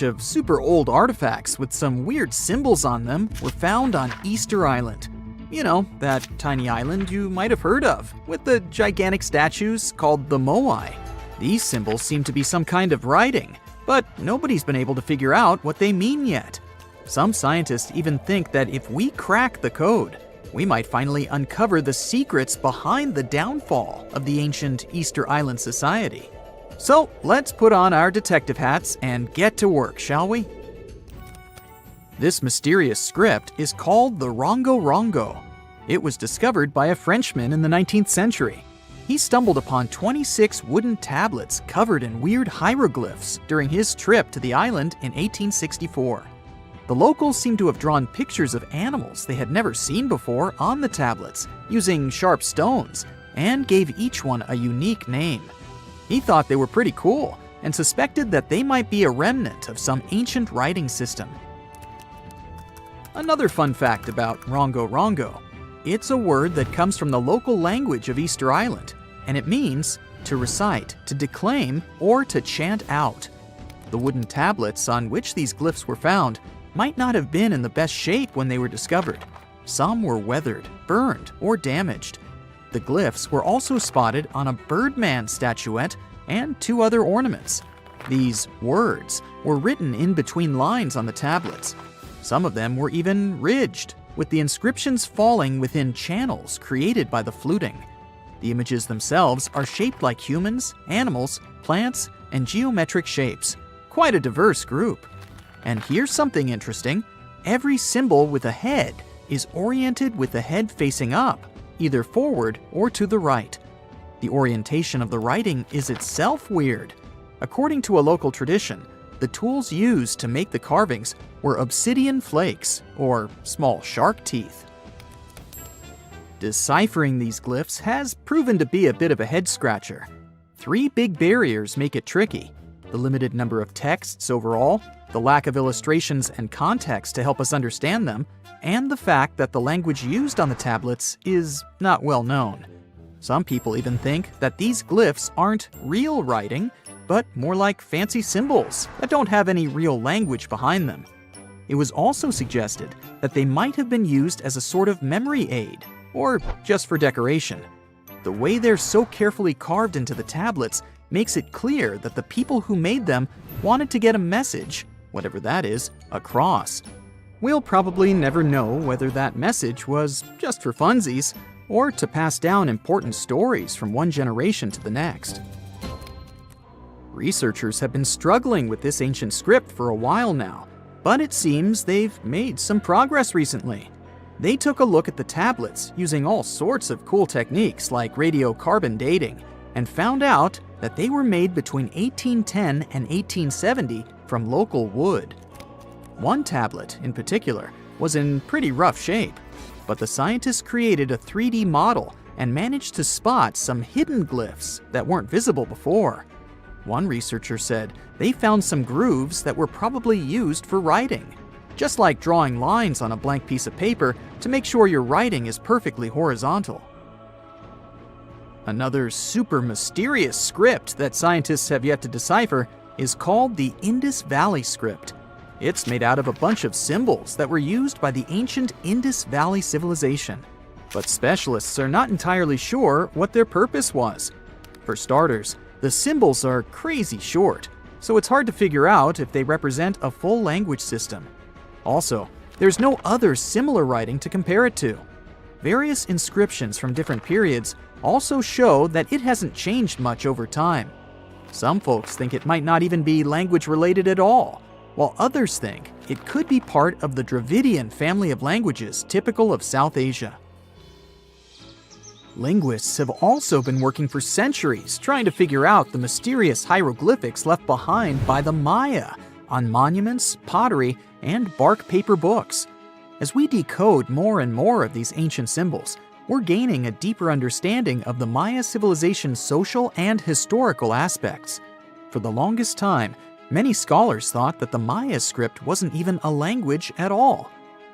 of super old artifacts with some weird symbols on them were found on Easter Island. You know, that tiny island you might have heard of, with the gigantic statues called the moai. These symbols seem to be some kind of writing, but nobody's been able to figure out what they mean yet. Some scientists even think that if we crack the code, we might finally uncover the secrets behind the downfall of the ancient Easter Island society. So let's put on our detective hats and get to work, shall we? This mysterious script is called the Rongo. It was discovered by a Frenchman in the 19th century. He stumbled upon 26 wooden tablets covered in weird hieroglyphs during his trip to the island in 1864. The locals seem to have drawn pictures of animals they had never seen before on the tablets using sharp stones and gave each one a unique name. He thought they were pretty cool and suspected that they might be a remnant of some ancient writing system. Another fun fact about Rongo. It's a word that comes from the local language of Easter Island, and it means to recite, to declaim, or to chant out. The wooden tablets on which these glyphs were found might not have been in the best shape when they were discovered. Some were weathered, burned, or damaged. The glyphs were also spotted on a birdman statuette and 2 other ornaments. These words were written in between lines on the tablets. Some of them were even ridged, with the inscriptions falling within channels created by the fluting. The images themselves are shaped like humans, animals, plants, and geometric shapes. Quite a diverse group. And here's something interesting. Every symbol with a head is oriented with the head facing up, either forward or to the right. The orientation of the writing is itself weird. According to a local tradition, the tools used to make the carvings were obsidian flakes, or small shark teeth. Deciphering these glyphs has proven to be a bit of a head-scratcher. 3 big barriers make it tricky: the limited number of texts overall, the lack of illustrations and context to help us understand them, and the fact that the language used on the tablets is not well known. Some people even think that these glyphs aren't real writing, but more like fancy symbols that don't have any real language behind them. It was also suggested that they might have been used as a sort of memory aid, or just for decoration. The way they're so carefully carved into the tablets makes it clear that the people who made them wanted to get a message, whatever that is, across. We'll probably never know whether that message was just for funsies, or to pass down important stories from one generation to the next. Researchers have been struggling with this ancient script for a while now, but it seems they've made some progress recently. They took a look at the tablets using all sorts of cool techniques like radiocarbon dating, and found out that they were made between 1810 and 1870 from local wood. One tablet, in particular, was in pretty rough shape, but the scientists created a 3D model and managed to spot some hidden glyphs that weren't visible before. One researcher said they found some grooves that were probably used for writing, just like drawing lines on a blank piece of paper to make sure your writing is perfectly horizontal. Another super mysterious script that scientists have yet to decipher is called the Indus Valley script. It's made out of a bunch of symbols that were used by the ancient Indus Valley civilization, but specialists are not entirely sure what their purpose was. For starters, the symbols are crazy short, so it's hard to figure out if they represent a full language system. Also, there's no other similar writing to compare it to. Various inscriptions from different periods also show that it hasn't changed much over time. Some folks think it might not even be language related at all, while others think it could be part of the Dravidian family of languages typical of South Asia. Linguists have also been working for centuries trying to figure out the mysterious hieroglyphics left behind by the Maya on monuments, pottery, and bark paper books. As we decode more and more of these ancient symbols, we're gaining a deeper understanding of the Maya civilization's social and historical aspects. For the longest time, many scholars thought that the Maya script wasn't even a language at all.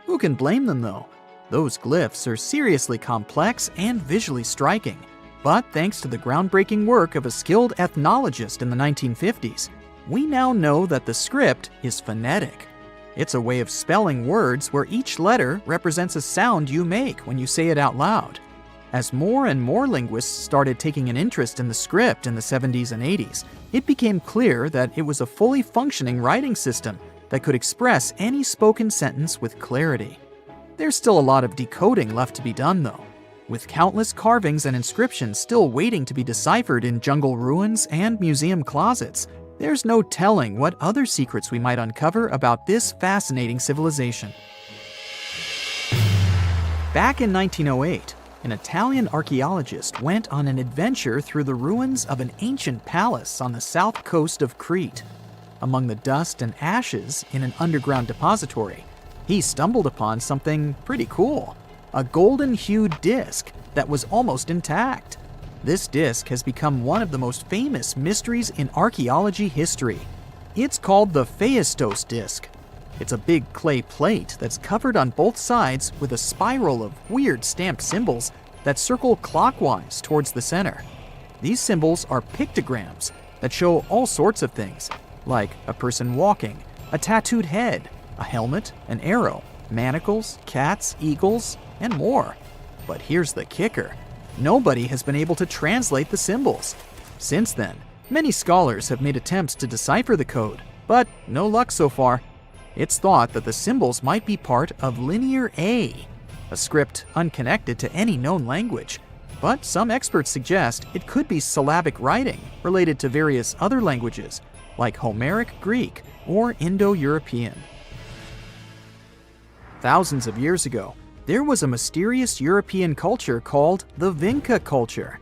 Who can blame them, though? Those glyphs are seriously complex and visually striking. But thanks to the groundbreaking work of a skilled ethnologist in the 1950s, we now know that the script is phonetic. It's a way of spelling words where each letter represents a sound you make when you say it out loud. As more and more linguists started taking an interest in the script in the 70s and 80s, it became clear that it was a fully functioning writing system that could express any spoken sentence with clarity. There's still a lot of decoding left to be done, though, with countless carvings and inscriptions still waiting to be deciphered in jungle ruins and museum closets. There's no telling what other secrets we might uncover about this fascinating civilization. Back in 1908, an Italian archaeologist went on an adventure through the ruins of an ancient palace on the south coast of Crete. Among the dust and ashes in an underground depository, he stumbled upon something pretty cool, a golden-hued disc that was almost intact. This disc has become one of the most famous mysteries in archaeology history. It's called the phaistos disc. It's a big clay plate that's covered on both sides with a spiral of weird stamped symbols that circle clockwise towards the center. These symbols are pictograms that show all sorts of things, like a person walking, a tattooed head, a helmet, an arrow, manacles, cats, eagles, and more. But here's the kicker. Nobody has been able to translate the symbols. Since then, many scholars have made attempts to decipher the code, but no luck so far. It's thought that the symbols might be part of Linear A, a script unconnected to any known language. But some experts suggest it could be syllabic writing related to various other languages, like Homeric Greek or Indo-European. Thousands of years ago, there was a mysterious European culture called the Vinca culture.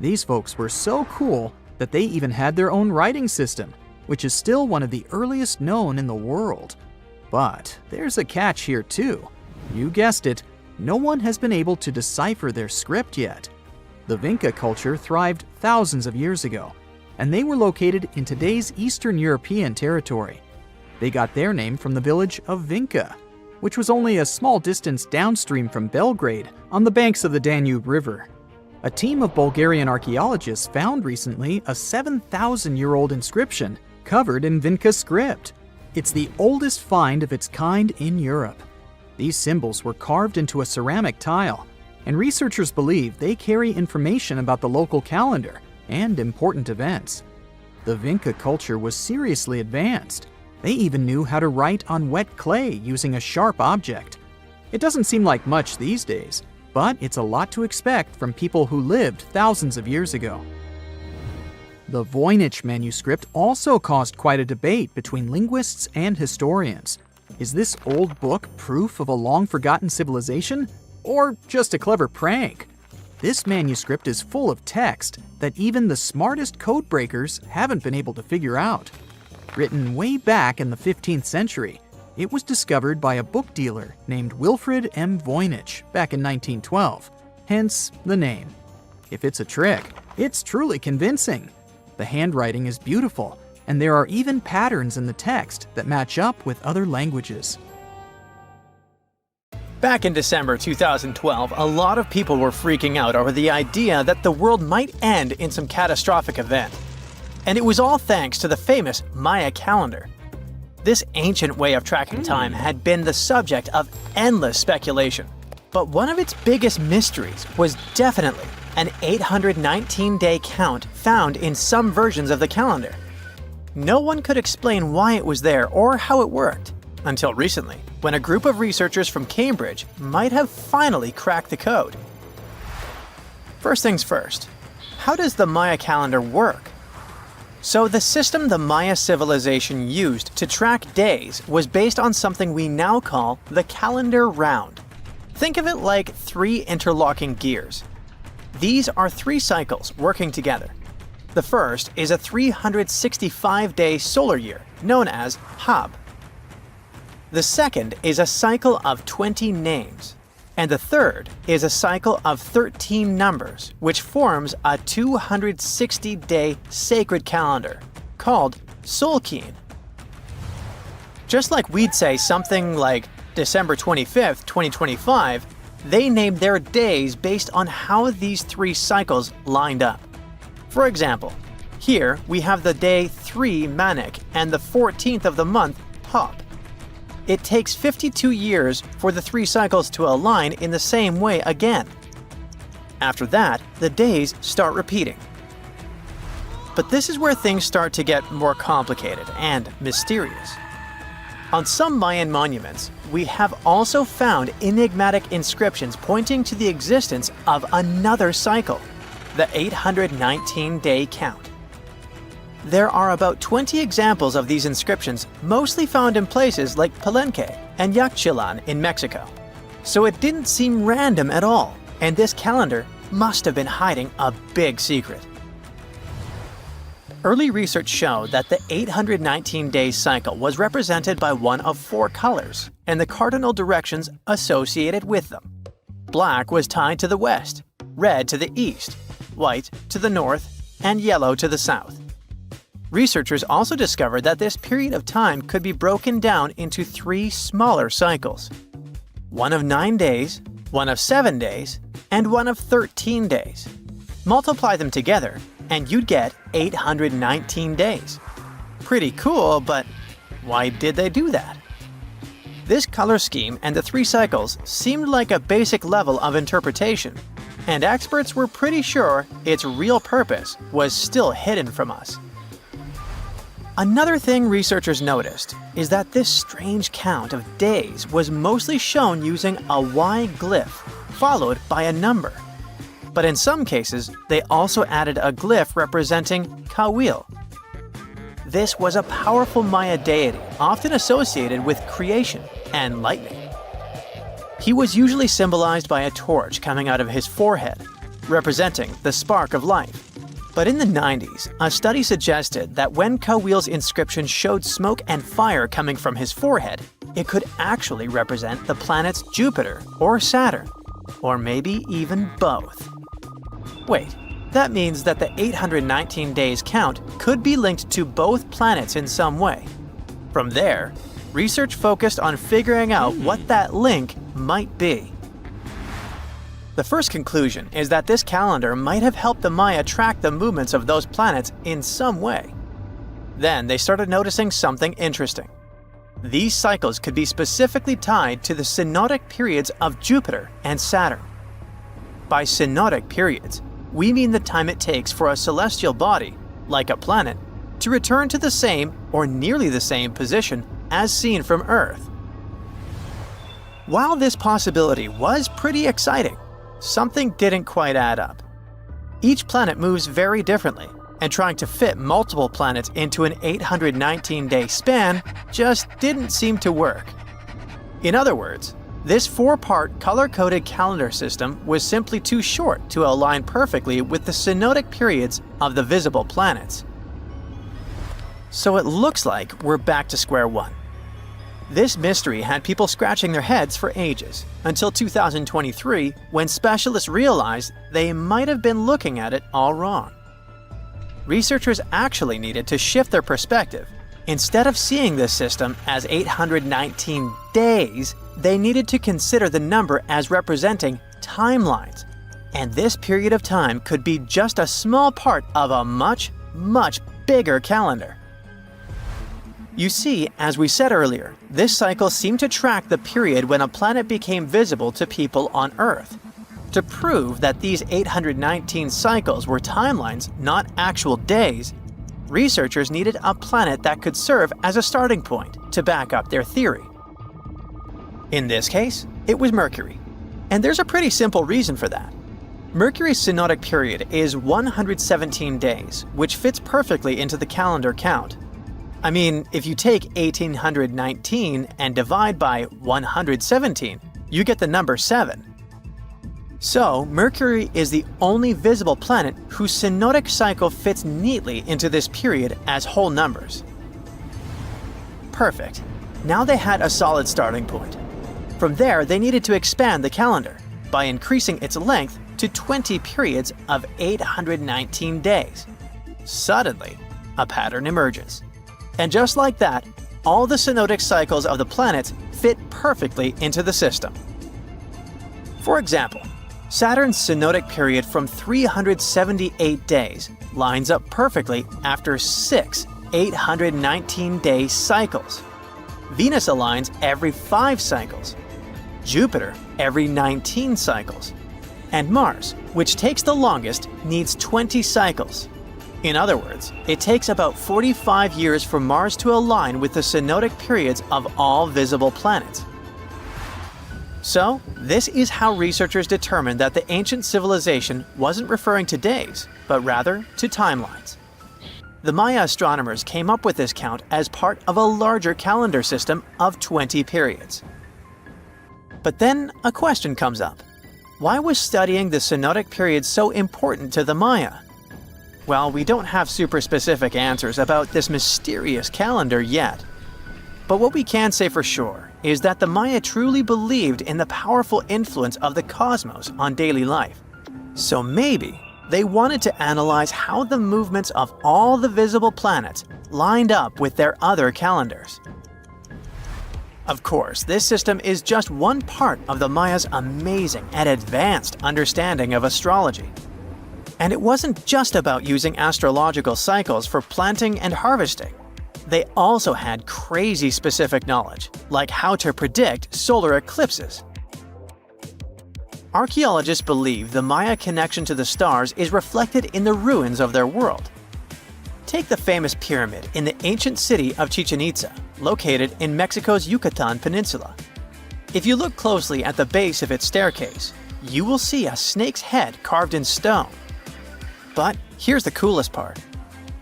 These folks were so cool that they even had their own writing system, which is still one of the earliest known in the world. But there's a catch here too. You guessed it, no one has been able to decipher their script yet. The Vinca culture thrived thousands of years ago, and they were located in today's Eastern European territory. They got their name from the village of Vinca, which was only a small distance downstream from Belgrade on the banks of the Danube River. A team of Bulgarian archaeologists found recently a 7,000-year-old inscription covered in Vinca script. It's the oldest find of its kind in Europe. These symbols were carved into a ceramic tile, and researchers believe they carry information about the local calendar and important events. The Vinca culture was seriously advanced. They even knew how to write on wet clay using a sharp object. It doesn't seem like much these days, but it's a lot to expect from people who lived thousands of years ago. The Voynich manuscript also caused quite a debate between linguists and historians. Is this old book proof of a long-forgotten civilization, or just a clever prank? This manuscript is full of text that even the smartest code breakers haven't been able to figure out. Written way back in the 15th century, it was discovered by a book dealer named Wilfred M. Voynich back in 1912, hence the name. If it's a trick, it's truly convincing. The handwriting is beautiful, and there are even patterns in the text that match up with other languages. Back in December 2012, a lot of people were freaking out over the idea that the world might end in some catastrophic event. And it was all thanks to the famous Maya calendar. This ancient way of tracking time had been the subject of endless speculation. But one of its biggest mysteries was definitely an 819-day count found in some versions of the calendar. No one could explain why it was there or how it worked, until recently, when a group of researchers from Cambridge might have finally cracked the code. First things first, how does the Maya calendar work? So the system the Maya civilization used to track days was based on something we now call the calendar round. Think of it like 3 interlocking gears. These are 3 cycles working together. The first is a 365-day solar year, known as Hab. The second is a cycle of 20 names. And the third is a cycle of 13 numbers, which forms a 260-day sacred calendar, called Solkeen. Just like we'd say something like December 25th, 2025, they named their days based on how these 3 cycles lined up. For example, Here, we have the day 3 Manic and the 14th of the month Hop. It takes 52 years for the 3 cycles to align in the same way again. After that, the days start repeating. But this is where things start to get more complicated and mysterious. On some Mayan monuments, we have also found enigmatic inscriptions pointing to the existence of another cycle, the 819-day count. There are about 20 examples of these inscriptions, mostly found in places like Palenque and Yaxchilan in Mexico. So it didn't seem random at all, and this calendar must have been hiding a big secret. Early research showed that the 819-day cycle was represented by one of 4 colors and the cardinal directions associated with them. Black was tied to the west, red to the east, white to the north, and yellow to the south. Researchers also discovered that this period of time could be broken down into 3 smaller cycles. One of 9 days, one of 7 days, and one of 13 days. Multiply them together, and you'd get 819 days. Pretty cool, but why did they do that? This color scheme and the 3 cycles seemed like a basic level of interpretation, and experts were pretty sure its real purpose was still hidden from us. Another thing researchers noticed is that this strange count of days was mostly shown using a Y glyph, followed by a number. But in some cases, they also added a glyph representing Kawil. This was a powerful Maya deity, often associated with creation and lightning. He was usually symbolized by a torch coming out of his forehead, representing the spark of life. But in the 90s, a study suggested that when Kawil's inscription showed smoke and fire coming from his forehead, it could actually represent the planets Jupiter or Saturn, or maybe even both. Wait, that means that the 819 days count could be linked to both planets in some way. From there, research focused on figuring out what that link might be. The first conclusion is that this calendar might have helped the Maya track the movements of those planets in some way. Then they started noticing something interesting. These cycles could be specifically tied to the synodic periods of Jupiter and Saturn. By synodic periods, we mean the time it takes for a celestial body, like a planet, to return to the same or nearly the same position as seen from Earth. While this possibility was pretty exciting, something didn't quite add up. Each planet moves very differently, and trying to fit multiple planets into an 819-day span just didn't seem to work. In other words, this 4-part color-coded calendar system was simply too short to align perfectly with the synodic periods of the visible planets. So it looks like we're back to square one. This mystery had people scratching their heads for ages, until 2023, when specialists realized they might have been looking at it all wrong. Researchers actually needed to shift their perspective. Instead of seeing this system as 819 days, they needed to consider the number as representing timelines. And this period of time could be just a small part of a much, much bigger calendar. You see, as we said earlier, this cycle seemed to track the period when a planet became visible to people on Earth. To prove that these 819 cycles were timelines, not actual days, researchers needed a planet that could serve as a starting point to back up their theory. In this case, it was Mercury. And there's a pretty simple reason for that. Mercury's synodic period is 117 days, which fits perfectly into the calendar count. I mean, if you take 1819 and divide by 117, you get the number 7. So, Mercury is the only visible planet whose synodic cycle fits neatly into this period as whole numbers. Perfect. Now they had a solid starting point. From there, they needed to expand the calendar by increasing its length to 20 periods of 819 days. Suddenly, a pattern emerges. And just like that, all the synodic cycles of the planets fit perfectly into the system. For example, Saturn's synodic period from 378 days lines up perfectly after 6 819-day cycles. Venus aligns every 5 cycles, Jupiter every 19 cycles, and Mars, which takes the longest, needs 20 cycles. In other words, it takes about 45 years for Mars to align with the synodic periods of all visible planets. So, this is how researchers determined that the ancient civilization wasn't referring to days, but rather to timelines. The Maya astronomers came up with this count as part of a larger calendar system of 20 periods. But then a question comes up. Why was studying the synodic period so important to the Maya? Well, we don't have super specific answers about this mysterious calendar yet. But what we can say for sure is that the Maya truly believed in the powerful influence of the cosmos on daily life. So maybe they wanted to analyze how the movements of all the visible planets lined up with their other calendars. Of course, this system is just one part of the Maya's amazing and advanced understanding of astrology. And it wasn't just about using astrological cycles for planting and harvesting. They also had crazy specific knowledge, like how to predict solar eclipses. Archaeologists believe the Maya connection to the stars is reflected in the ruins of their world. Take the famous pyramid in the ancient city of Chichen Itza, located in Mexico's Yucatan Peninsula. If you look closely at the base of its staircase, you will see a snake's head carved in stone. But here's the coolest part.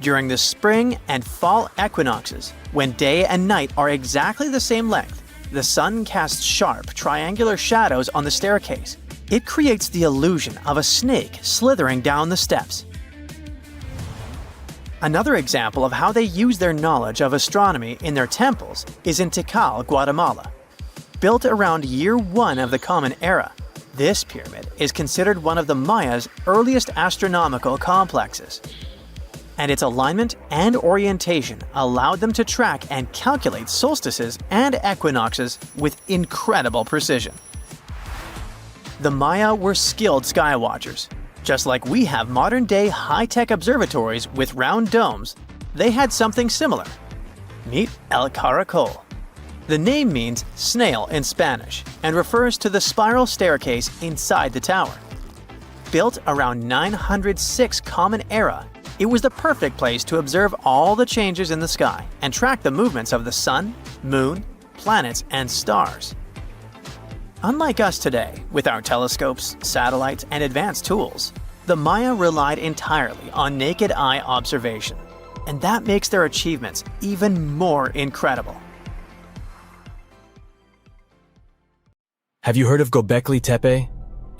During the spring and fall equinoxes, when day and night are exactly the same length, the sun casts sharp, triangular shadows on the staircase. It creates the illusion of a snake slithering down the steps. Another example of how they use their knowledge of astronomy in their temples is in Tikal, Guatemala. Built around year 1 of the Common Era, this pyramid is considered one of the Maya's earliest astronomical complexes. And its alignment and orientation allowed them to track and calculate solstices and equinoxes with incredible precision. The Maya were skilled sky watchers. Just like we have modern-day high-tech observatories with round domes, they had something similar. Meet El Caracol. The name means snail in Spanish and refers to the spiral staircase inside the tower. Built around 906 Common Era, it was the perfect place to observe all the changes in the sky and track the movements of the sun, moon, planets, and stars. Unlike us today, with our telescopes, satellites, and advanced tools, the Maya relied entirely on naked eye observation, and that makes their achievements even more incredible. Have you heard of Gobekletepe?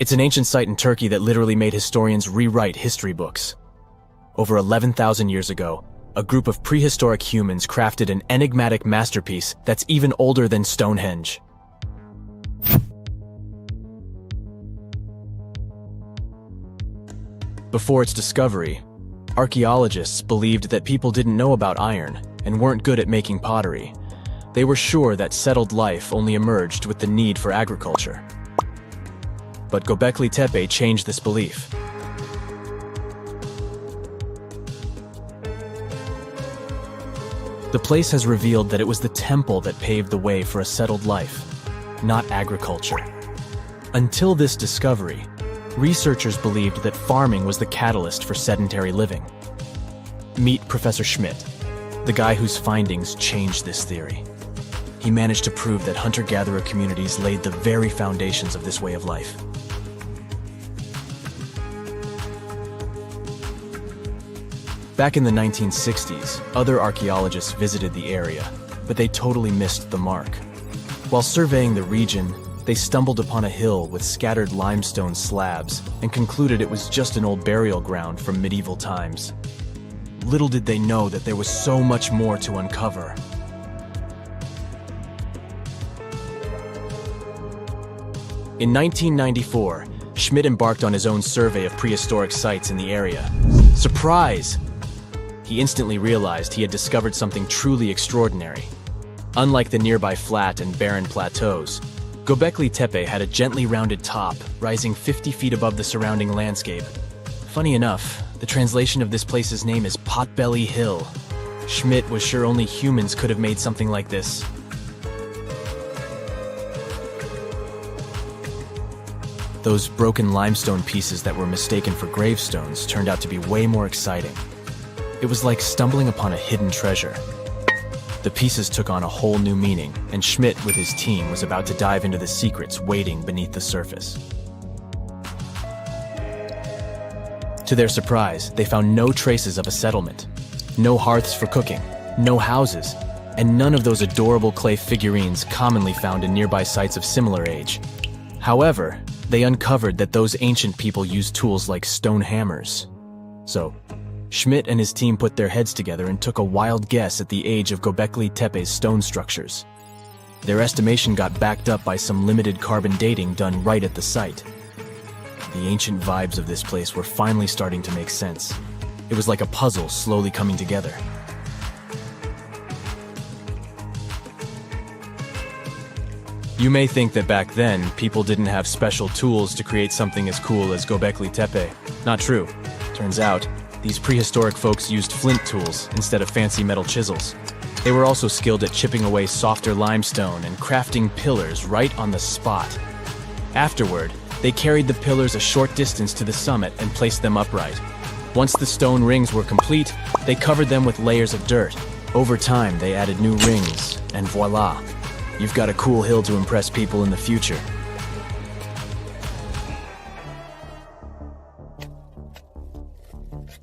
It's an ancient site in Turkey that literally made historians rewrite history books. Over 11,000 years ago, a group of prehistoric humans crafted an enigmatic masterpiece that's even older than Stonehenge. Before its discovery, archaeologists believed that people didn't know about iron and weren't good at making pottery. They were sure that settled life only emerged with the need for agriculture. But Gobekletepe changed this belief. The place has revealed that it was the temple that paved the way for a settled life, not agriculture. Until this discovery, researchers believed that farming was the catalyst for sedentary living. Meet Professor Schmidt, the guy whose findings changed this theory. He managed to prove that hunter-gatherer communities laid the very foundations of this way of life. Back in the 1960s, other archaeologists visited the area, but they totally missed the mark. While surveying the region, they stumbled upon a hill with scattered limestone slabs and concluded it was just an old burial ground from medieval times. Little did they know that there was so much more to uncover. In 1994, Schmidt embarked on his own survey of prehistoric sites in the area. Surprise! He instantly realized he had discovered something truly extraordinary. Unlike the nearby flat and barren plateaus, Gobekletepe had a gently rounded top, rising 50 feet above the surrounding landscape. Funny enough, the translation of this place's name is Potbelly Hill. Schmidt was sure only humans could have made something like this. Those broken limestone pieces that were mistaken for gravestones turned out to be way more exciting. It was like stumbling upon a hidden treasure. The pieces took on a whole new meaning, and Schmidt with his team was about to dive into the secrets waiting beneath the surface. To their surprise, they found no traces of a settlement. No hearths for cooking, no houses, and none of those adorable clay figurines commonly found in nearby sites of similar age. However, they uncovered that those ancient people used tools like stone hammers. So, Schmidt and his team put their heads together and took a wild guess at the age of Gobekletepe's stone structures. Their estimation got backed up by some limited carbon dating done right at the site. The ancient vibes of this place were finally starting to make sense. It was like a puzzle slowly coming together. You may think that back then, people didn't have special tools to create something as cool as Gobekletepe. Not true. Turns out, these prehistoric folks used flint tools instead of fancy metal chisels. They were also skilled at chipping away softer limestone and crafting pillars right on the spot. Afterward, they carried the pillars a short distance to the summit and placed them upright. Once the stone rings were complete, they covered them with layers of dirt. Over time, they added new rings, and voila! You've got a cool hill to impress people in the future.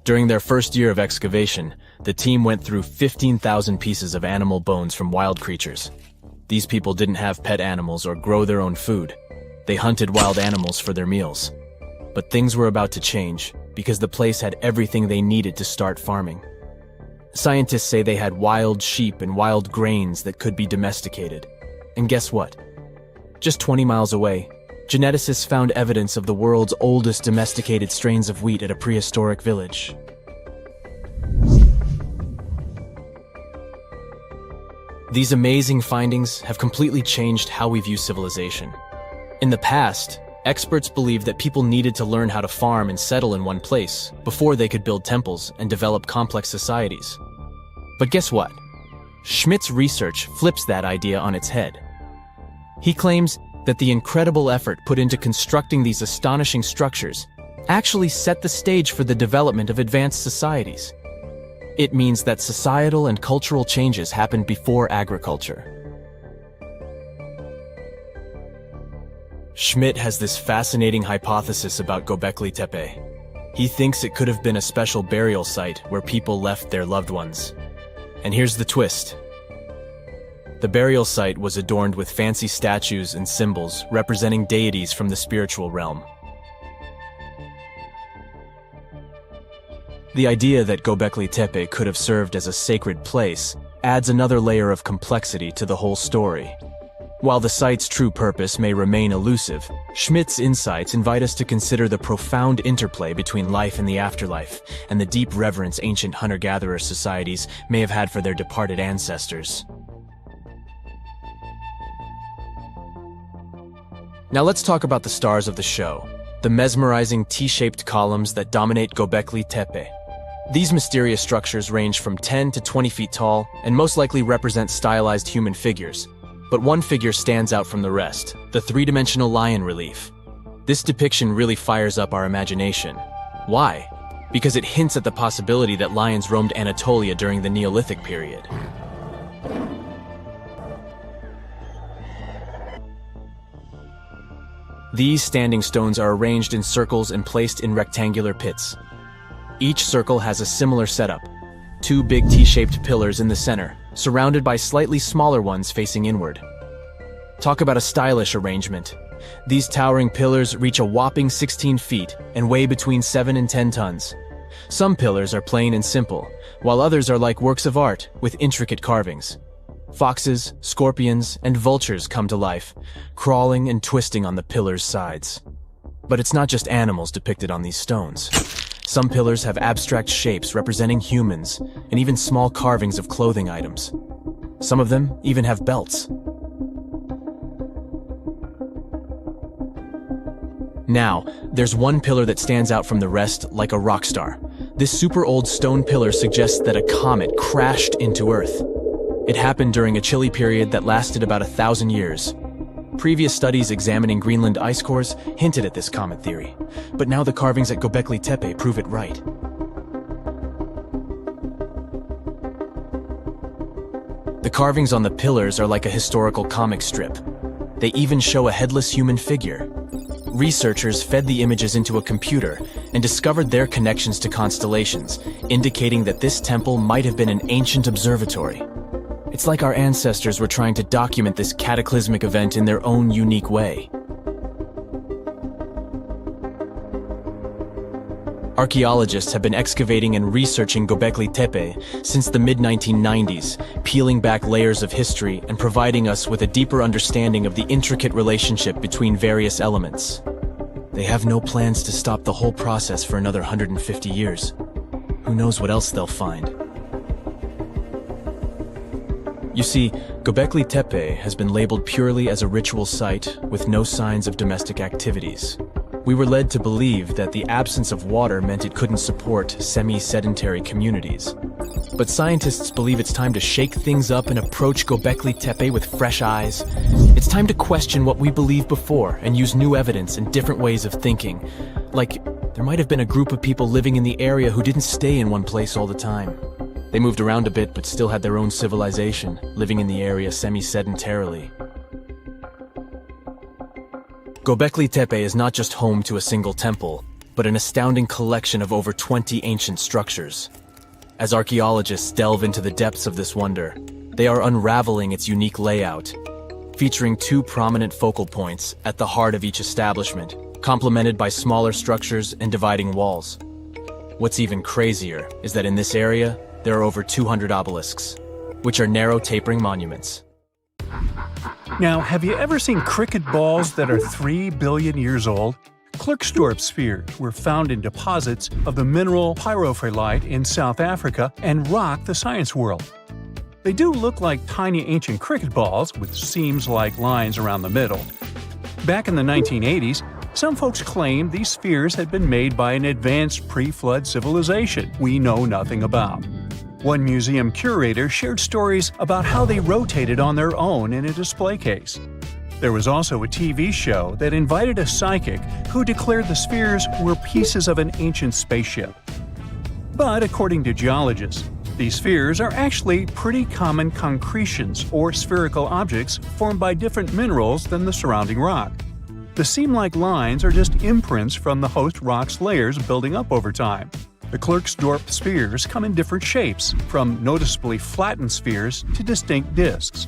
During their first year of excavation, the team went through 15,000 pieces of animal bones from wild creatures. These people didn't have pet animals or grow their own food. They hunted wild animals for their meals. But things were about to change, because the place had everything they needed to start farming. Scientists say they had wild sheep and wild grains that could be domesticated. And guess what? Just 20 miles away, geneticists found evidence of the world's oldest domesticated strains of wheat at a prehistoric village. These amazing findings have completely changed how we view civilization. In the past, experts believed that people needed to learn how to farm and settle in one place before they could build temples and develop complex societies. But guess what? Schmidt's research flips that idea on its head. He claims that the incredible effort put into constructing these astonishing structures actually set the stage for the development of advanced societies. It means that societal and cultural changes happened before agriculture. Schmidt has this fascinating hypothesis about Gobekletepe. He thinks it could have been a special burial site where people left their loved ones. And here's the twist. The burial site was adorned with fancy statues and symbols representing deities from the spiritual realm. The idea that Gobekletepe could have served as a sacred place adds another layer of complexity to the whole story. While the site's true purpose may remain elusive, Schmidt's insights invite us to consider the profound interplay between life and the afterlife, and the deep reverence ancient hunter-gatherer societies may have had for their departed ancestors. Now let's talk about the stars of the show, the mesmerizing T-shaped columns that dominate Gobekletepe. These mysterious structures range from 10 to 20 feet tall and most likely represent stylized human figures. But one figure stands out from the rest, the three-dimensional lion relief. This depiction really fires up our imagination. Why? Because it hints at the possibility that lions roamed Anatolia during the Neolithic period. These standing stones are arranged in circles and placed in rectangular pits. Each circle has a similar setup. Two big T-shaped pillars in the center, surrounded by slightly smaller ones facing inward. Talk about a stylish arrangement. These towering pillars reach a whopping 16 feet and weigh between 7 and 10 tons. Some pillars are plain and simple, while others are like works of art with intricate carvings. Foxes, scorpions, and vultures come to life, crawling and twisting on the pillars' sides. But it's not just animals depicted on these stones. Some pillars have abstract shapes representing humans, and even small carvings of clothing items. Some of them even have belts. Now, there's one pillar that stands out from the rest like a rock star. This super old stone pillar suggests that a comet crashed into Earth. It happened during a chilly period that lasted about 1,000 years. Previous studies examining Greenland ice cores hinted at this comet theory, but now the carvings at Gobecletepe prove it right. The carvings on the pillars are like a historical comic strip. They even show a headless human figure. Researchers fed the images into a computer and discovered their connections to constellations, indicating that this temple might have been an ancient observatory. It's like our ancestors were trying to document this cataclysmic event in their own unique way. Archaeologists have been excavating and researching Gobekletepe since the mid-1990s, peeling back layers of history and providing us with a deeper understanding of the intricate relationship between various elements. They have no plans to stop the whole process for another 150 years. Who knows what else they'll find? You see, Gobekletepe has been labeled purely as a ritual site with no signs of domestic activities. We were led to believe that the absence of water meant it couldn't support semi-sedentary communities. But scientists believe it's time to shake things up and approach Gobekletepe with fresh eyes. It's time to question what we believed before and use new evidence and different ways of thinking. Like, there might have been a group of people living in the area who didn't stay in one place all the time. They moved around a bit but still had their own civilization, living in the area semi-sedentarily. Gobekletepe is not just home to a single temple, but an astounding collection of over 20 ancient structures. As archaeologists delve into the depths of this wonder, they are unraveling its unique layout, featuring two prominent focal points at the heart of each establishment, complemented by smaller structures and dividing walls. What's even crazier is that in this area, there are over 200 obelisks, which are narrow tapering monuments. Now, have you ever seen cricket balls that are 3 billion years old? Klerksdorp spheres were found in deposits of the mineral pyrophyllite in South Africa and rock the science world. They do look like tiny ancient cricket balls with seams-like lines around the middle. Back in the 1980s, some folks claimed these spheres had been made by an advanced pre-flood civilization we know nothing about. One museum curator shared stories about how they rotated on their own in a display case. There was also a TV show that invited a psychic who declared the spheres were pieces of an ancient spaceship. But according to geologists, these spheres are actually pretty common concretions or spherical objects formed by different minerals than the surrounding rock. The seam-like lines are just imprints from the host rock's layers building up over time. The Klerksdorp spheres come in different shapes, from noticeably flattened spheres to distinct discs.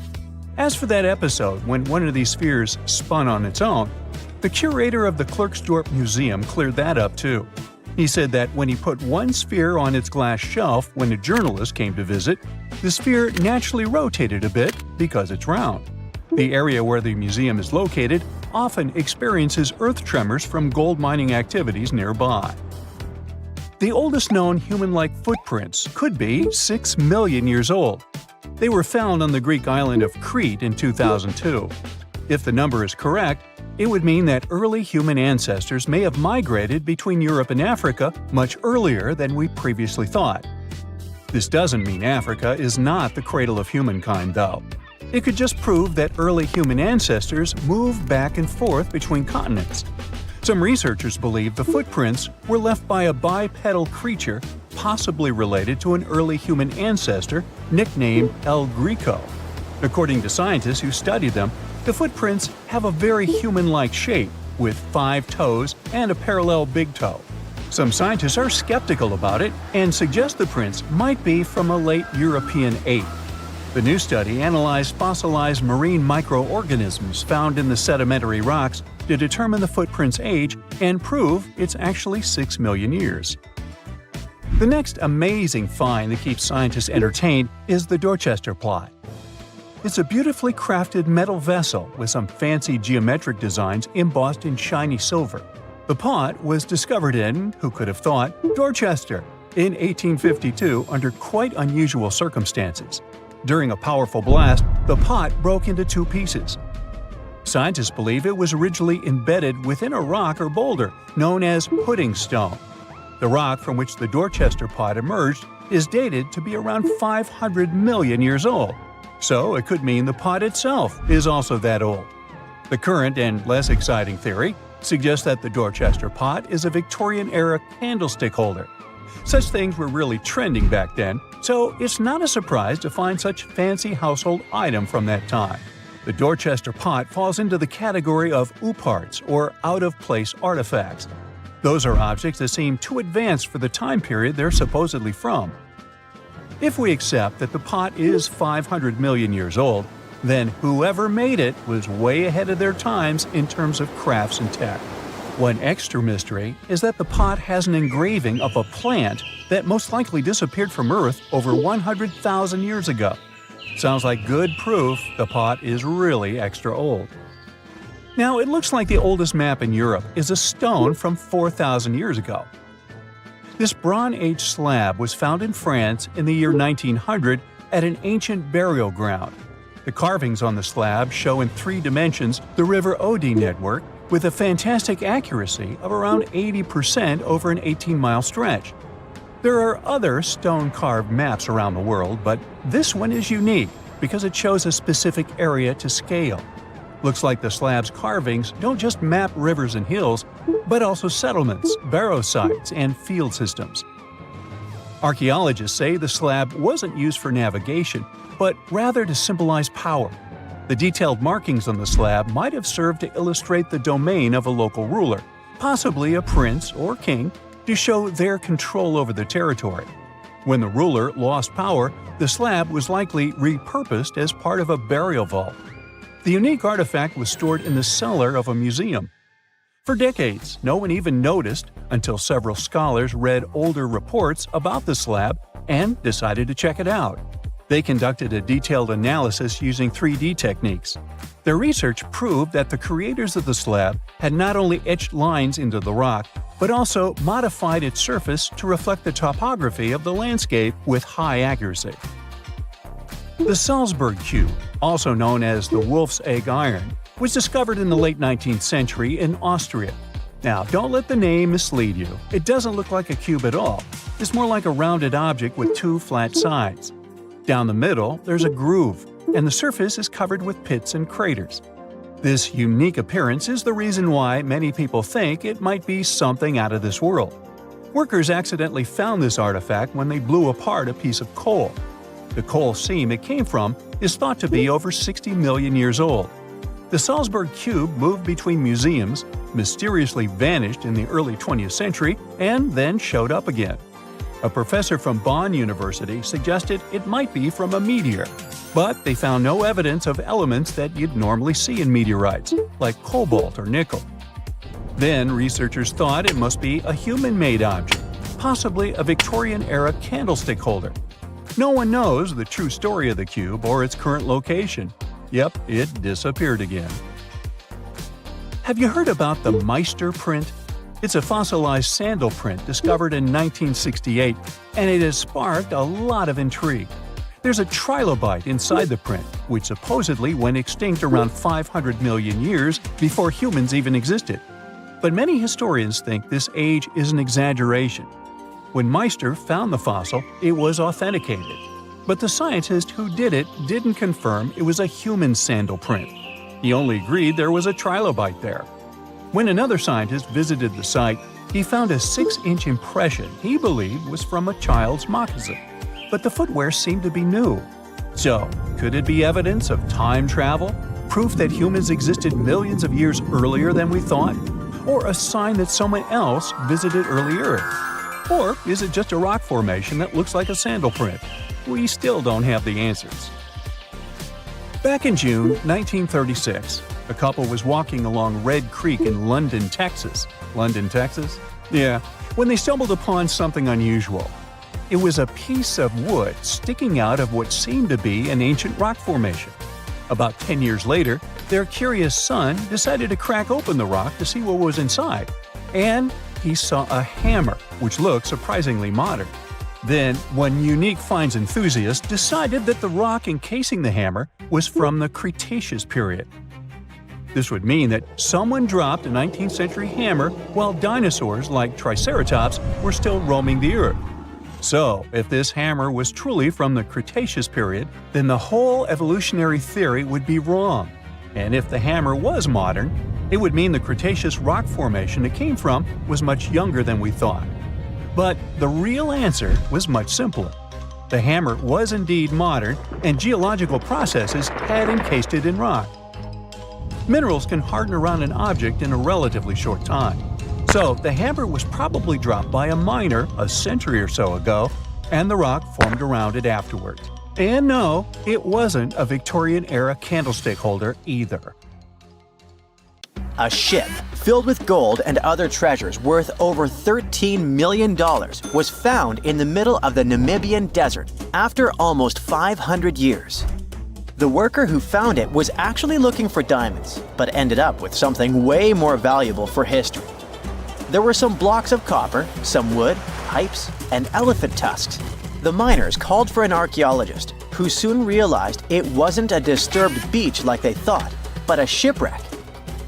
As for that episode when one of these spheres spun on its own, the curator of the Klerksdorp Museum cleared that up too. He said that when he put one sphere on its glass shelf when a journalist came to visit, the sphere naturally rotated a bit because it's round. The area where the museum is located often experiences earth tremors from gold mining activities nearby. The oldest known human-like footprints could be 6 million years old. They were found on the Greek island of Crete in 2002. If the number is correct, it would mean that early human ancestors may have migrated between Europe and Africa much earlier than we previously thought. This doesn't mean Africa is not the cradle of humankind, though. It could just prove that early human ancestors moved back and forth between continents. Some researchers believe the footprints were left by a bipedal creature possibly related to an early human ancestor nicknamed El Greco. According to scientists who studied them, the footprints have a very human-like shape, with 5 toes and a parallel big toe. Some scientists are skeptical about it and suggest the prints might be from a late European ape. The new study analyzed fossilized marine microorganisms found in the sedimentary rocks to determine the footprint's age and prove it's actually 6 million years. The next amazing find that keeps scientists entertained is the Dorchester plot. It's a beautifully crafted metal vessel with some fancy geometric designs embossed in shiny silver. The pot was discovered in, who could have thought, Dorchester in 1852 under quite unusual circumstances. During a powerful blast, the pot broke into 2 pieces. Scientists believe it was originally embedded within a rock or boulder known as pudding stone. The rock from which the Dorchester pot emerged is dated to be around 500 million years old, so it could mean the pot itself is also that old. The current and less exciting theory suggests that the Dorchester pot is a Victorian-era candlestick holder. Such things were really trending back then, so it's not a surprise to find such fancy household item from that time. The Dorchester pot falls into the category of ooparts, or out-of-place artifacts. Those are objects that seem too advanced for the time period they're supposedly from. If we accept that the pot is 500 million years old, then whoever made it was way ahead of their times in terms of crafts and tech. One extra mystery is that the pot has an engraving of a plant that most likely disappeared from Earth over 100,000 years ago. Sounds like good proof the pot is really extra old. Now, it looks like the oldest map in Europe is a stone from 4,000 years ago. This Bronze Age slab was found in France in the year 1900 at an ancient burial ground. The carvings on the slab show in 3 dimensions the River Odey network with a fantastic accuracy of around 80% over an 18-mile stretch. There are other stone-carved maps around the world, but this one is unique because it shows a specific area to scale. Looks like the slab's carvings don't just map rivers and hills, but also settlements, barrow sites, and field systems. Archaeologists say the slab wasn't used for navigation, but rather to symbolize power. The detailed markings on the slab might have served to illustrate the domain of a local ruler, possibly a prince or king, to show their control over the territory. When the ruler lost power, the slab was likely repurposed as part of a burial vault. The unique artifact was stored in the cellar of a museum. For decades, no one even noticed until several scholars read older reports about the slab and decided to check it out. They conducted a detailed analysis using 3D techniques. Their research proved that the creators of the slab had not only etched lines into the rock, but also modified its surface to reflect the topography of the landscape with high accuracy. The Salzburg cube, also known as the Wolf's Egg Iron, was discovered in the late 19th century in Austria. Now, don't let the name mislead you. It doesn't look like a cube at all. It's more like a rounded object with 2 flat sides. Down the middle, there's a groove, and the surface is covered with pits and craters. This unique appearance is the reason why many people think it might be something out of this world. Workers accidentally found this artifact when they blew apart a piece of coal. The coal seam it came from is thought to be over 60 million years old. The Salzburg cube moved between museums, mysteriously vanished in the early 20th century, and then showed up again. A professor from Bonn University suggested it might be from a meteor, but they found no evidence of elements that you'd normally see in meteorites, like cobalt or nickel. Then researchers thought it must be a human-made object, possibly a Victorian-era candlestick holder. No one knows the true story of the cube or its current location. Yep, it disappeared again. Have you heard about the Meister print? It's a fossilized sandal print discovered in 1968, and it has sparked a lot of intrigue. There's a trilobite inside the print, which supposedly went extinct around 500 million years before humans even existed. But many historians think this age is an exaggeration. When Meister found the fossil, it was authenticated. But the scientist who did it didn't confirm it was a human sandal print. He only agreed there was a trilobite there. When another scientist visited the site, he found a 6-inch impression he believed was from a child's moccasin, but the footwear seemed to be new. So, could it be evidence of time travel? Proof that humans existed millions of years earlier than we thought? Or a sign that someone else visited early Earth? Or is it just a rock formation that looks like a sandal print? We still don't have the answers. Back in June 1936, a couple was walking along Red Creek in London, Texas. London, Texas? Yeah, when they stumbled upon something unusual. It was a piece of wood sticking out of what seemed to be an ancient rock formation. About 10 years later, their curious son decided to crack open the rock to see what was inside. And he saw a hammer, which looked surprisingly modern. Then, one unique finds enthusiast decided that the rock encasing the hammer was from the Cretaceous period. This would mean that someone dropped a 19th century hammer while dinosaurs like Triceratops were still roaming the earth. So, if this hammer was truly from the Cretaceous period, then the whole evolutionary theory would be wrong. And if the hammer was modern, it would mean the Cretaceous rock formation it came from was much younger than we thought. But the real answer was much simpler. The hammer was indeed modern, and geological processes had encased it in rock. Minerals can harden around an object in a relatively short time. So the hammer was probably dropped by a miner a century or so ago, and the rock formed around it afterwards. And no, it wasn't a Victorian-era candlestick holder either. A ship filled with gold and other treasures worth over $13 million was found in the middle of the Namibian desert after almost 500 years. The worker who found it was actually looking for diamonds, but ended up with something way more valuable for history. There were some blocks of copper, some wood, pipes, and elephant tusks. The miners called for an archaeologist, who soon realized it wasn't a disturbed beach like they thought, but a shipwreck.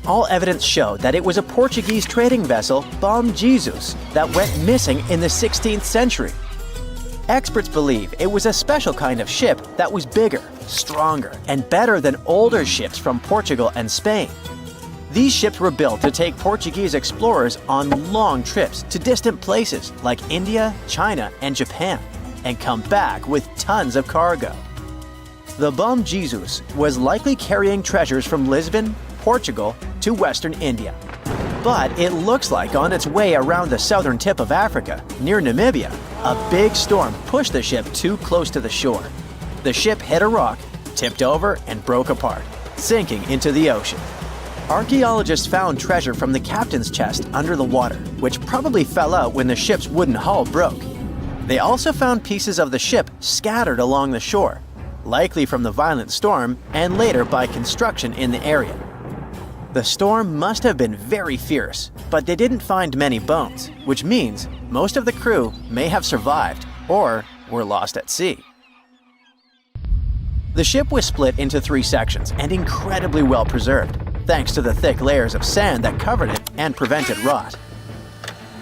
All evidence showed that it was a Portuguese trading vessel, Bom Jesus, that went missing in the 16th century. Experts believe it was a special kind of ship that was bigger, stronger, and better than older ships from Portugal and Spain. These ships were built to take Portuguese explorers on long trips to distant places like India, China, and Japan, and come back with tons of cargo. The Bom Jesus was likely carrying treasures from Lisbon, Portugal, to Western India. But it looks like on its way around the southern tip of Africa, near Namibia, a big storm pushed the ship too close to the shore. The ship hit a rock, tipped over, and broke apart, sinking into the ocean. Archaeologists found treasure from the captain's chest under the water, which probably fell out when the ship's wooden hull broke. They also found pieces of the ship scattered along the shore, likely from the violent storm and later by construction in the area. The storm must have been very fierce, but they didn't find many bones, which means most of the crew may have survived or were lost at sea. The ship was split into 3 sections and incredibly well preserved, thanks to the thick layers of sand that covered it and prevented rot.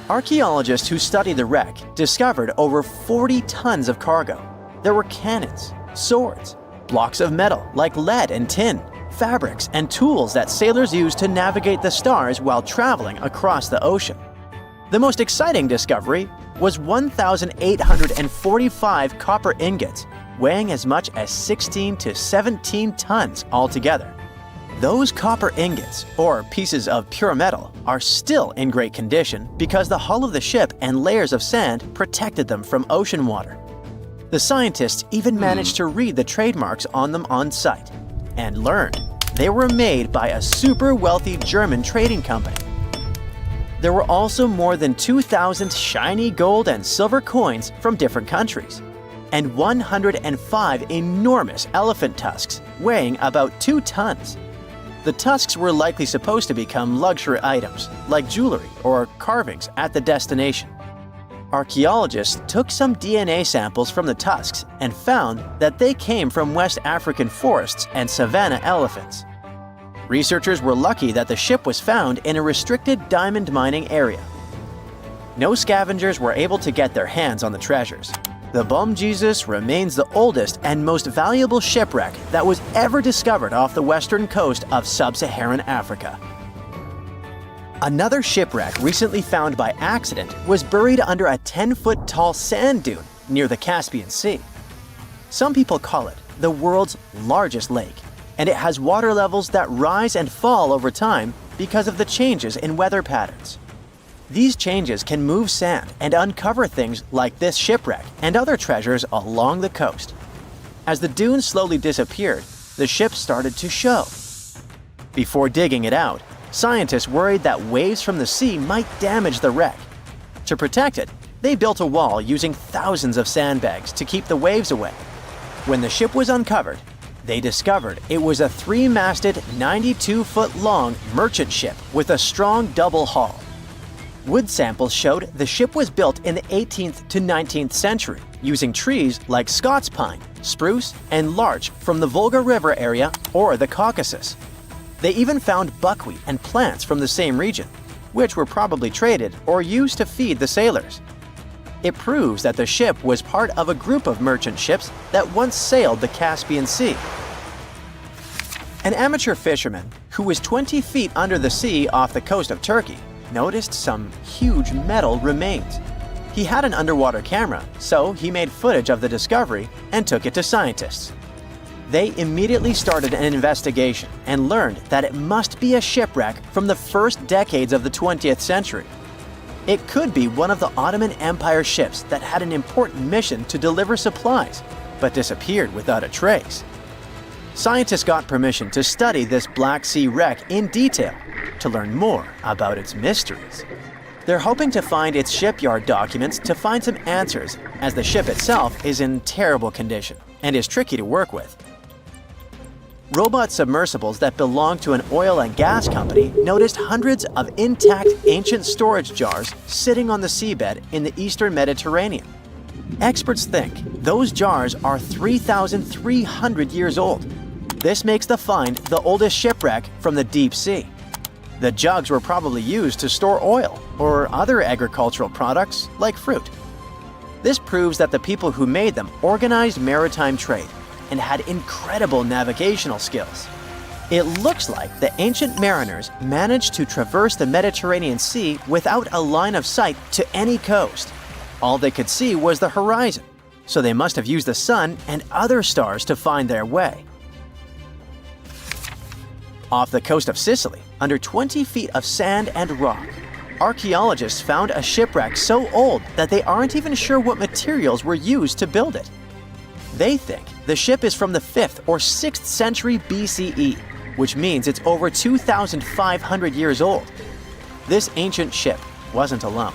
Archaeologists who studied the wreck discovered over 40 tons of cargo. There were cannons, swords, blocks of metal like lead and tin, fabrics, and tools that sailors used to navigate the stars while traveling across the ocean. The most exciting discovery was 1,845 copper ingots, weighing as much as 16 to 17 tons altogether. Those copper ingots, or pieces of pure metal, are still in great condition because the hull of the ship and layers of sand protected them from ocean water. The scientists even managed to read the trademarks on them on site, and learned they were made by a super wealthy German trading company. There were also more than 2,000 shiny gold and silver coins from different countries, and 105 enormous elephant tusks weighing about 2 tons. The tusks were likely supposed to become luxury items, like jewelry or carvings at the destination. Archaeologists took some DNA samples from the tusks and found that they came from West African forests and savanna elephants. Researchers were lucky that the ship was found in a restricted diamond mining area. No scavengers were able to get their hands on the treasures. The Bom Jesus remains the oldest and most valuable shipwreck that was ever discovered off the western coast of sub-Saharan Africa. Another shipwreck recently found by accident was buried under a 10-foot tall sand dune near the Caspian Sea. Some people call it the world's largest lake, and it has water levels that rise and fall over time because of the changes in weather patterns. These changes can move sand and uncover things like this shipwreck and other treasures along the coast. As the dune slowly disappeared, the ship started to show. Before digging it out, scientists worried that waves from the sea might damage the wreck. To protect it, they built a wall using thousands of sandbags to keep the waves away. When the ship was uncovered, they discovered it was a 3-masted, 92-foot-long merchant ship with a strong double hull. Wood samples showed the ship was built in the 18th to 19th century using trees like Scots pine, spruce, and larch from the Volga River area or the Caucasus. They even found buckwheat and plants from the same region, which were probably traded or used to feed the sailors. It proves that the ship was part of a group of merchant ships that once sailed the Caspian Sea. An amateur fisherman who was 20 feet under the sea off the coast of Turkey noticed some huge metal remains. He had an underwater camera, so he made footage of the discovery and took it to scientists. They immediately started an investigation and learned that it must be a shipwreck from the first decades of the 20th century. It could be one of the Ottoman Empire ships that had an important mission to deliver supplies, but disappeared without a trace. Scientists got permission to study this Black Sea wreck in detail to learn more about its mysteries. They're hoping to find its shipyard documents to find some answers, as the ship itself is in terrible condition and is tricky to work with. Robot submersibles that belong to an oil and gas company noticed hundreds of intact ancient storage jars sitting on the seabed in the eastern Mediterranean. Experts think those jars are 3,300 years old. This makes the find the oldest shipwreck from the deep sea. The jugs were probably used to store oil or other agricultural products like fruit. This proves that the people who made them organized maritime trade and had incredible navigational skills. It looks like the ancient mariners managed to traverse the Mediterranean Sea without a line of sight to any coast. All they could see was the horizon, so they must have used the sun and other stars to find their way. Off the coast of Sicily, under 20 feet of sand and rock, archaeologists found a shipwreck so old that they aren't even sure what materials were used to build it. They think the ship is from the 5th or 6th century BCE, which means it's over 2,500 years old. This ancient ship wasn't alone.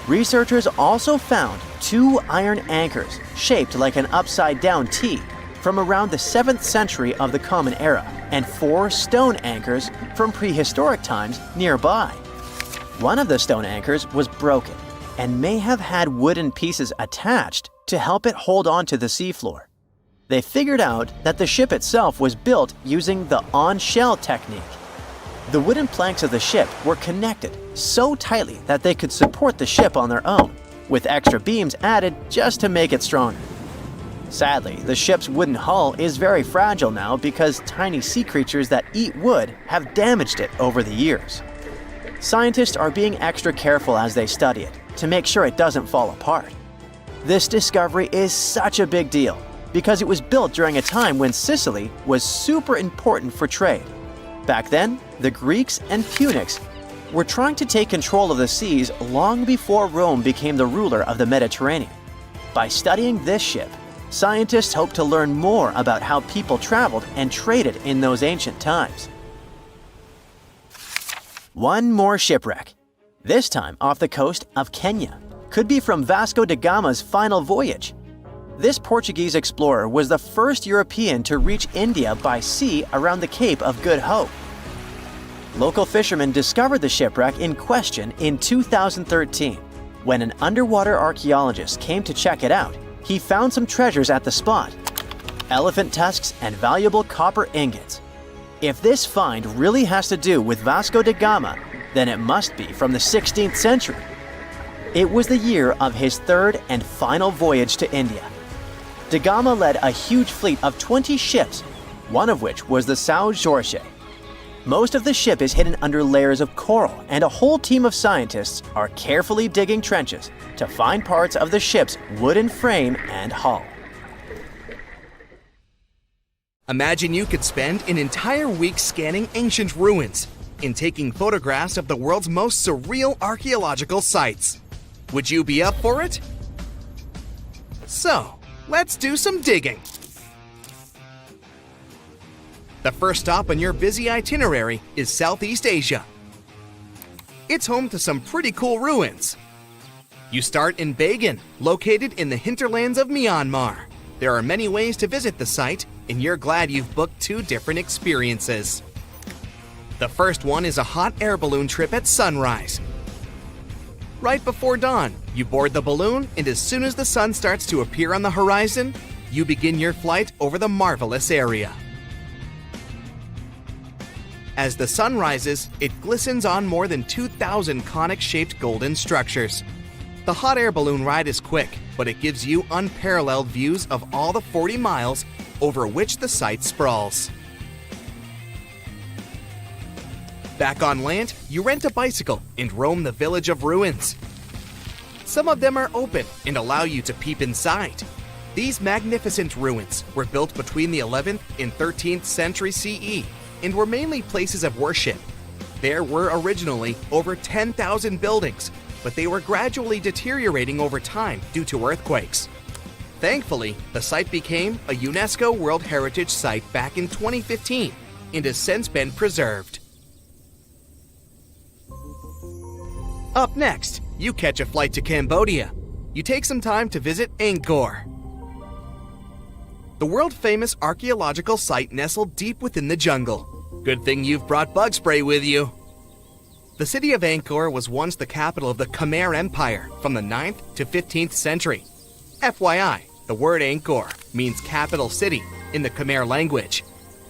Researchers also found 2 iron anchors shaped like an upside-down T from around the 7th century of the Common Era, and 4 stone anchors from prehistoric times nearby. One of the stone anchors was broken and may have had wooden pieces attached to help it hold on to the seafloor. They figured out that the ship itself was built using the on-shell technique. The wooden planks of the ship were connected so tightly that they could support the ship on their own, with extra beams added just to make it stronger. Sadly, the ship's wooden hull is very fragile now because tiny sea creatures that eat wood have damaged it over the years. Scientists are being extra careful as they study it to make sure it doesn't fall apart. This discovery is such a big deal because it was built during a time when Sicily was super important for trade. Back then, the Greeks and Punics were trying to take control of the seas long before Rome became the ruler of the Mediterranean. By studying this ship, scientists hope to learn more about how people traveled and traded in those ancient times. One more shipwreck, this time off the coast of Kenya. Could be from Vasco da Gama's final voyage. This Portuguese explorer was the first European to reach India by sea around the Cape of Good Hope. Local fishermen discovered the shipwreck in question in 2013. When an underwater archaeologist came to check it out, he found some treasures at the spot: elephant tusks and valuable copper ingots. If this find really has to do with Vasco da Gama, then it must be from the 16th century. It was the year of his 3rd and final voyage to India. Da Gama led a huge fleet of 20 ships, one of which was the São Jorge. Most of the ship is hidden under layers of coral, and a whole team of scientists are carefully digging trenches to find parts of the ship's wooden frame and hull. Imagine you could spend an entire week scanning ancient ruins and taking photographs of the world's most surreal archaeological sites. Would you be up for it? So, let's do some digging. The first stop on your busy itinerary is Southeast Asia. It's home to some pretty cool ruins. You start in Bagan, located in the hinterlands of Myanmar. There are many ways to visit the site, and you're glad you've booked 2 different experiences. The first one is a hot air balloon trip at sunrise. Right before dawn, you board the balloon, and as soon as the sun starts to appear on the horizon, you begin your flight over the marvelous area. As the sun rises, it glistens on more than 2,000 conic-shaped golden structures. The hot air balloon ride is quick, but it gives you unparalleled views of all the 40 miles over which the site sprawls. Back on land, you rent a bicycle and roam the village of ruins. Some of them are open and allow you to peep inside. These magnificent ruins were built between the 11th and 13th century CE and were mainly places of worship. There were originally over 10,000 buildings, but they were gradually deteriorating over time due to earthquakes. Thankfully, the site became a UNESCO World Heritage Site back in 2015 and has since been preserved. Up next, you catch a flight to Cambodia. You take some time to visit Angkor. The world-famous archaeological site nestled deep within the jungle. Good thing you've brought bug spray with you. The city of Angkor was once the capital of the Khmer Empire from the 9th to 15th century. FYI, the word Angkor means capital city in the Khmer language.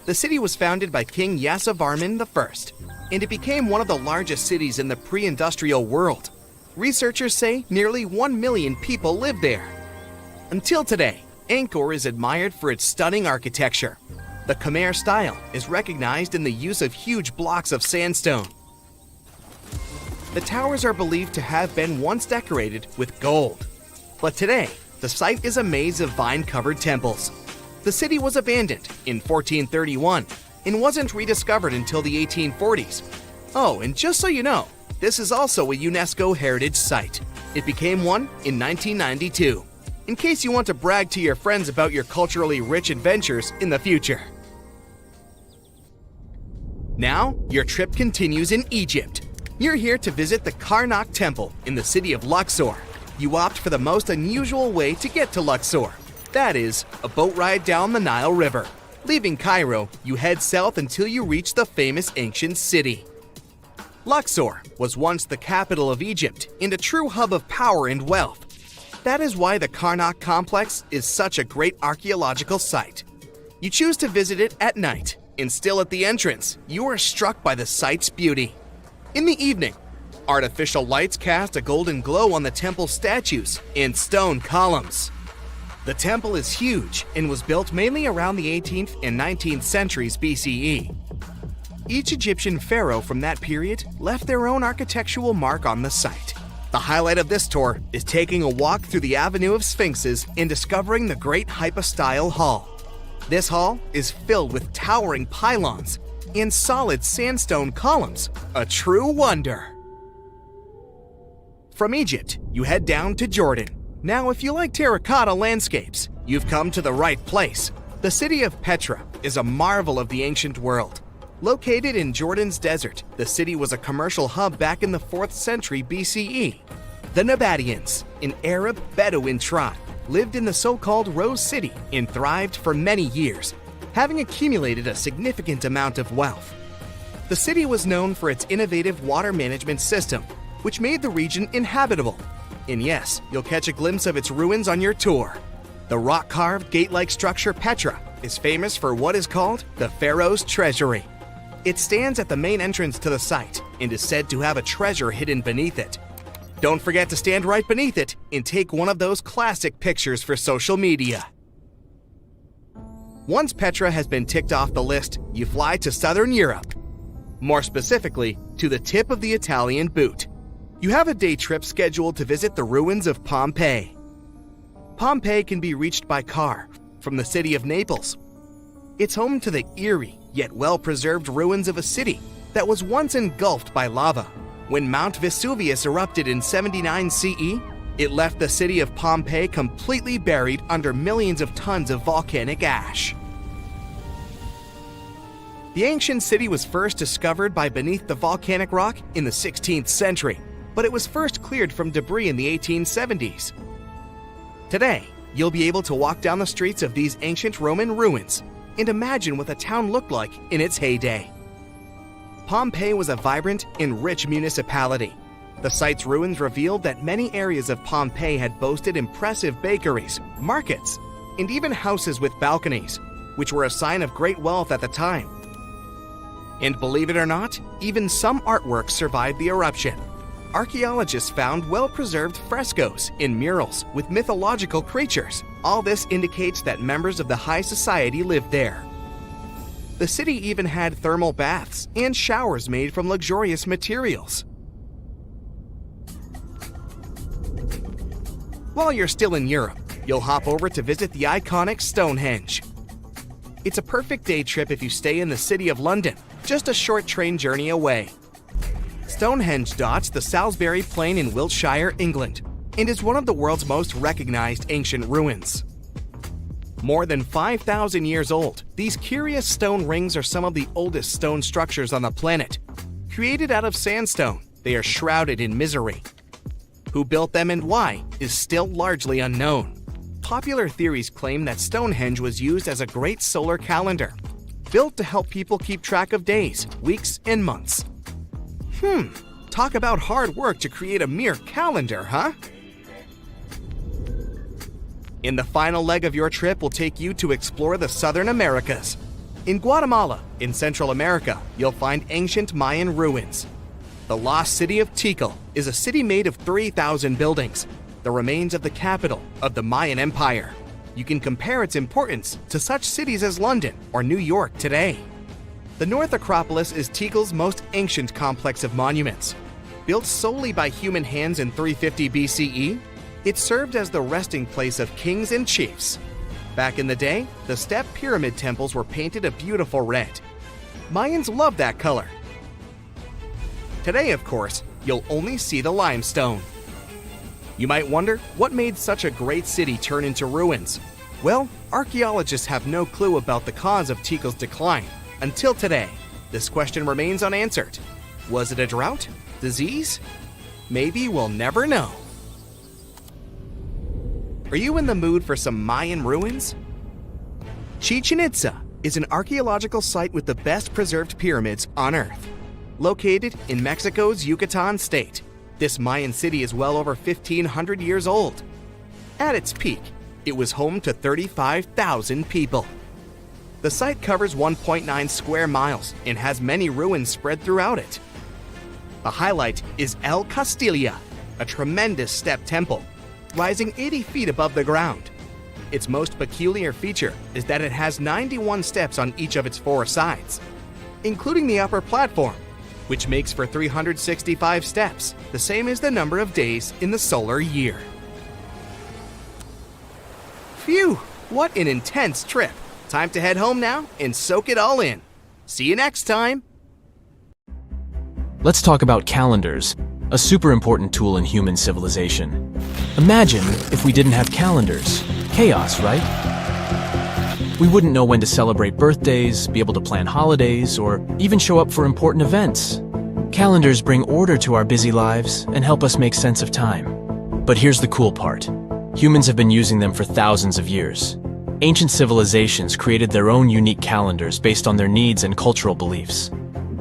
The city was founded by King Yasovarman I, and it became one of the largest cities in the pre-industrial world. Researchers say nearly 1 million people live there. Until today, Angkor is admired for its stunning architecture. The Khmer style is recognized in the use of huge blocks of sandstone. The towers are believed to have been once decorated with gold. But today, the site is a maze of vine-covered temples. The city was abandoned in 1431 and wasn't rediscovered until the 1840s. Oh, and just so you know, this is also a UNESCO Heritage Site. It became one in 1992, in case you want to brag to your friends about your culturally rich adventures in the future. Now, your trip continues in Egypt. You're here to visit the Karnak Temple in the city of Luxor. You opt for the most unusual way to get to Luxor. That is, a boat ride down the Nile River. Leaving Cairo, you head south until you reach the famous ancient city. Luxor was once the capital of Egypt and a true hub of power and wealth. That is why the Karnak complex is such a great archaeological site. You choose to visit it at night, and still at the entrance, you are struck by the site's beauty. In the evening, artificial lights cast a golden glow on the temple statues and stone columns. The temple is huge and was built mainly around the 18th and 19th centuries BCE. Each Egyptian pharaoh from that period left their own architectural mark on the site. The highlight of this tour is taking a walk through the Avenue of Sphinxes and discovering the Great Hypostyle Hall. This hall is filled with towering pylons and solid sandstone columns, a true wonder. From Egypt, you head down to Jordan. Now, if you like terracotta landscapes, you've come to the right place. The city of Petra is a marvel of the ancient world. Located in Jordan's desert, the city was a commercial hub back in the 4th century BCE. The Nabateans, an Arab Bedouin tribe, lived in the so-called Rose City and thrived for many years, having accumulated a significant amount of wealth. The city was known for its innovative water management system, which made the region inhabitable. And yes, you'll catch a glimpse of its ruins on your tour. The rock-carved gate-like structure Petra is famous for what is called the Pharaoh's Treasury. It stands at the main entrance to the site and is said to have a treasure hidden beneath it. Don't forget to stand right beneath it and take one of those classic pictures for social media. Once Petra has been ticked off the list, you fly to southern Europe. More specifically, to the tip of the Italian boot. You have a day trip scheduled to visit the ruins of Pompeii. Pompeii can be reached by car from the city of Naples. It's home to the eerie yet well-preserved ruins of a city that was once engulfed by lava. When Mount Vesuvius erupted in 79 CE, it left the city of Pompeii completely buried under millions of tons of volcanic ash. The ancient city was first discovered by beneath the volcanic rock in the 16th century, but it was first cleared from debris in the 1870s. Today, you'll be able to walk down the streets of these ancient Roman ruins and imagine what the town looked like in its heyday. Pompeii was a vibrant and rich municipality. The site's ruins revealed that many areas of Pompeii had boasted impressive bakeries, markets, and even houses with balconies, which were a sign of great wealth at the time. And believe it or not, even some artworks survived the eruption. Archaeologists found well-preserved frescoes and murals with mythological creatures. All this indicates that members of the high society lived there. The city even had thermal baths and showers made from luxurious materials. While you're still in Europe, you'll hop over to visit the iconic Stonehenge. It's a perfect day trip if you stay in the city of London, just a short train journey away. Stonehenge dots the Salisbury Plain in Wiltshire, England, and is one of the world's most recognized ancient ruins. More than 5,000 years old, these curious stone rings are some of the oldest stone structures on the planet. Created out of sandstone, they are shrouded in misery. Who built them and why is still largely unknown. Popular theories claim that Stonehenge was used as a great solar calendar, built to help people keep track of days, weeks, and months. Talk about hard work to create a mere calendar, huh? In the final leg of your trip, we'll take you to explore the Southern Americas. In Guatemala, in Central America, you'll find ancient Mayan ruins. The lost city of Tikal is a city made of 3,000 buildings, the remains of the capital of the Mayan Empire. You can compare its importance to such cities as London or New York today. The North Acropolis is Tikal's most ancient complex of monuments. Built solely by human hands in 350 BCE, it served as the resting place of kings and chiefs. Back in the day, the step pyramid temples were painted a beautiful red. Mayans loved that color. Today, of course, you'll only see the limestone. You might wonder what made such a great city turn into ruins. Well, archaeologists have no clue about the cause of Tikal's decline. Until today, this question remains unanswered. Was it a drought? Disease? Maybe we'll never know. Are you in the mood for some Mayan ruins? Chichen Itza is an archaeological site with the best preserved pyramids on Earth. Located in Mexico's Yucatan state, this Mayan city is well over 1,500 years old. At its peak, it was home to 35,000 people. The site covers 1.9 square miles and has many ruins spread throughout it. The highlight is El Castilla, a tremendous step temple, rising 80 feet above the ground. Its most peculiar feature is that it has 91 steps on each of its 4 sides, including the upper platform, which makes for 365 steps, the same as the number of days in the solar year. Phew, what an intense trip. Time to head home now and soak it all in. See you next time. Let's talk about calendars, a super important tool in human civilization. Imagine if we didn't have calendars. Chaos, right? We wouldn't know when to celebrate birthdays, be able to plan holidays, or even show up for important events. Calendars bring order to our busy lives and help us make sense of time. But here's the cool part. Humans have been using them for thousands of years. Ancient civilizations created their own unique calendars based on their needs and cultural beliefs.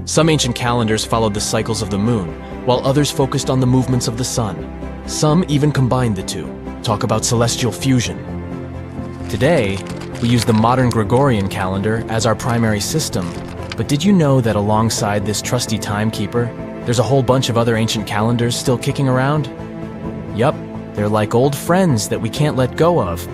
Some ancient calendars followed the cycles of the moon, while others focused on the movements of the sun. Some even combined the two. Talk about celestial fusion. Today, we use the modern Gregorian calendar as our primary system. But did you know that alongside this trusty timekeeper, there's a whole bunch of other ancient calendars still kicking around? Yup, they're like old friends that we can't let go of.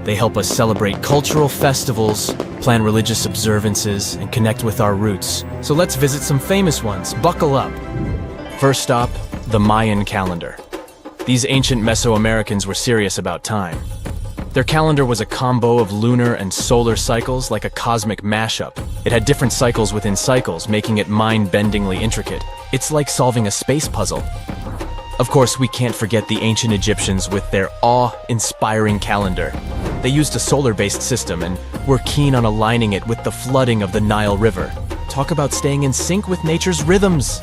They help us celebrate cultural festivals, plan religious observances, and connect with our roots. So let's visit some famous ones. Buckle up. First stop, the Mayan calendar. These ancient Mesoamericans were serious about time. Their calendar was a combo of lunar and solar cycles, like a cosmic mashup. It had different cycles within cycles, making it mind-bendingly intricate. It's like solving a space puzzle. Of course, we can't forget the ancient Egyptians with their awe-inspiring calendar. They used a solar-based system and were keen on aligning it with the flooding of the Nile River. Talk about staying in sync with nature's rhythms.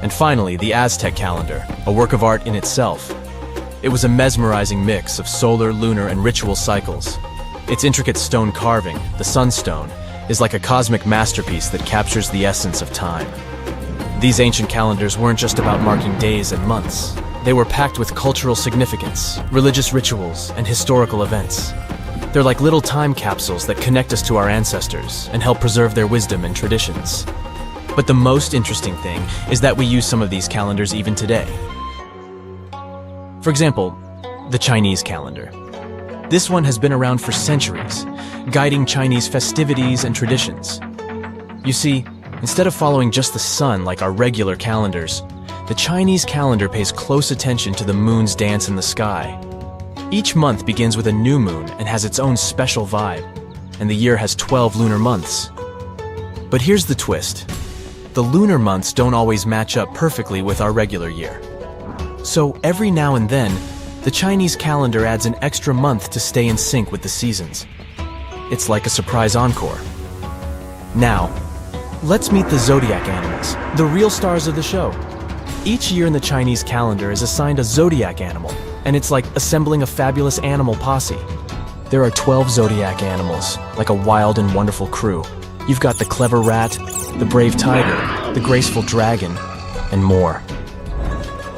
And finally, the Aztec calendar, a work of art in itself. It was a mesmerizing mix of solar, lunar, and ritual cycles. Its intricate stone carving, the sunstone, is like a cosmic masterpiece that captures the essence of time. These ancient calendars weren't just about marking days and months. They were packed with cultural significance, religious rituals, and historical events. They're like little time capsules that connect us to our ancestors and help preserve their wisdom and traditions. But the most interesting thing is that we use some of these calendars even today. For example, the Chinese calendar. This one has been around for centuries, guiding Chinese festivities and traditions. You see, instead of following just the sun like our regular calendars, the Chinese calendar pays close attention to the moon's dance in the sky. Each month begins with a new moon and has its own special vibe, and the year has 12 lunar months. But here's the twist. The lunar months don't always match up perfectly with our regular year. So every now and then, the Chinese calendar adds an extra month to stay in sync with the seasons. It's like a surprise encore. Now, let's meet the zodiac animals, the real stars of the show. Each year in the Chinese calendar is assigned a zodiac animal, and it's like assembling a fabulous animal posse. There are 12 zodiac animals, like a wild and wonderful crew. You've got the clever rat, the brave tiger, the graceful dragon, and more.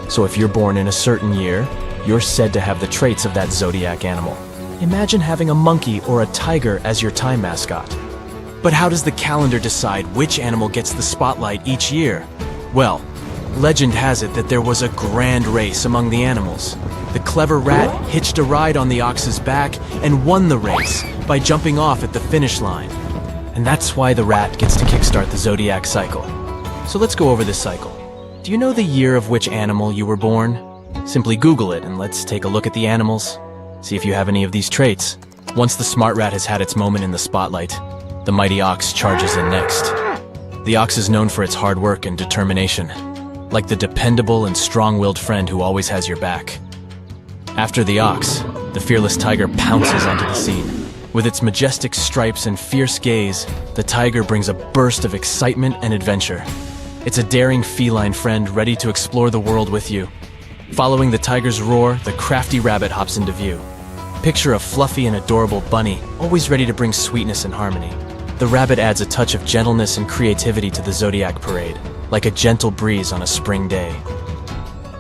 So if you're born in a certain year, you're said to have the traits of that zodiac animal. Imagine having a monkey or a tiger as your time mascot. But how does the calendar decide which animal gets the spotlight each year? Well, legend has it that there was a grand race among the animals. The clever rat hitched a ride on the ox's back and won the race by jumping off at the finish line. And that's why the rat gets to kickstart the zodiac cycle. So let's go over this cycle. Do you know the year of which animal you were born? Simply Google it and let's take a look at the animals. See if you have any of these traits. Once the smart rat has had its moment in the spotlight, the mighty ox charges in next. The ox is known for its hard work and determination, like the dependable and strong-willed friend who always has your back. After the ox, the fearless tiger pounces onto the scene. With its majestic stripes and fierce gaze, the tiger brings a burst of excitement and adventure. It's a daring feline friend ready to explore the world with you. Following the tiger's roar, the crafty rabbit hops into view. Picture a fluffy and adorable bunny, always ready to bring sweetness and harmony. The rabbit adds a touch of gentleness and creativity to the zodiac parade, like a gentle breeze on a spring day.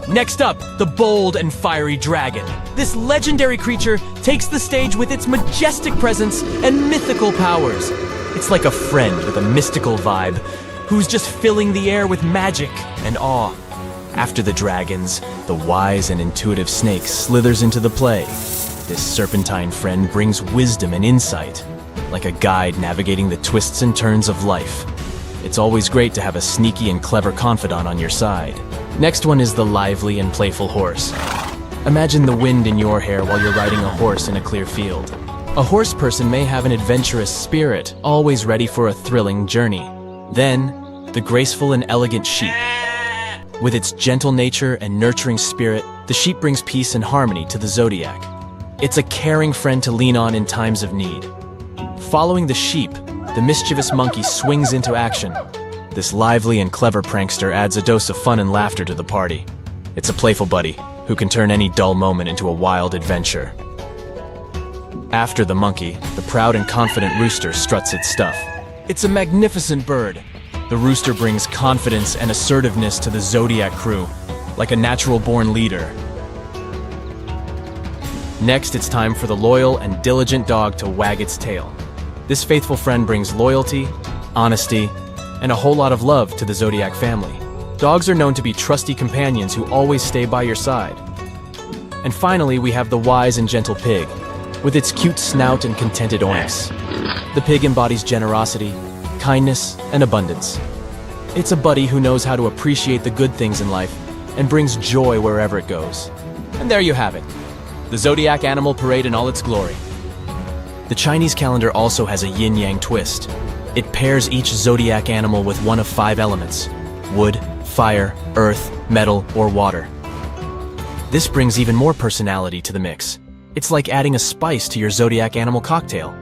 Next up, the bold and fiery dragon. This legendary creature takes the stage with its majestic presence and mythical powers. It's like a friend with a mystical vibe, who's just filling the air with magic and awe. After the dragons, the wise and intuitive snake slithers into the play. This serpentine friend brings wisdom and insight, like a guide navigating the twists and turns of life. It's always great to have a sneaky and clever confidant on your side. Next one is the lively and playful horse. Imagine the wind in your hair while you're riding a horse in a clear field. A horse person may have an adventurous spirit, always ready for a thrilling journey. Then, the graceful and elegant sheep. With its gentle nature and nurturing spirit, the sheep brings peace and harmony to the zodiac. It's a caring friend to lean on in times of need. Following the sheep, the mischievous monkey swings into action. This lively and clever prankster adds a dose of fun and laughter to the party. It's a playful buddy who can turn any dull moment into a wild adventure. After the monkey, the proud and confident rooster struts its stuff. It's a magnificent bird. The rooster brings confidence and assertiveness to the zodiac crew, like a natural-born leader. Next, it's time for the loyal and diligent dog to wag its tail. This faithful friend brings loyalty, honesty, and a whole lot of love to the zodiac family. Dogs are known to be trusty companions who always stay by your side. And finally, we have the wise and gentle pig, with its cute snout and contented oinks. The pig embodies generosity, kindness, and abundance. It's a buddy who knows how to appreciate the good things in life and brings joy wherever it goes. And there you have it, the zodiac animal parade in all its glory. The Chinese calendar also has a yin-yang twist. It pairs each zodiac animal with one of 5 elements: wood, fire, earth, metal, or water. This brings even more personality to the mix. It's like adding a spice to your zodiac animal cocktail.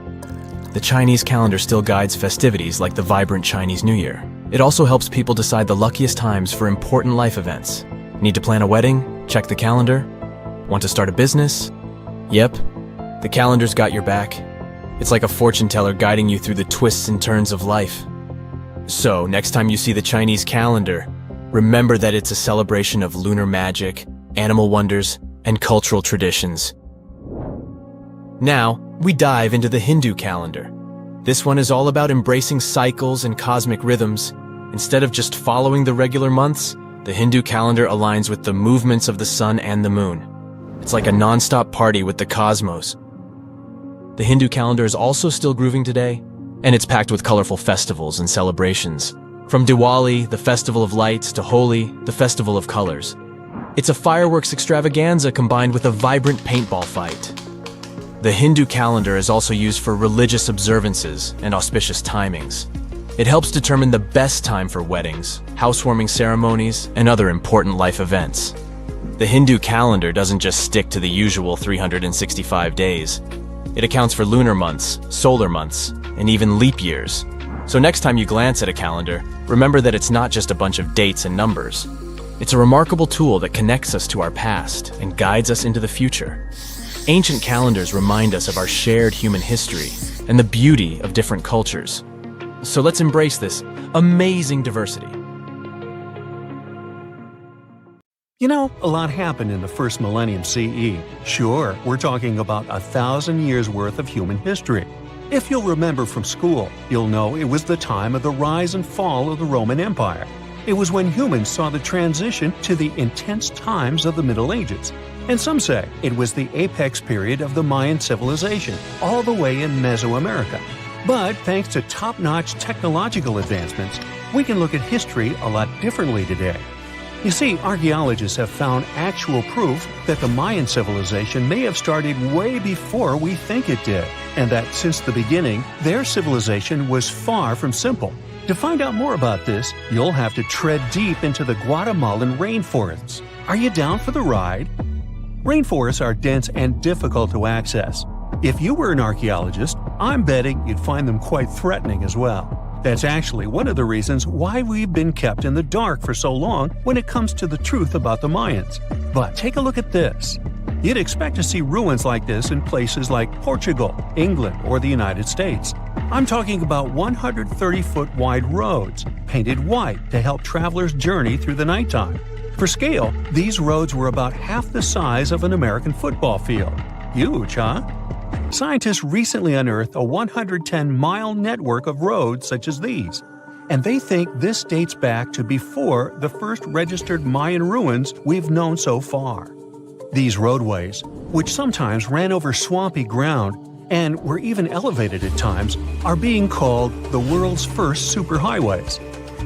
The Chinese calendar still guides festivities like the vibrant Chinese New Year. It also helps people decide the luckiest times for important life events. Need to plan a wedding? Check the calendar. Want to start a business? Yep, the calendar's got your back. It's like a fortune teller guiding you through the twists and turns of life. So, next time you see the Chinese calendar, remember that it's a celebration of lunar magic, animal wonders, and cultural traditions. Now, we dive into the Hindu calendar. This one is all about embracing cycles and cosmic rhythms. Instead of just following the regular months, the Hindu calendar aligns with the movements of the sun and the moon. It's like a non-stop party with the cosmos. The Hindu calendar is also still grooving today, and it's packed with colorful festivals and celebrations. From Diwali, the festival of lights, to Holi, the festival of colors. It's a fireworks extravaganza combined with a vibrant paintball fight. The Hindu calendar is also used for religious observances and auspicious timings. It helps determine the best time for weddings, housewarming ceremonies, and other important life events. The Hindu calendar doesn't just stick to the usual 365 days. It accounts for lunar months, solar months, and even leap years. So next time you glance at a calendar, remember that it's not just a bunch of dates and numbers. It's a remarkable tool that connects us to our past and guides us into the future. Ancient calendars remind us of our shared human history and the beauty of different cultures. So let's embrace this amazing diversity. You know, a lot happened in the first millennium CE. Sure, we're talking about 1,000 years worth of human history. If you'll remember from school, you'll know it was the time of the rise and fall of the Roman Empire. It was when humans saw the transition to the intense times of the Middle Ages. And some say it was the apex period of the Mayan civilization, all the way in Mesoamerica. But thanks to top-notch technological advancements, we can look at history a lot differently today. You see, archaeologists have found actual proof that the Mayan civilization may have started way before we think it did, and that since the beginning, their civilization was far from simple. To find out more about this, you'll have to tread deep into the Guatemalan rainforests. Are you down for the ride? Rainforests are dense and difficult to access. If you were an archaeologist, I'm betting you'd find them quite threatening as well. That's actually one of the reasons why we've been kept in the dark for so long when it comes to the truth about the Mayans. But take a look at this. You'd expect to see ruins like this in places like Portugal, England, or the United States. I'm talking about 130-foot wide roads, painted white to help travelers journey through the nighttime. For scale, these roads were about half the size of an American football field. Huge, huh? Scientists recently unearthed a 110-mile network of roads such as these, and they think this dates back to before the first registered Mayan ruins we've known so far. These roadways, which sometimes ran over swampy ground and were even elevated at times, are being called the world's first superhighways.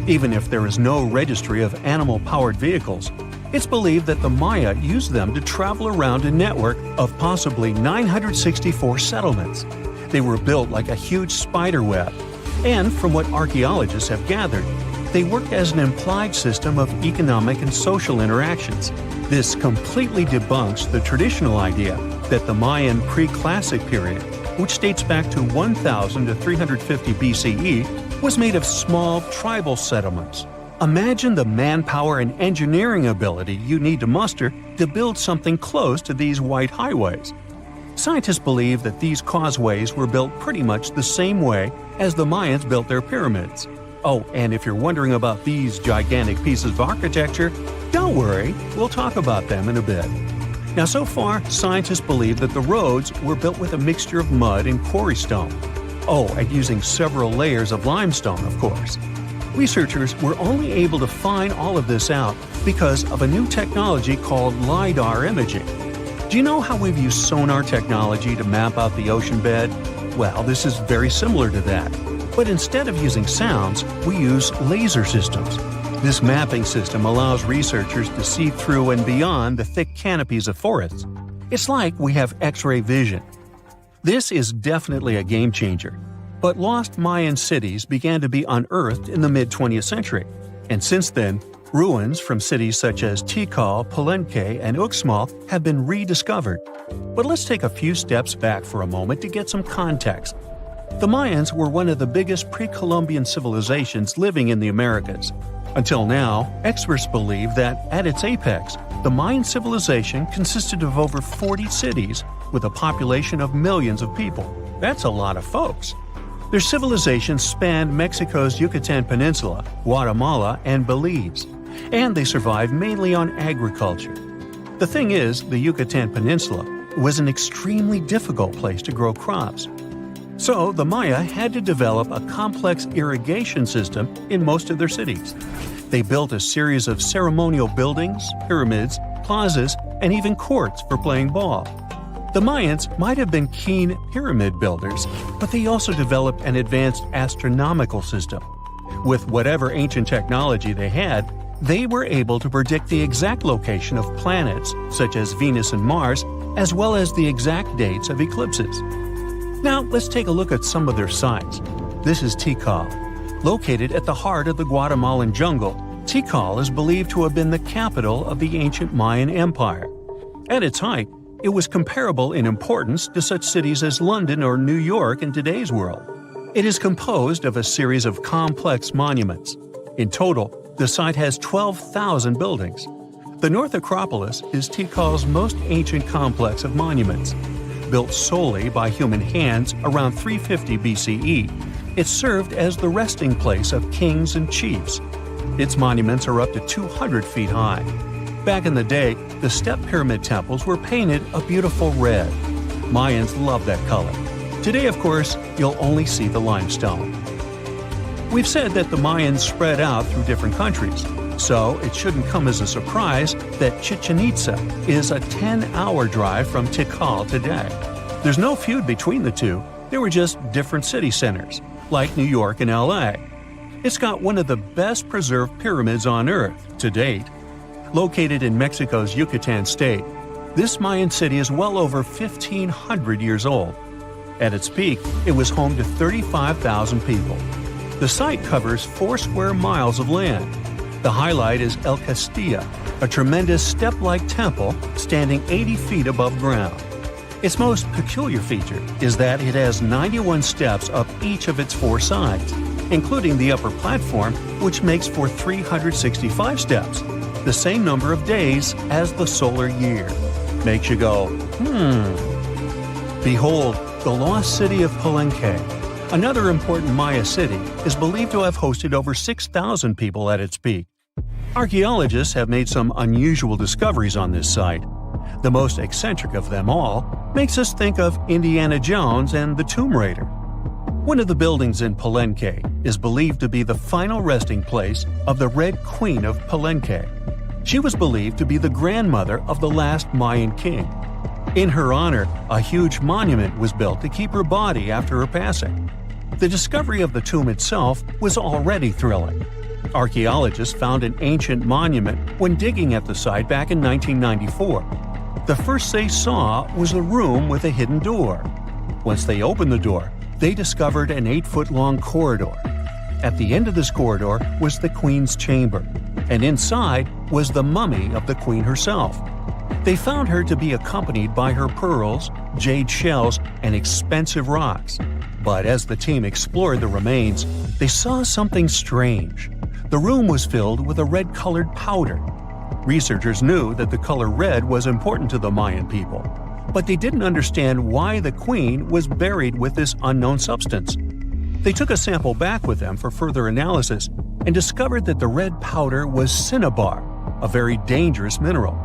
Even if there is no registry of animal-powered vehicles, it's believed that the Maya used them to travel around a network of possibly 964 settlements. They were built like a huge spider web, and from what archaeologists have gathered, they worked as an implied system of economic and social interactions. This completely debunks the traditional idea that the Mayan pre-classic period, which dates back to 1000 to 350 BCE, was made of small tribal settlements. Imagine the manpower and engineering ability you need to muster to build something close to these white highways. Scientists believe that these causeways were built pretty much the same way as the Mayans built their pyramids. Oh, and if you're wondering about these gigantic pieces of architecture, don't worry, we'll talk about them in a bit. Now, so far, scientists believe that the roads were built with a mixture of mud and quarry stone. Oh, and using several layers of limestone, of course. Researchers were only able to find all of this out because of a new technology called LiDAR imaging. Do you know how we've used sonar technology to map out the ocean bed? Well, this is very similar to that. But instead of using sounds, we use laser systems. This mapping system allows researchers to see through and beyond the thick canopies of forests. It's like we have X-ray vision. This is definitely a game changer. But lost Mayan cities began to be unearthed in the mid-20th century. And since then, ruins from cities such as Tikal, Palenque, and Uxmal have been rediscovered. But let's take a few steps back for a moment to get some context. The Mayans were one of the biggest pre-Columbian civilizations living in the Americas. Until now, experts believe that, at its apex, the Mayan civilization consisted of over 40 cities with a population of millions of people. That's a lot of folks. Their civilization spanned Mexico's Yucatan Peninsula, Guatemala, and Belize, and they survived mainly on agriculture. The thing is, the Yucatan Peninsula was an extremely difficult place to grow crops. So the Maya had to develop a complex irrigation system in most of their cities. They built a series of ceremonial buildings, pyramids, plazas, and even courts for playing ball. The Mayans might have been keen pyramid builders, but they also developed an advanced astronomical system. With whatever ancient technology they had, they were able to predict the exact location of planets, such as Venus and Mars, as well as the exact dates of eclipses. Now, let's take a look at some of their sites. This is Tikal. Located at the heart of the Guatemalan jungle, Tikal is believed to have been the capital of the ancient Mayan Empire. At its height, it was comparable in importance to such cities as London or New York in today's world. It is composed of a series of complex monuments. In total, the site has 12,000 buildings. The North Acropolis is Tikal's most ancient complex of monuments. Built solely by human hands around 350 BCE, it served as the resting place of kings and chiefs. Its monuments are up to 200 feet high. Back in the day, the step pyramid temples were painted a beautiful red. Mayans loved that color. Today, of course, you'll only see the limestone. We've said that the Mayans spread out through different countries, so it shouldn't come as a surprise that Chichen Itza is a 10-hour drive from Tikal today. There's no feud between the two, they were just different city centers, like New York and LA. It's got one of the best preserved pyramids on Earth to date. Located in Mexico's Yucatan state, this Mayan city is well over 1,500 years old. At its peak, it was home to 35,000 people. The site covers 4 square miles of land. The highlight is El Castilla, a tremendous step-like temple standing 80 feet above ground. Its most peculiar feature is that it has 91 steps up each of its 4 sides, including the upper platform, which makes for 365 steps, the same number of days as the solar year. Makes you go, Behold, the lost city of Palenque. Another important Maya city is believed to have hosted over 6,000 people at its peak. Archaeologists have made some unusual discoveries on this site. The most eccentric of them all makes us think of Indiana Jones and the Tomb Raider. One of the buildings in Palenque is believed to be the final resting place of the Red Queen of Palenque. She was believed to be the grandmother of the last Mayan king. In her honor, a huge monument was built to keep her body after her passing. The discovery of the tomb itself was already thrilling. Archaeologists found an ancient monument when digging at the site back in 1994. The first they saw was a room with a hidden door. Once they opened the door, they discovered an 8-foot-long corridor. At the end of this corridor was the queen's chamber, and inside was the mummy of the queen herself. They found her to be accompanied by her pearls, jade shells, and expensive rocks. But as the team explored the remains, they saw something strange. The room was filled with a red-colored powder. Researchers knew that the color red was important to the Mayan people, but they didn't understand why the queen was buried with this unknown substance. They took a sample back with them for further analysis and discovered that the red powder was cinnabar, a very dangerous mineral.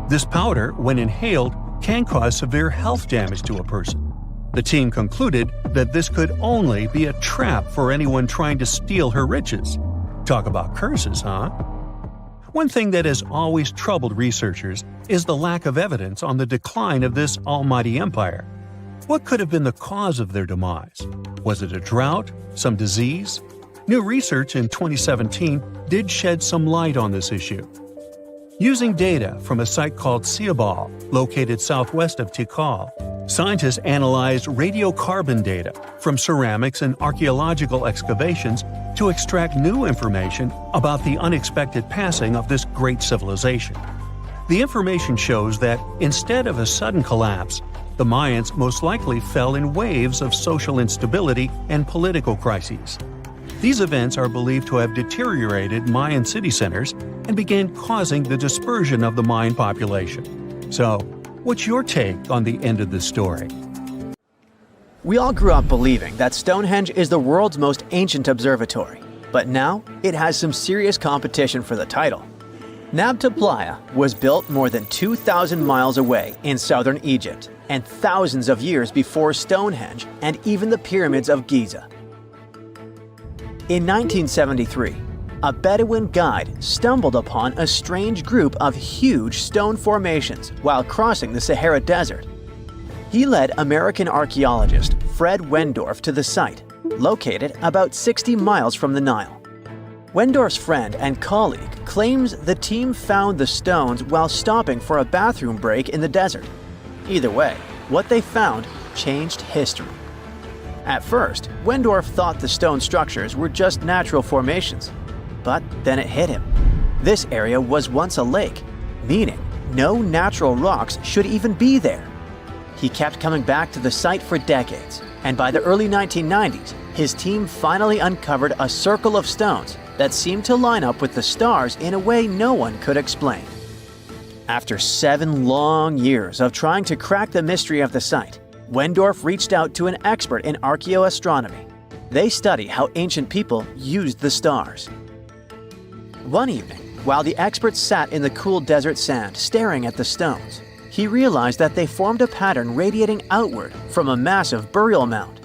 This powder, when inhaled, can cause severe health damage to a person. The team concluded that this could only be a trap for anyone trying to steal her riches. Talk about curses, huh? One thing that has always troubled researchers is the lack of evidence on the decline of this almighty empire. What could have been the cause of their demise? Was it a drought? Some disease? New research in 2017 did shed some light on this issue. Using data from a site called Ciabal, located southwest of Tikal, scientists analyzed radiocarbon data from ceramics and archaeological excavations to extract new information about the unexpected passing of this great civilization. The information shows that instead of a sudden collapse, the Mayans most likely fell in waves of social instability and political crises. These events are believed to have deteriorated Mayan city centers and began causing the dispersion of the Mayan population. So, what's your take on the end of this story? We all grew up believing that Stonehenge is the world's most ancient observatory, but now it has some serious competition for the title. Nabta Playa was built more than 2,000 miles away in southern Egypt and thousands of years before Stonehenge and even the pyramids of Giza. In 1973, a Bedouin guide stumbled upon a strange group of huge stone formations while crossing the Sahara Desert. He led American archaeologist Fred Wendorf to the site, located about 60 miles from the Nile. Wendorf's friend and colleague claims the team found the stones while stopping for a bathroom break in the desert. Either way, what they found changed history. At first, Wendorf thought the stone structures were just natural formations, but then it hit him. This area was once a lake, meaning no natural rocks should even be there. He kept coming back to the site for decades, and by the early 1990s, his team finally uncovered a circle of stones that seemed to line up with the stars in a way no one could explain. After 7 long years of trying to crack the mystery of the site, Wendorf reached out to an expert in archaeoastronomy. They study how ancient people used the stars. One evening, while the expert sat in the cool desert sand staring at the stones, he realized that they formed a pattern radiating outward from a massive burial mound.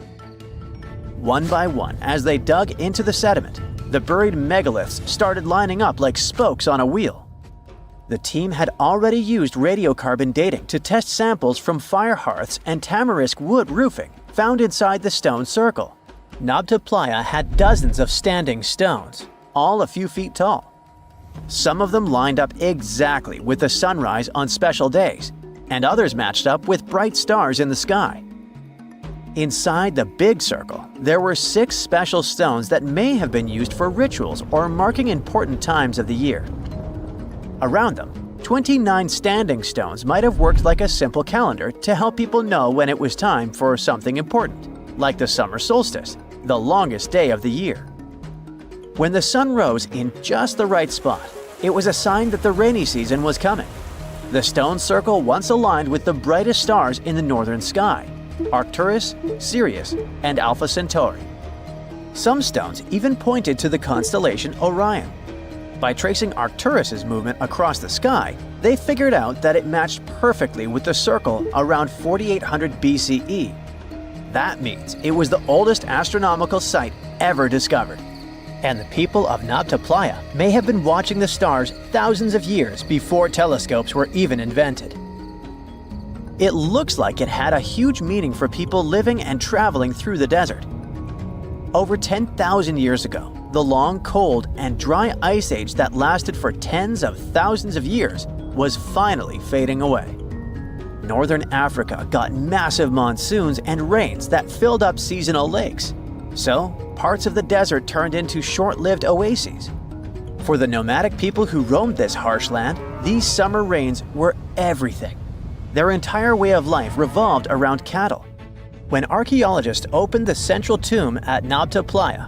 One by one, as they dug into the sediment, the buried megaliths started lining up like spokes on a wheel. The team had already used radiocarbon dating to test samples from fire hearths and tamarisk wood roofing found inside the stone circle. Nabta Playa had dozens of standing stones, all a few feet tall. Some of them lined up exactly with the sunrise on special days, and others matched up with bright stars in the sky. Inside the big circle, there were 6 special stones that may have been used for rituals or marking important times of the year. Around them, 29 standing stones might have worked like a simple calendar to help people know when it was time for something important, like the summer solstice, the longest day of the year. When the sun rose in just the right spot, it was a sign that the rainy season was coming. The stone circle once aligned with the brightest stars in the northern sky: Arcturus, Sirius, and Alpha Centauri. Some stones even pointed to the constellation Orion. By tracing Arcturus's movement across the sky, they figured out that it matched perfectly with the circle around 4800 BCE. That means it was the oldest astronomical site ever discovered. And the people of Nabta Playa may have been watching the stars thousands of years before telescopes were even invented. It looks like it had a huge meaning for people living and traveling through the desert. Over 10,000 years ago, the long, cold, and dry ice age that lasted for tens of thousands of years was finally fading away. Northern Africa got massive monsoons and rains that filled up seasonal lakes. So, parts of the desert turned into short-lived oases. For the nomadic people who roamed this harsh land, these summer rains were everything. Their entire way of life revolved around cattle. When archaeologists opened the central tomb at Nabta Playa,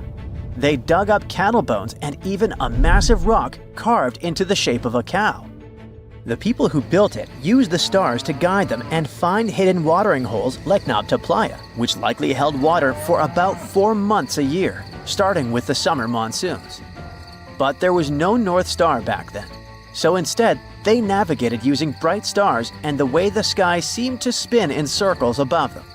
they dug up cattle bones and even a massive rock carved into the shape of a cow. The people who built it used the stars to guide them and find hidden watering holes like Nabta Playa, which likely held water for about 4 months a year, starting with the summer monsoons. But there was no North Star back then, so instead they navigated using bright stars and the way the sky seemed to spin in circles above them.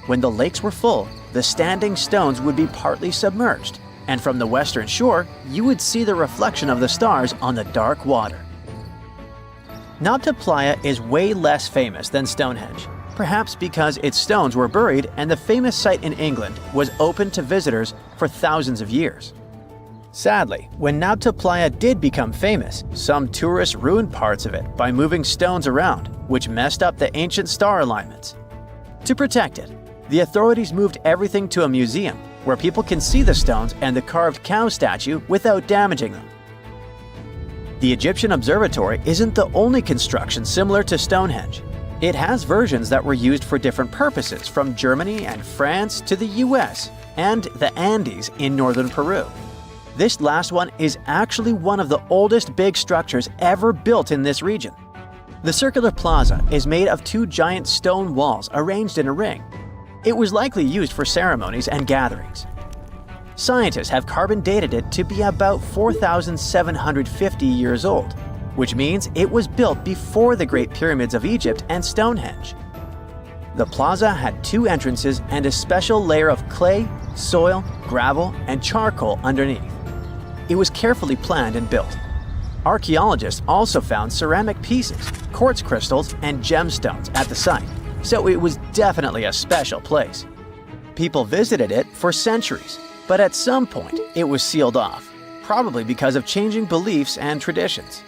When the lakes were full, the standing stones would be partly submerged, and from the western shore, you would see the reflection of the stars on the dark water. Nabta Playa is way less famous than Stonehenge, perhaps because its stones were buried and the famous site in England was open to visitors for thousands of years. Sadly, when Nabta Playa did become famous, some tourists ruined parts of it by moving stones around, which messed up the ancient star alignments. To protect it, the authorities moved everything to a museum where people can see the stones and the carved cow statue without damaging them. The Egyptian Observatory isn't the only construction similar to Stonehenge. It has versions that were used for different purposes from Germany and France to the US and the Andes in northern Peru. This last one is actually one of the oldest big structures ever built in this region. The circular plaza is made of 2 giant stone walls arranged in a ring. It was likely used for ceremonies and gatherings. Scientists have carbon dated it to be about 4,750 years old, which means it was built before the Great Pyramids of Egypt and Stonehenge. The plaza had 2 entrances and a special layer of clay, soil, gravel, and charcoal underneath. It was carefully planned and built. Archaeologists also found ceramic pieces, quartz crystals, and gemstones at the site, so it was definitely a special place. People visited it for centuries, but at some point it was sealed off, probably because of changing beliefs and traditions.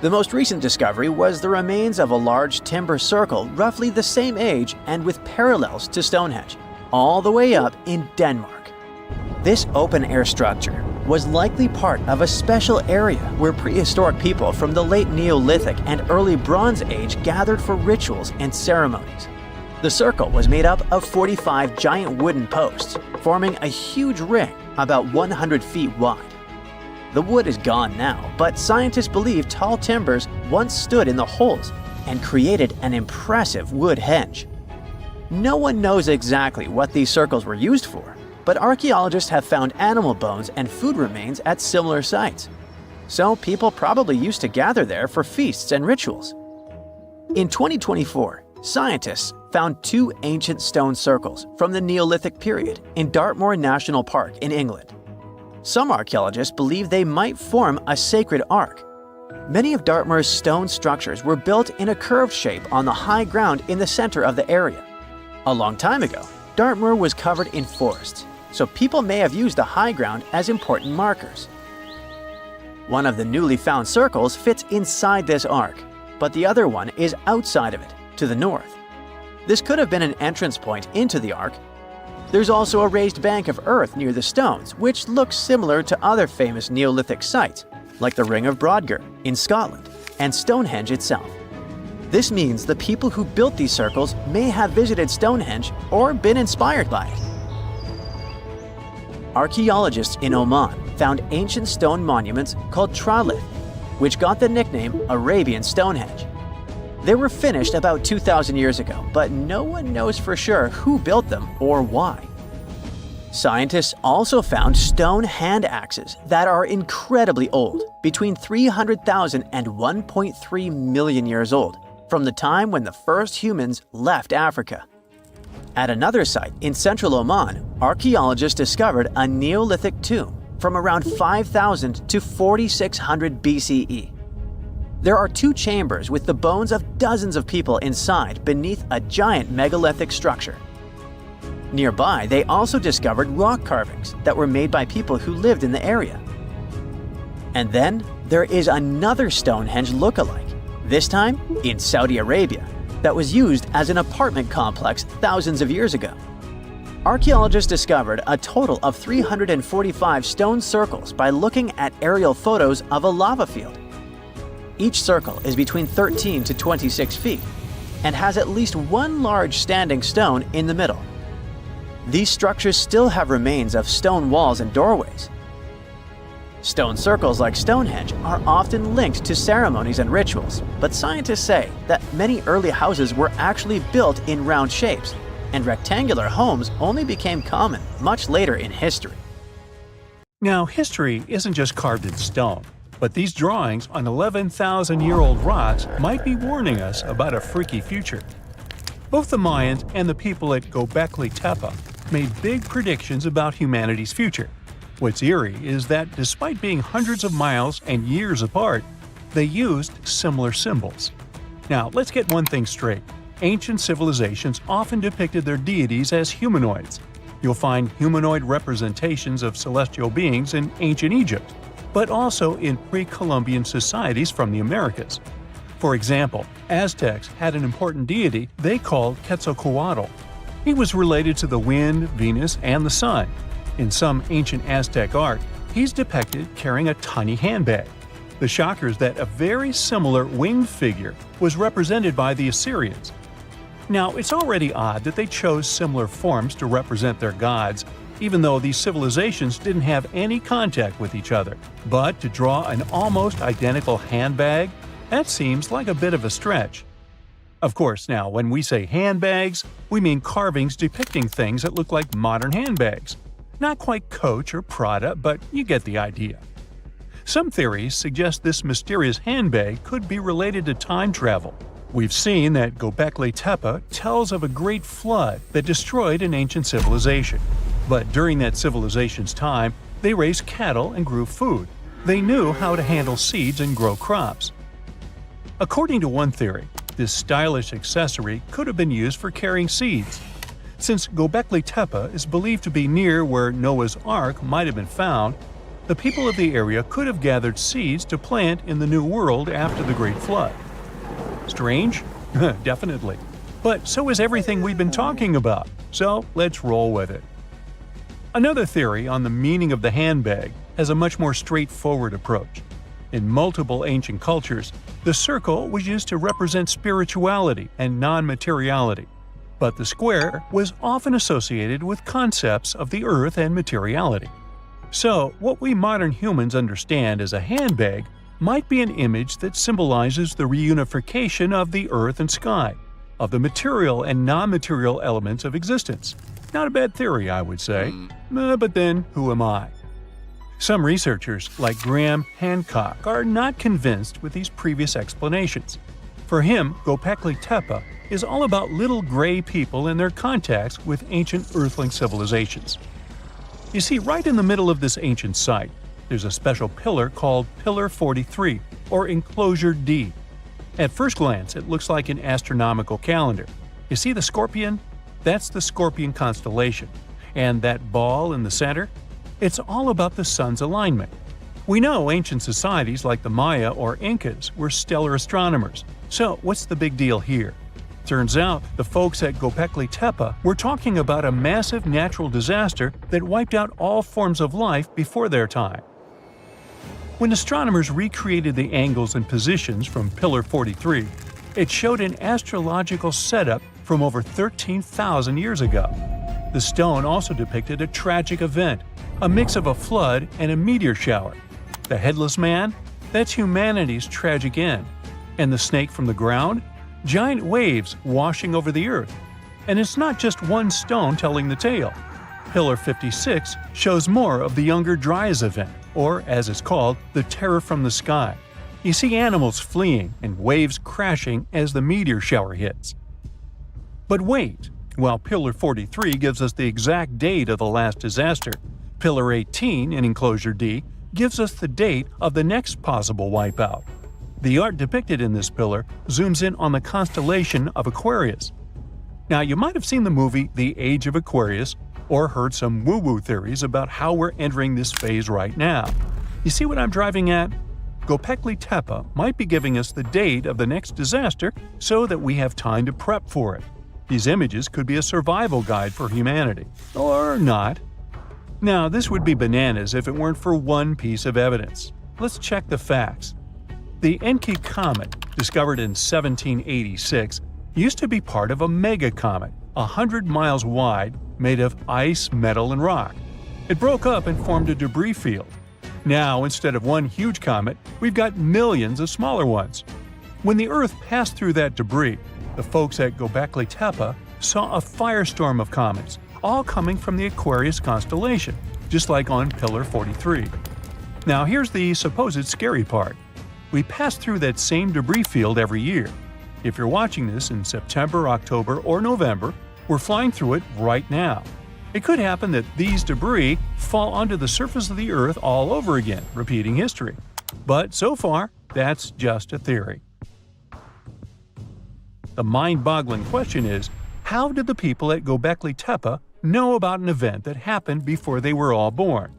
The most recent discovery was the remains of a large timber circle roughly the same age and with parallels to Stonehenge, all the way up in Denmark. This open-air structure was likely part of a special area where prehistoric people from the late Neolithic and early Bronze Age gathered for rituals and ceremonies. The circle was made up of 45 giant wooden posts, forming a huge ring about 100 feet wide. The wood is gone now, but scientists believe tall timbers once stood in the holes and created an impressive wood henge. No one knows exactly what these circles were used for, but archaeologists have found animal bones and food remains at similar sites. So people probably used to gather there for feasts and rituals. In 2024, scientists found 2 ancient stone circles from the Neolithic period in Dartmoor National Park in England. Some archaeologists believe they might form a sacred ark. Many of Dartmoor's stone structures were built in a curved shape on the high ground in the center of the area. A long time ago, Dartmoor was covered in forests, so people may have used the high ground as important markers. One of the newly found circles fits inside this ark, but the other one is outside of it, to the north. This could have been an entrance point into the ark. There's also a raised bank of earth near the stones, which looks similar to other famous Neolithic sites, like the Ring of Brodgar in Scotland and Stonehenge itself. This means the people who built these circles may have visited Stonehenge or been inspired by it. Archaeologists in Oman found ancient stone monuments called tralith, which got the nickname Arabian Stonehenge. They were finished about 2,000 years ago, but no one knows for sure who built them or why. Scientists also found stone hand axes that are incredibly old, between 300,000 and 1.3 million years old, from the time when the first humans left Africa. At another site in central Oman, archaeologists discovered a Neolithic tomb from around 5,000 to 4,600 BCE. There are 2 chambers with the bones of dozens of people inside beneath a giant megalithic structure. Nearby, they also discovered rock carvings that were made by people who lived in the area. And then there is another Stonehenge look-alike, this time in Saudi Arabia, that was used as an apartment complex thousands of years ago. Archaeologists discovered a total of 345 stone circles by looking at aerial photos of a lava field. Each circle is between 13 to 26 feet and has at least one large standing stone in the middle. These structures still have remains of stone walls and doorways. Stone circles like Stonehenge are often linked to ceremonies and rituals, but scientists say that many early houses were actually built in round shapes, and rectangular homes only became common much later in history. Now, history isn't just carved in stone, but these drawings on 11,000-year-old rocks might be warning us about a freaky future. Both the Mayans and the people at Gobecletepe made big predictions about humanity's future. What's eerie is that despite being hundreds of miles and years apart, they used similar symbols. Now, let's get one thing straight. Ancient civilizations often depicted their deities as humanoids. You'll find humanoid representations of celestial beings in ancient Egypt, but also in pre-Columbian societies from the Americas. For example, Aztecs had an important deity they called Quetzalcoatl. He was related to the wind, Venus, and the sun. In some ancient Aztec art, he's depicted carrying a tiny handbag. The shocker is that a very similar winged figure was represented by the Assyrians. Now, it's already odd that they chose similar forms to represent their gods, even though these civilizations didn't have any contact with each other. But to draw an almost identical handbag, that seems like a bit of a stretch. Of course, now, when we say handbags, we mean carvings depicting things that look like modern handbags. Not quite Coach or Prada, but you get the idea. Some theories suggest this mysterious handbag could be related to time travel. We've seen that Gobekletepe tells of a great flood that destroyed an ancient civilization. But during that civilization's time, they raised cattle and grew food. They knew how to handle seeds and grow crops. According to one theory, this stylish accessory could have been used for carrying seeds. Since Gobekletepe is believed to be near where Noah's Ark might have been found, the people of the area could have gathered seeds to plant in the New World after the Great Flood. Strange? Definitely. But so is everything we've been talking about, so let's roll with it. Another theory on the meaning of the handbag has a much more straightforward approach. In multiple ancient cultures, the circle was used to represent spirituality and non-materiality, but the square was often associated with concepts of the earth and materiality. So, what we modern humans understand as a handbag might be an image that symbolizes the reunification of the earth and sky, of the material and non-material elements of existence. Not a bad theory, I would say. But then, who am I? Some researchers, like Graham Hancock, are not convinced with these previous explanations. For him, Gobekletepe is all about little gray people and their contacts with ancient earthling civilizations. You see, right in the middle of this ancient site, there's a special pillar called Pillar 43, or Enclosure D. At first glance, it looks like an astronomical calendar. You see the scorpion? That's the Scorpion constellation. And that ball in the center? It's all about the sun's alignment. We know ancient societies like the Maya or Incas were stellar astronomers. So what's the big deal here? Turns out the folks at Gobekletepe were talking about a massive natural disaster that wiped out all forms of life before their time. When astronomers recreated the angles and positions from Pillar 43, it showed an astrological setup from over 13,000 years ago. The stone also depicted a tragic event, a mix of a flood and a meteor shower. The headless man? That's humanity's tragic end. And the snake from the ground? Giant waves washing over the earth. And it's not just one stone telling the tale. Pillar 56 shows more of the Younger Dryas event, or as it's called, the terror from the sky. You see animals fleeing and waves crashing as the meteor shower hits. But wait, while Pillar 43 gives us the exact date of the last disaster, Pillar 18 in Enclosure D gives us the date of the next possible wipeout. The art depicted in this pillar zooms in on the constellation of Aquarius. Now, you might have seen the movie The Age of Aquarius or heard some woo-woo theories about how we're entering this phase right now. You see what I'm driving at? Gobekletepe might be giving us the date of the next disaster so that we have time to prep for it. These images could be a survival guide for humanity. Or not. Now, this would be bananas if it weren't for one piece of evidence. Let's check the facts. The Encke comet, discovered in 1786, used to be part of a megacomet, 100 miles wide, made of ice, metal, and rock. It broke up and formed a debris field. Now, instead of one huge comet, we've got millions of smaller ones. When the Earth passed through that debris, the folks at Gobekletepe saw a firestorm of comets, all coming from the Aquarius constellation, just like on Pillar 43. Now, here's the supposed scary part. We pass through that same debris field every year. If you're watching this in September, October, or November, we're flying through it right now. It could happen that these debris fall onto the surface of the Earth all over again, repeating history. But so far, that's just a theory. The mind-boggling question is, how did the people at Gobekletepe know about an event that happened before they were all born?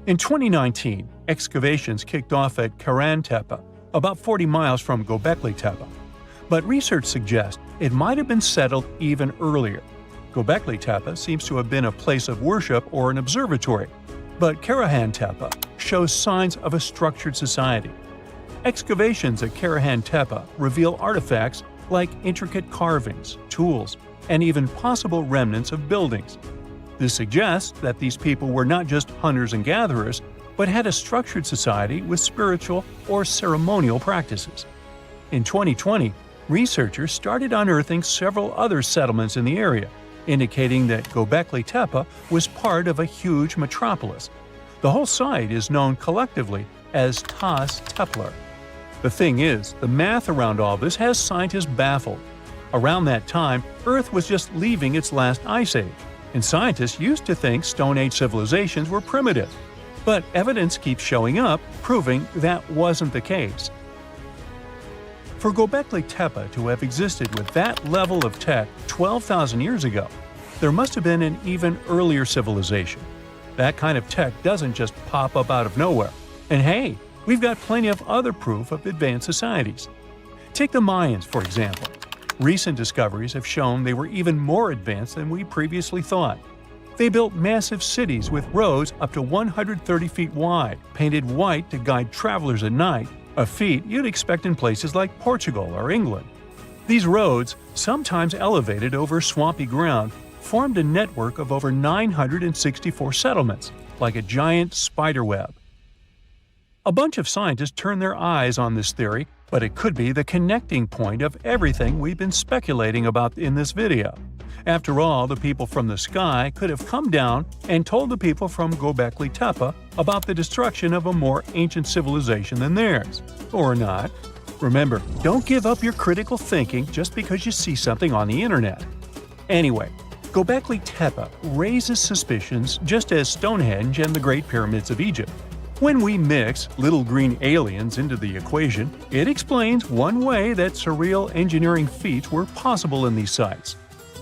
In 2019, excavations kicked off at Karantepe, about 40 miles from Gobekletepe. But research suggests it might have been settled even earlier. Gobekletepe seems to have been a place of worship or an observatory, but Karahantepe shows signs of a structured society. Excavations at Karahantepe reveal artifacts like intricate carvings, tools, and even possible remnants of buildings. This suggests that these people were not just hunters and gatherers, but had a structured society with spiritual or ceremonial practices. In 2020, researchers started unearthing several other settlements in the area, indicating that Gobekletepe was part of a huge metropolis. The whole site is known collectively as Tas Tepler. The thing is, the math around all this has scientists baffled. Around that time, Earth was just leaving its last ice age, and scientists used to think Stone Age civilizations were primitive. But evidence keeps showing up, proving that wasn't the case. For Gobecletepe to have existed with that level of tech 12,000 years ago, there must have been an even earlier civilization. That kind of tech doesn't just pop up out of nowhere. And hey, we've got plenty of other proof of advanced societies. Take the Mayans, for example. Recent discoveries have shown they were even more advanced than we previously thought. They built massive cities with roads up to 130 feet wide, painted white to guide travelers at night, a feat you'd expect in places like Portugal or England. These roads, sometimes elevated over swampy ground, formed a network of over 964 settlements, like a giant spider web. A bunch of scientists turned their eyes on this theory, but it could be the connecting point of everything we've been speculating about in this video. After all, the people from the sky could have come down and told the people from Gobekletepe about the destruction of a more ancient civilization than theirs. Or not. Remember, don't give up your critical thinking just because you see something on the internet. Anyway, Gobekletepe raises suspicions just as Stonehenge and the Great Pyramids of Egypt. When we mix little green aliens into the equation, it explains one way that surreal engineering feats were possible in these sites.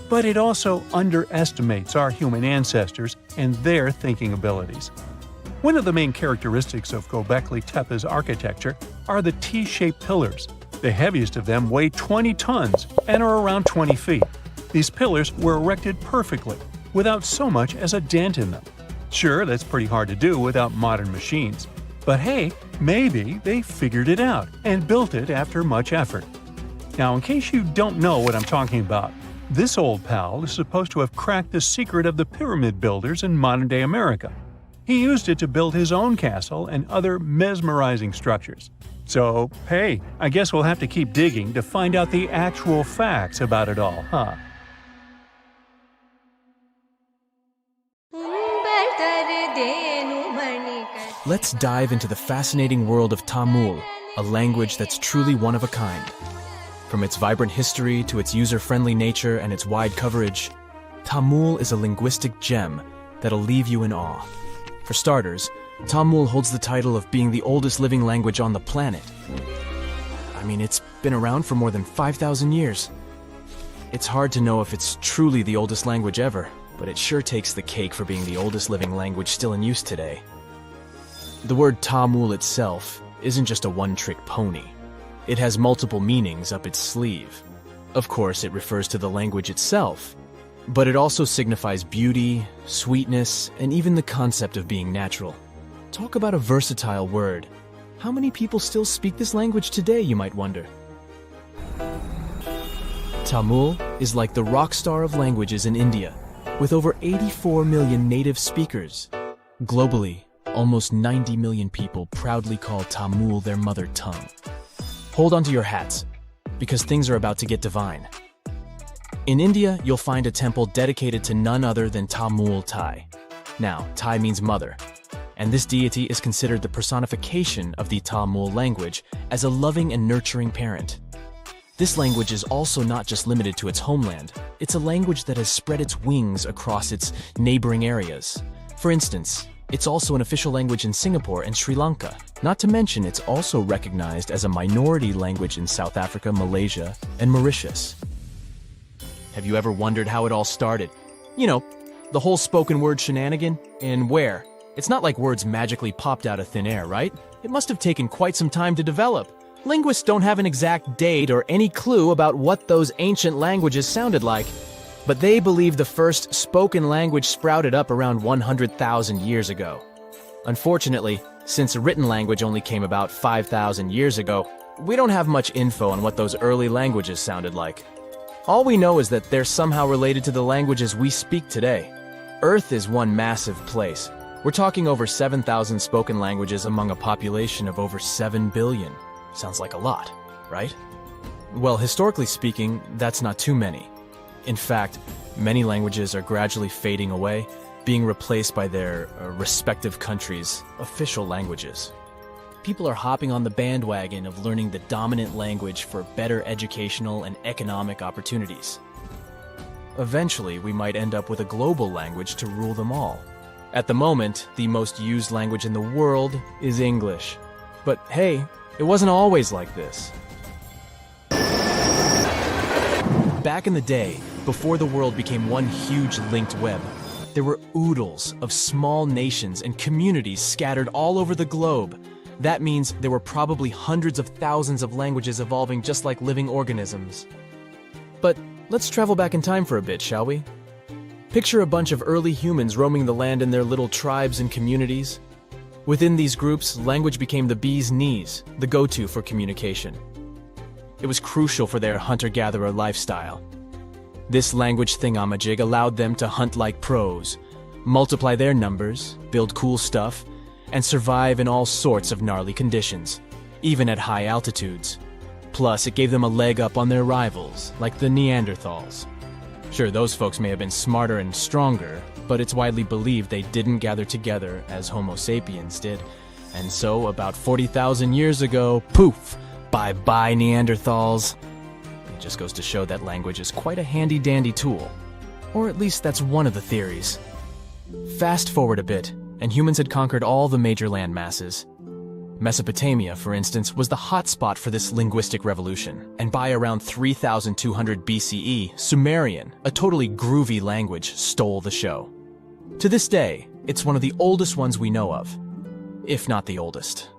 But it also underestimates our human ancestors and their thinking abilities. One of the main characteristics of Gobekletepe's architecture are the T-shaped pillars. The heaviest of them weigh 20 tons and are around 20 feet. These pillars were erected perfectly, without so much as a dent in them. Sure, that's pretty hard to do without modern machines. But hey, maybe they figured it out and built it after much effort. Now, in case you don't know what I'm talking about, this old pal is supposed to have cracked the secret of the pyramid builders in modern-day America. He used it to build his own castle and other mesmerizing structures. So, hey, I guess we'll have to keep digging to find out the actual facts about it all, huh? Let's dive into the fascinating world of Tamil, a language that's truly one of a kind. From its vibrant history to its user-friendly nature and its wide coverage, Tamil is a linguistic gem that'll leave you in awe. For starters, Tamil holds the title of being the oldest living language on the planet. I mean, it's been around for more than 5,000 years. It's hard to know if it's truly the oldest language ever, but it sure takes the cake for being the oldest living language still in use today. The word Tamil itself isn't just a one-trick pony. It has multiple meanings up its sleeve. Of course, it refers to the language itself, but it also signifies beauty, sweetness, and even the concept of being natural. Talk about a versatile word. How many people still speak this language today, you might wonder? Tamil is like the rock star of languages in India, with over 84 million native speakers. Globally, almost 90 million people proudly call Tamil their mother tongue. Hold on to your hats, because things are about to get divine. In India, you'll find a temple dedicated to none other than Tamul Tai. Now, Tai means mother, and this deity is considered the personification of the Tamil language as a loving and nurturing parent. This language is also not just limited to its homeland. It's a language that has spread its wings across its neighboring areas. For instance, it's also an official language in Singapore and Sri Lanka. Not to mention, it's also recognized as a minority language in South Africa, Malaysia, and Mauritius. Have you ever wondered how it all started? You know, the whole spoken word shenanigan? And where? It's not like words magically popped out of thin air, right? It must have taken quite some time to develop. Linguists don't have an exact date or any clue about what those ancient languages sounded like, but they believe the first spoken language sprouted up around 100,000 years ago. Unfortunately, since a written language only came about 5,000 years ago, we don't have much info on what those early languages sounded like. All we know is that they're somehow related to the languages we speak today. Earth is one massive place. We're talking over 7,000 spoken languages among a population of over 7 billion. Sounds like a lot, right? Well, historically speaking, that's not too many. In fact, many languages are gradually fading away, being replaced by their respective countries' official languages. people are hopping on the bandwagon of learning the dominant language for better educational and economic opportunities. Eventually, we might end up with a global language to rule them all. At the moment, the most used language in the world is English. But hey, it wasn't always like this. Back in the day, before the world became one huge linked web, there were oodles of small nations and communities scattered all over the globe. That means there were probably hundreds of thousands of languages evolving just like living organisms. But let's travel back in time for a bit, shall we? Picture a bunch of early humans roaming the land in their little tribes and communities. Within these groups, language became the bee's knees, the go-to for communication. It was crucial for their hunter-gatherer lifestyle. This language thingamajig allowed them to hunt like pros, multiply their numbers, build cool stuff, and survive in all sorts of gnarly conditions, even at high altitudes. Plus, it gave them a leg up on their rivals, like the Neanderthals. Sure, those folks may have been smarter and stronger, but it's widely believed they didn't gather together as Homo sapiens did. And so, about 40,000 years ago, poof! Bye-bye, Neanderthals. It just goes to show that language is quite a handy-dandy tool. Or at least that's one of the theories. Fast forward a bit, and humans had conquered all the major land masses. Mesopotamia, for instance, was the hotspot for this linguistic revolution, and by around 3200 BCE, Sumerian, a totally groovy language, stole the show. To this day, it's one of the oldest ones we know of, if not the oldest.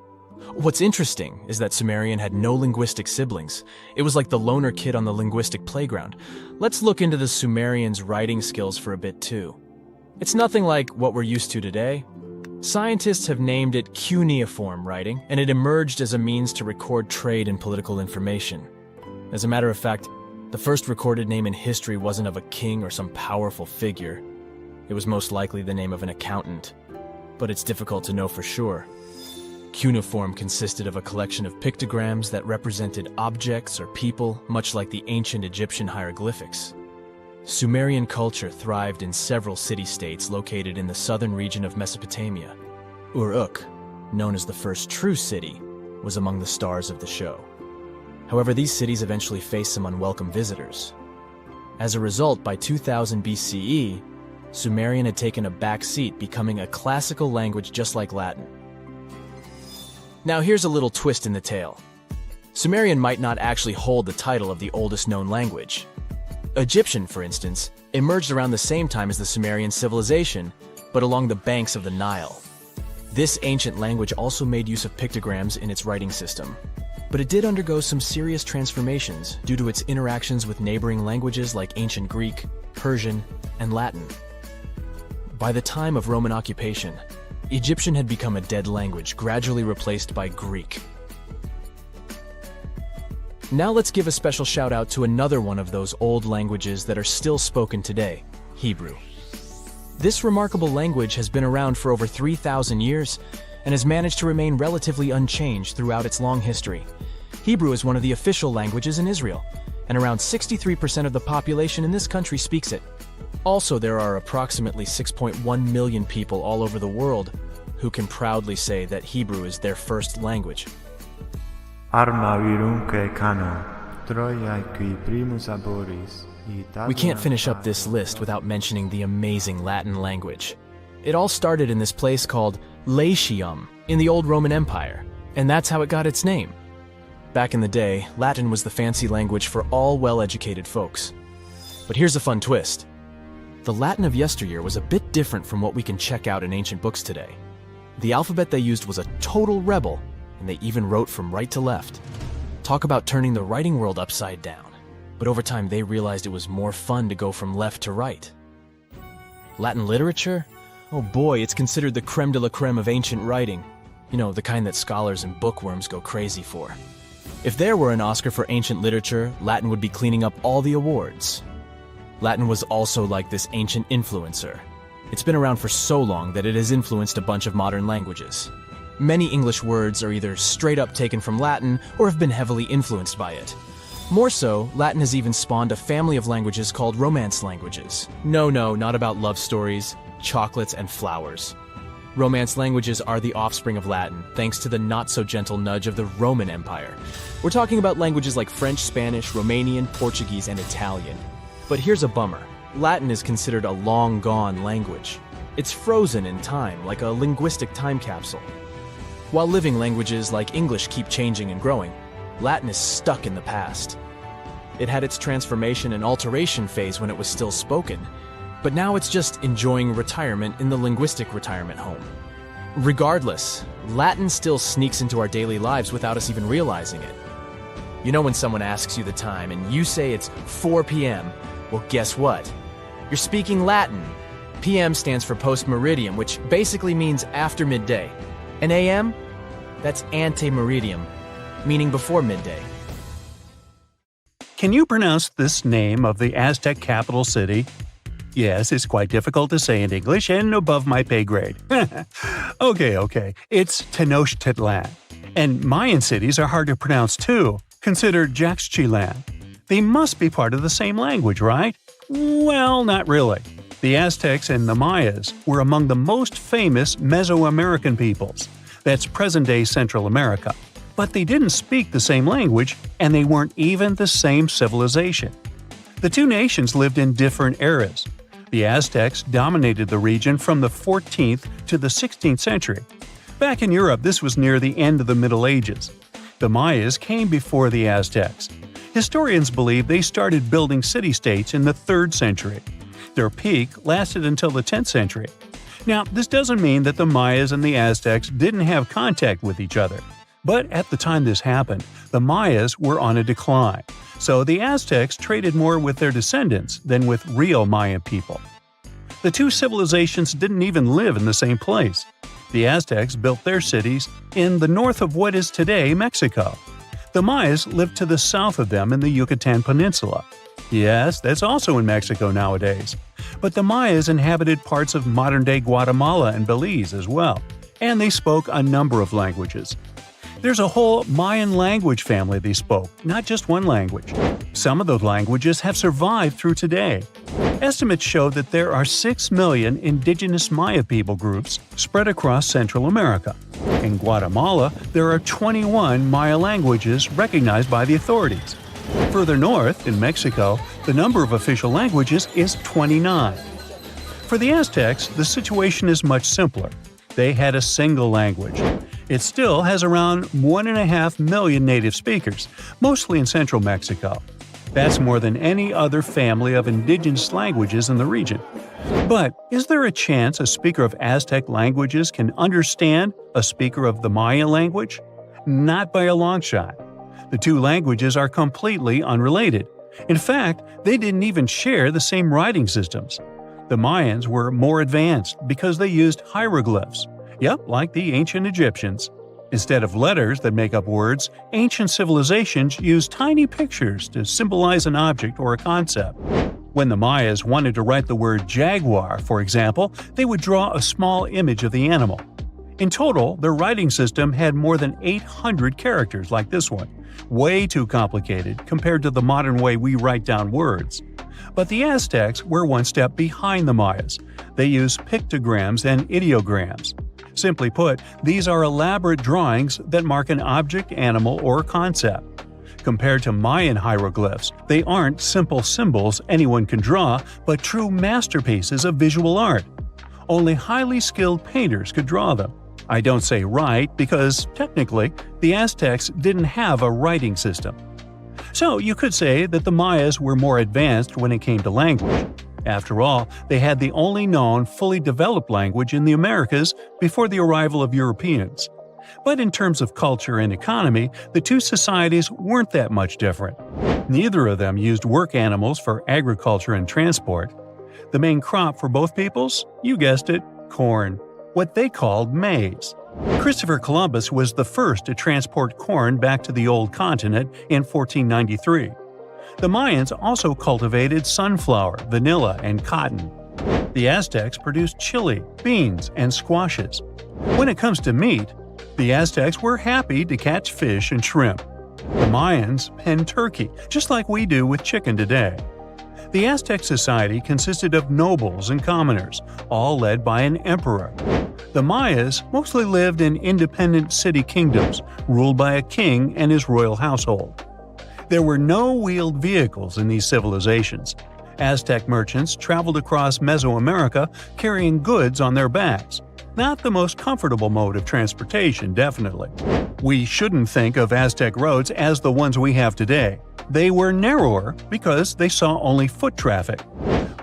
What's interesting is that Sumerian had no linguistic siblings. It was like the loner kid on the linguistic playground. Let's look into the Sumerians' writing skills for a bit too. It's nothing like what we're used to today. Scientists have named it cuneiform writing, and it emerged as a means to record trade and political information. As a matter of fact, the first recorded name in history wasn't of a king or some powerful figure. It was most likely the name of an accountant. But it's difficult to know for sure. Cuneiform consisted of a collection of pictograms that represented objects or people, much like the ancient Egyptian hieroglyphics. Sumerian culture thrived in several city-states located in the southern region of Mesopotamia. Uruk, known as the first true city, was among the stars of the show. However, these cities eventually faced some unwelcome visitors. As a result, by 2000 BCE, Sumerian had taken a back seat, becoming a classical language just like Latin. Now here's a little twist in the tale. Sumerian might not actually hold the title of the oldest known language. Egyptian, for instance, emerged around the same time as the Sumerian civilization, but along the banks of the Nile. This ancient language also made use of pictograms in its writing system, but it did undergo some serious transformations due to its interactions with neighboring languages like ancient Greek, Persian, and Latin. By the time of Roman occupation, Egyptian had become a dead language, gradually replaced by Greek. Now let's give a special shout out to another one of those old languages that are still spoken today, Hebrew. This remarkable language has been around for over 3,000 years and has managed to remain relatively unchanged throughout its long history. Hebrew is one of the official languages in Israel, and around 63% of the population in this country speaks it. Also, there are approximately 6.1 million people all over the world who can proudly say that Hebrew is their first language. We can't finish up this list without mentioning the amazing Latin language. It all started in this place called Latium in the old Roman Empire, and that's how it got its name. Back in the day, Latin was the fancy language for all well-educated folks. But here's a fun twist. The Latin of yesteryear was a bit different from what we can check out in ancient books today. The alphabet they used was a total rebel, and they even wrote from right to left. Talk about turning the writing world upside down. But over time they realized it was more fun to go from left to right. Latin literature? Oh boy, it's considered the creme de la creme of ancient writing. You know, the kind that scholars and bookworms go crazy for. If there were an Oscar for ancient literature, Latin would be cleaning up all the awards. Latin was also like this ancient influencer. It's been around for so long that it has influenced a bunch of modern languages. Many English words are either straight up taken from Latin or have been heavily influenced by it. More so, Latin has even spawned a family of languages called Romance languages. No, not about love stories, chocolates, and flowers. Romance languages are the offspring of Latin, thanks to the not-so-gentle nudge of the Roman Empire. We're talking about languages like French, Spanish, Romanian, Portuguese, and Italian. But here's a bummer. Latin is considered a long-gone language. It's frozen in time, like a linguistic time capsule. While living languages like English keep changing and growing, Latin is stuck in the past. It had its transformation and alteration phase when it was still spoken, but now it's just enjoying retirement in the linguistic retirement home. Regardless, Latin still sneaks into our daily lives without us even realizing it. You know when someone asks you the time and you say it's 4 p.m., well, guess what? You're speaking Latin. PM stands for post-meridiem, which basically means after midday. And AM? That's ante-meridiem, meaning before midday. Can you pronounce this name of the Aztec capital city? Yes, it's quite difficult to say in English and above my pay grade. Okay. It's Tenochtitlan. And Mayan cities are hard to pronounce too. Consider Jaxchilan. They must be part of the same language, right? Well, not really. The Aztecs and the Mayas were among the most famous Mesoamerican peoples. That's present-day Central America. But they didn't speak the same language, and they weren't even the same civilization. The two nations lived in different eras. The Aztecs dominated the region from the 14th to the 16th century. Back in Europe, this was near the end of the Middle Ages. The Mayas came before the Aztecs. Historians believe they started building city-states in the 3rd century. Their peak lasted until the 10th century. Now, this doesn't mean that the Mayas and the Aztecs didn't have contact with each other. But at the time this happened, the Mayas were on a decline, so the Aztecs traded more with their descendants than with real Mayan people. The two civilizations didn't even live in the same place. The Aztecs built their cities in the north of what is today Mexico. The Mayas lived to the south of them in the Yucatan Peninsula. Yes, that's also in Mexico nowadays. But the Mayas inhabited parts of modern-day Guatemala and Belize as well, and they spoke a number of languages. There's a whole Mayan language family they spoke, not just one language. Some of those languages have survived through today. Estimates show that there are 6 million indigenous Maya people groups spread across Central America. In Guatemala, there are 21 Maya languages recognized by the authorities. Further north, in Mexico, the number of official languages is 29. For the Aztecs, the situation is much simpler. They had a single language. It still has around 1.5 million native speakers, mostly in central Mexico. That's more than any other family of indigenous languages in the region. But is there a chance a speaker of Aztec languages can understand a speaker of the Maya language? Not by a long shot. The two languages are completely unrelated. In fact, they didn't even share the same writing systems. The Mayans were more advanced because they used hieroglyphs. Yep, like the ancient Egyptians. Instead of letters that make up words, ancient civilizations used tiny pictures to symbolize an object or a concept. When the Mayas wanted to write the word jaguar, for example, they would draw a small image of the animal. In total, their writing system had more than 800 characters like this one. Way too complicated compared to the modern way we write down words. But the Aztecs were one step behind the Mayas. They used pictograms and ideograms. Simply put, these are elaborate drawings that mark an object, animal, or concept. Compared to Mayan hieroglyphs, they aren't simple symbols anyone can draw, but true masterpieces of visual art. Only highly skilled painters could draw them. I don't say write because, technically, the Aztecs didn't have a writing system. So you could say that the Mayas were more advanced when it came to language. After all, they had the only known fully developed language in the Americas before the arrival of Europeans. But in terms of culture and economy, the two societies weren't that much different. Neither of them used work animals for agriculture and transport. The main crop for both peoples? You guessed it, corn. What they called maize. Christopher Columbus was the first to transport corn back to the old continent in 1493. The Mayans also cultivated sunflower, vanilla, and cotton. The Aztecs produced chili, beans, and squashes. When it comes to meat, the Aztecs were happy to catch fish and shrimp. The Mayans penned turkey, just like we do with chicken today. The Aztec society consisted of nobles and commoners, all led by an emperor. The Mayas mostly lived in independent city kingdoms, ruled by a king and his royal household. There were no wheeled vehicles in these civilizations. Aztec merchants traveled across Mesoamerica carrying goods on their backs. Not the most comfortable mode of transportation, definitely. We shouldn't think of Aztec roads as the ones we have today. They were narrower because they saw only foot traffic.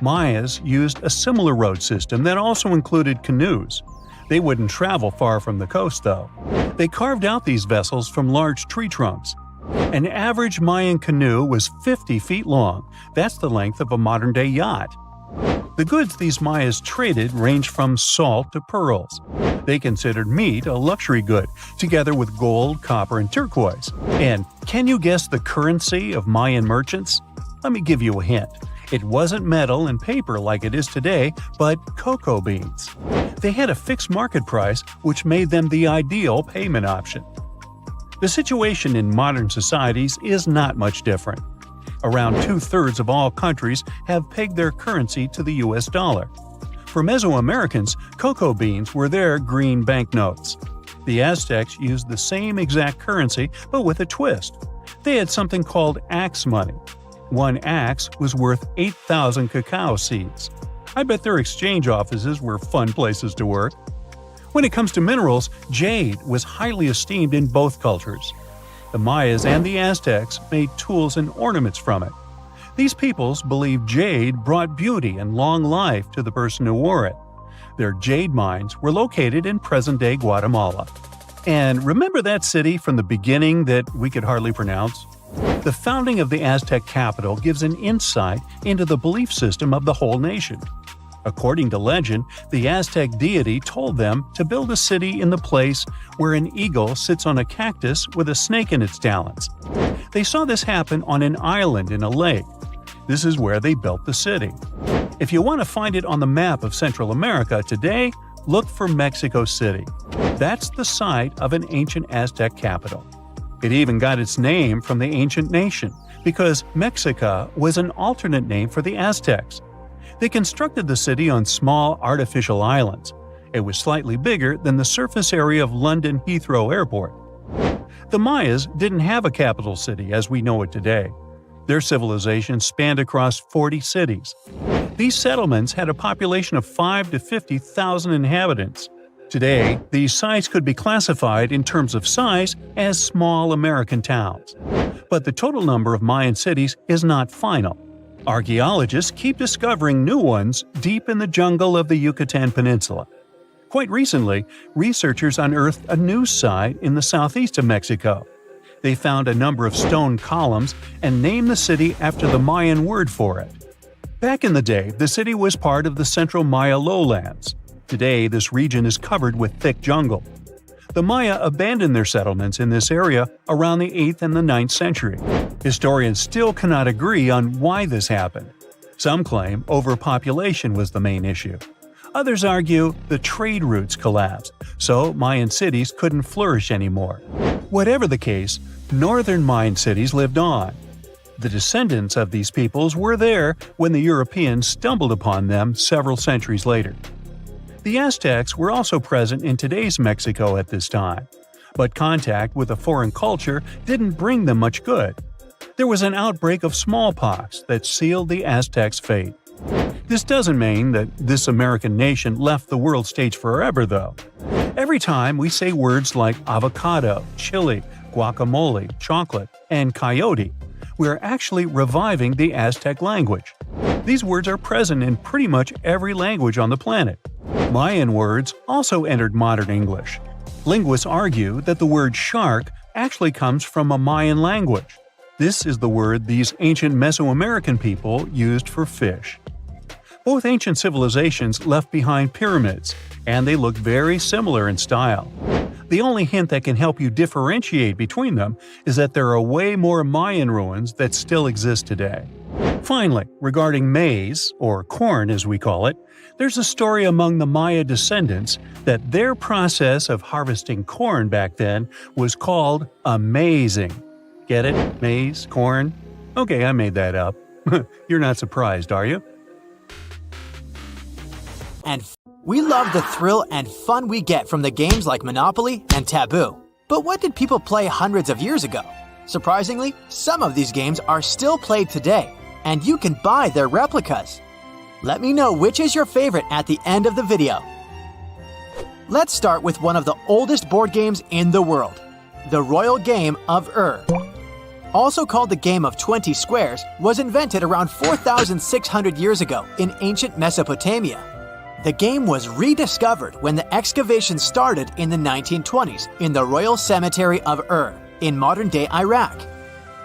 Mayas used a similar road system that also included canoes. They wouldn't travel far from the coast, though. They carved out these vessels from large tree trunks. An average Mayan canoe was 50 feet long. That's the length of a modern-day yacht. The goods these Mayas traded ranged from salt to pearls. They considered meat a luxury good, together with gold, copper, and turquoise. And can you guess the currency of Mayan merchants? Let me give you a hint. It wasn't metal and paper like it is today, but cocoa beans. They had a fixed market price, which made them the ideal payment option. The situation in modern societies is not much different. Around 2/3 of all countries have pegged their currency to the US dollar. For Mesoamericans, cocoa beans were their green banknotes. The Aztecs used the same exact currency, but with a twist. They had something called axe money. One axe was worth 8,000 cacao seeds. I bet their exchange offices were fun places to work. When it comes to minerals, jade was highly esteemed in both cultures. The Mayas and the Aztecs made tools and ornaments from it. These peoples believed jade brought beauty and long life to the person who wore it. Their jade mines were located in present-day Guatemala. And remember that city from the beginning that we could hardly pronounce? The founding of the Aztec capital gives an insight into the belief system of the whole nation. According to legend, the Aztec deity told them to build a city in the place where an eagle sits on a cactus with a snake in its talons. They saw this happen on an island in a lake. This is where they built the city. If you want to find it on the map of Central America today, look for Mexico City. That's the site of an ancient Aztec capital. It even got its name from the ancient nation, because Mexica was an alternate name for the Aztecs. They constructed the city on small artificial islands. It was slightly bigger than the surface area of London Heathrow Airport. The Mayas didn't have a capital city as we know it today. Their civilization spanned across 40 cities. These settlements had a population of 5 to 50,000 inhabitants. Today, these sites could be classified in terms of size as small American towns. But the total number of Mayan cities is not final. Archaeologists keep discovering new ones deep in the jungle of the Yucatan Peninsula. Quite recently, researchers unearthed a new site in the southeast of Mexico. They found a number of stone columns and named the city after the Mayan word for it. Back in the day, the city was part of the central Maya lowlands. Today, this region is covered with thick jungle. The Maya abandoned their settlements in this area around the 8th and the 9th century. Historians still cannot agree on why this happened. Some claim overpopulation was the main issue. Others argue the trade routes collapsed, so Mayan cities couldn't flourish anymore. Whatever the case, northern Mayan cities lived on. The descendants of these peoples were there when the Europeans stumbled upon them several centuries later. The Aztecs were also present in today's Mexico at this time, but contact with a foreign culture didn't bring them much good. There was an outbreak of smallpox that sealed the Aztecs' fate. This doesn't mean that this American nation left the world stage forever, though. Every time we say words like avocado, chili, guacamole, chocolate, and coyote, we're actually reviving the Aztec language. These words are present in pretty much every language on the planet. Mayan words also entered modern English. Linguists argue that the word shark actually comes from a Mayan language. This is the word these ancient Mesoamerican people used for fish. Both ancient civilizations left behind pyramids, and they look very similar in style. The only hint that can help you differentiate between them is that there are way more Mayan ruins that still exist today. Finally, regarding maize, or corn as we call it, there's a story among the Maya descendants that their process of harvesting corn back then was called amazing. Get it? Maize? Corn? Okay, I made that up. You're not surprised, are you? And we love the thrill and fun we get from the games like Monopoly and Taboo. But what did people play hundreds of years ago? Surprisingly, some of these games are still played today, and you can buy their replicas. Let me know which is your favorite at the end of the video. Let's start with one of the oldest board games in the world, the royal game of also called the game of 20 squares, was invented around 4,600 years ago in ancient Mesopotamia. The game was rediscovered when the excavations started in the 1920s in the Royal Cemetery of in modern-day Iraq.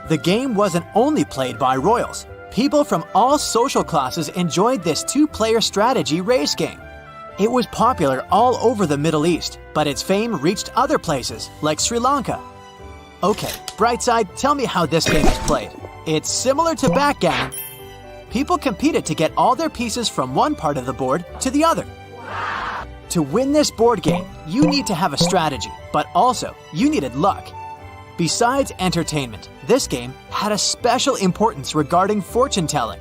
The game wasn't only played by royals. People from all social classes enjoyed this two-player strategy race game. It was popular all over the Middle East, but its fame reached other places like Sri Lanka. Okay, Brightside, tell me how this game is played. It's similar to backgammon. People competed to get all their pieces from one part of the board to the other. To win this board game, you need to have a strategy, but also you needed luck. Besides entertainment, this game had a special importance regarding fortune-telling.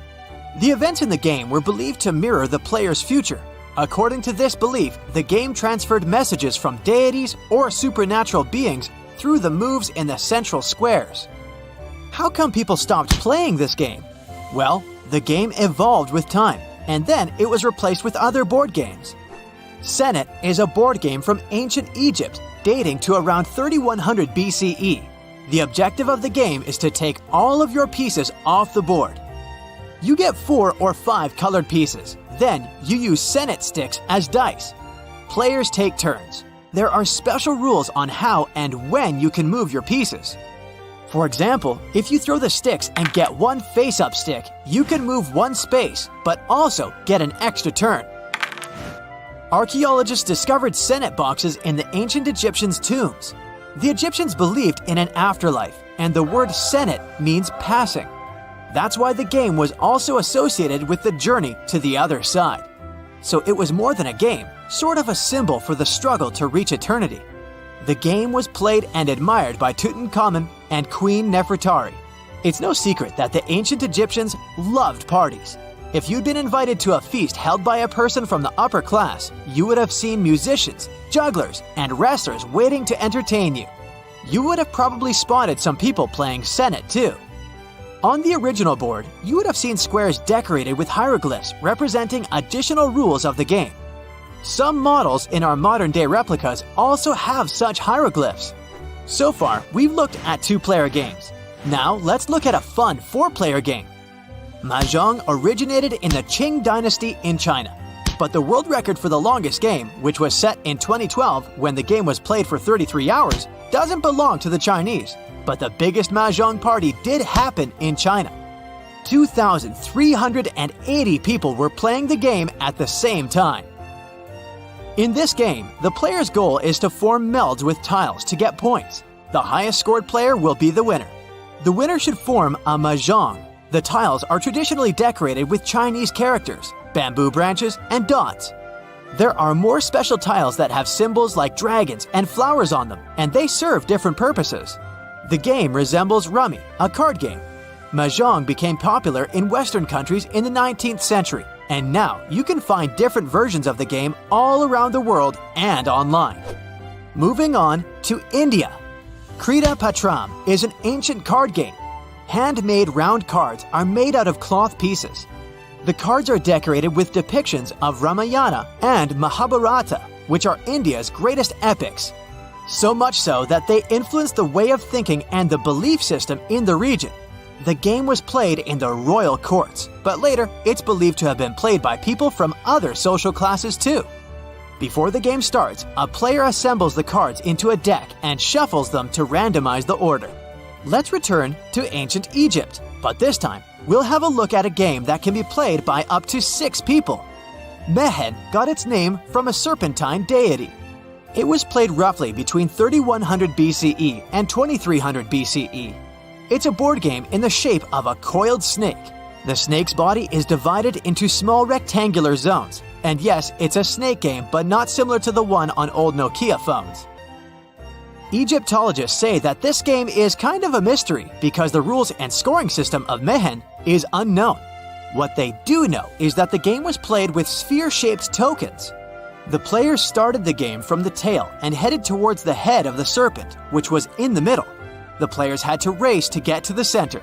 The events in the game were believed to mirror the player's future. According to this belief, the game transferred messages from deities or supernatural beings through the moves in the central squares. How come people stopped playing this game? Well, the game evolved with time, and then it was replaced with other board games. Senet is a board game from ancient Egypt dating to around 3100 BCE. The objective of the game is to take all of your pieces off the board. You get 4 or 5 colored pieces. Then you use Senet sticks as dice. Players take turns. There are special rules on how and when you can move your pieces. For example, if you throw the sticks and get one face-up stick, you can move one space, but also get an extra turn. Archaeologists discovered Senet boxes in the ancient Egyptians' tombs. The Egyptians believed in an afterlife, and the word Senet means passing. That's why the game was also associated with the journey to the other side. So it was more than a game, sort of a symbol for the struggle to reach eternity. The game was played and admired by Tutankhamun and Queen Nefertari. It's no secret that the ancient Egyptians loved parties. If you'd been invited to a feast held by a person from the upper class, you would have seen musicians, jugglers, and wrestlers waiting to entertain you. You would have probably spotted some people playing Senet too. On the original board, you would have seen squares decorated with hieroglyphs representing additional rules of the game. Some models in our modern-day replicas also have such hieroglyphs. So far, we've looked at 2-player games. Now, let's look at a fun 4-player game. Mahjong originated in the Qing dynasty in China, but the world record for the longest game, which was set in 2012 when the game was played for 33 hours, doesn't belong to the Chinese. But the biggest Mahjong party did happen in China. 2,380 people were playing the game at the same time. In this game, the player's goal is to form melds with tiles to get points. The highest scored player will be the winner. The winner should form a mahjong. The tiles are traditionally decorated with Chinese characters, bamboo branches, and dots. There are more special tiles that have symbols like dragons and flowers on them, and they serve different purposes. The game resembles rummy, a card game. Mahjong became popular in Western countries in the 19th century, and now you can find different versions of the game all around the world and online. Moving on to India. Krita Patram is an ancient card game. Handmade round cards are made out of cloth pieces. The cards are decorated with depictions of Ramayana and Mahabharata, which are India's greatest epics. So much so that they influenced the way of thinking and the belief system in the region. The game was played in the royal courts, but later it's believed to have been played by people from other social classes too. Before the game starts, a player assembles the cards into a deck and shuffles them to randomize the order. Let's return to ancient Egypt, but this time we'll have a look at a game that can be played by up to 6 people. Mehen got its name from a serpentine deity. It was played roughly between 3100 BCE and 2300 BCE. It's a board game in the shape of a coiled snake. The snake's body is divided into small rectangular zones. And yes, it's a snake game, but not similar to the one on old Nokia phones. Egyptologists say that this game is kind of a mystery because the rules and scoring system of Mehen is unknown. What they do know is that the game was played with sphere-shaped tokens. The players started the game from the tail and headed towards the head of the serpent, which was in the middle. The players had to race to get to the center.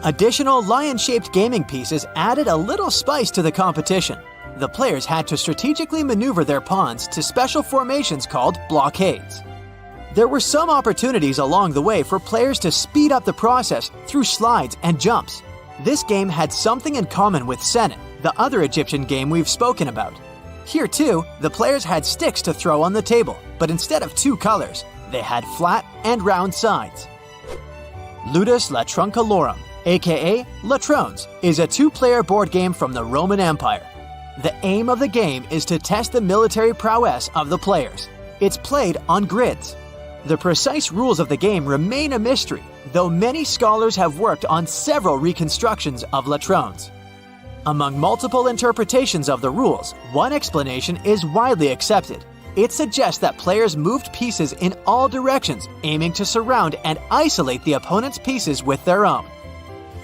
Additional lion-shaped gaming pieces added a little spice to the competition. The players had to strategically maneuver their pawns to special formations called blockades. There were some opportunities along the way for players to speed up the process through slides and jumps. This game had something in common with Senet, the other Egyptian game we've spoken about. Here too, the players had sticks to throw on the table, but instead of two colors, they had flat and round sides. Ludus Latroncalorum, aka Latrones, is a two-player board game from the Roman Empire. The aim of the game is to test the military prowess of the players. It's played on grids. The precise rules of the game remain a mystery, though many scholars have worked on several reconstructions of Latrones. Among multiple interpretations of the rules, one explanation is widely accepted. It suggests that players moved pieces in all directions, aiming to surround and isolate the opponent's pieces with their own.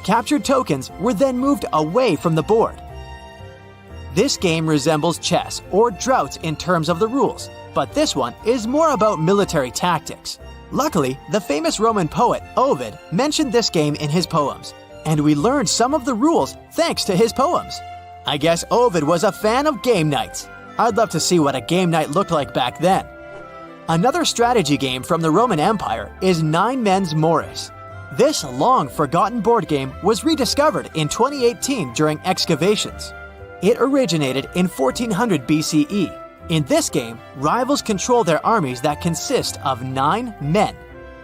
Captured tokens were then moved away from the board. This game resembles chess or draughts in terms of the rules, but this one is more about military tactics. Luckily, the famous Roman poet Ovid mentioned this game in his poems, and we learned some of the rules thanks to his poems. I guess Ovid was a fan of game nights. I'd love to see what a game night looked like back then. Another strategy game from the Roman Empire is Nine Men's Morris. This long-forgotten board game was rediscovered in 2018 during excavations. It originated in 1400 BCE. In this game, rivals control their armies that consist of 9 men.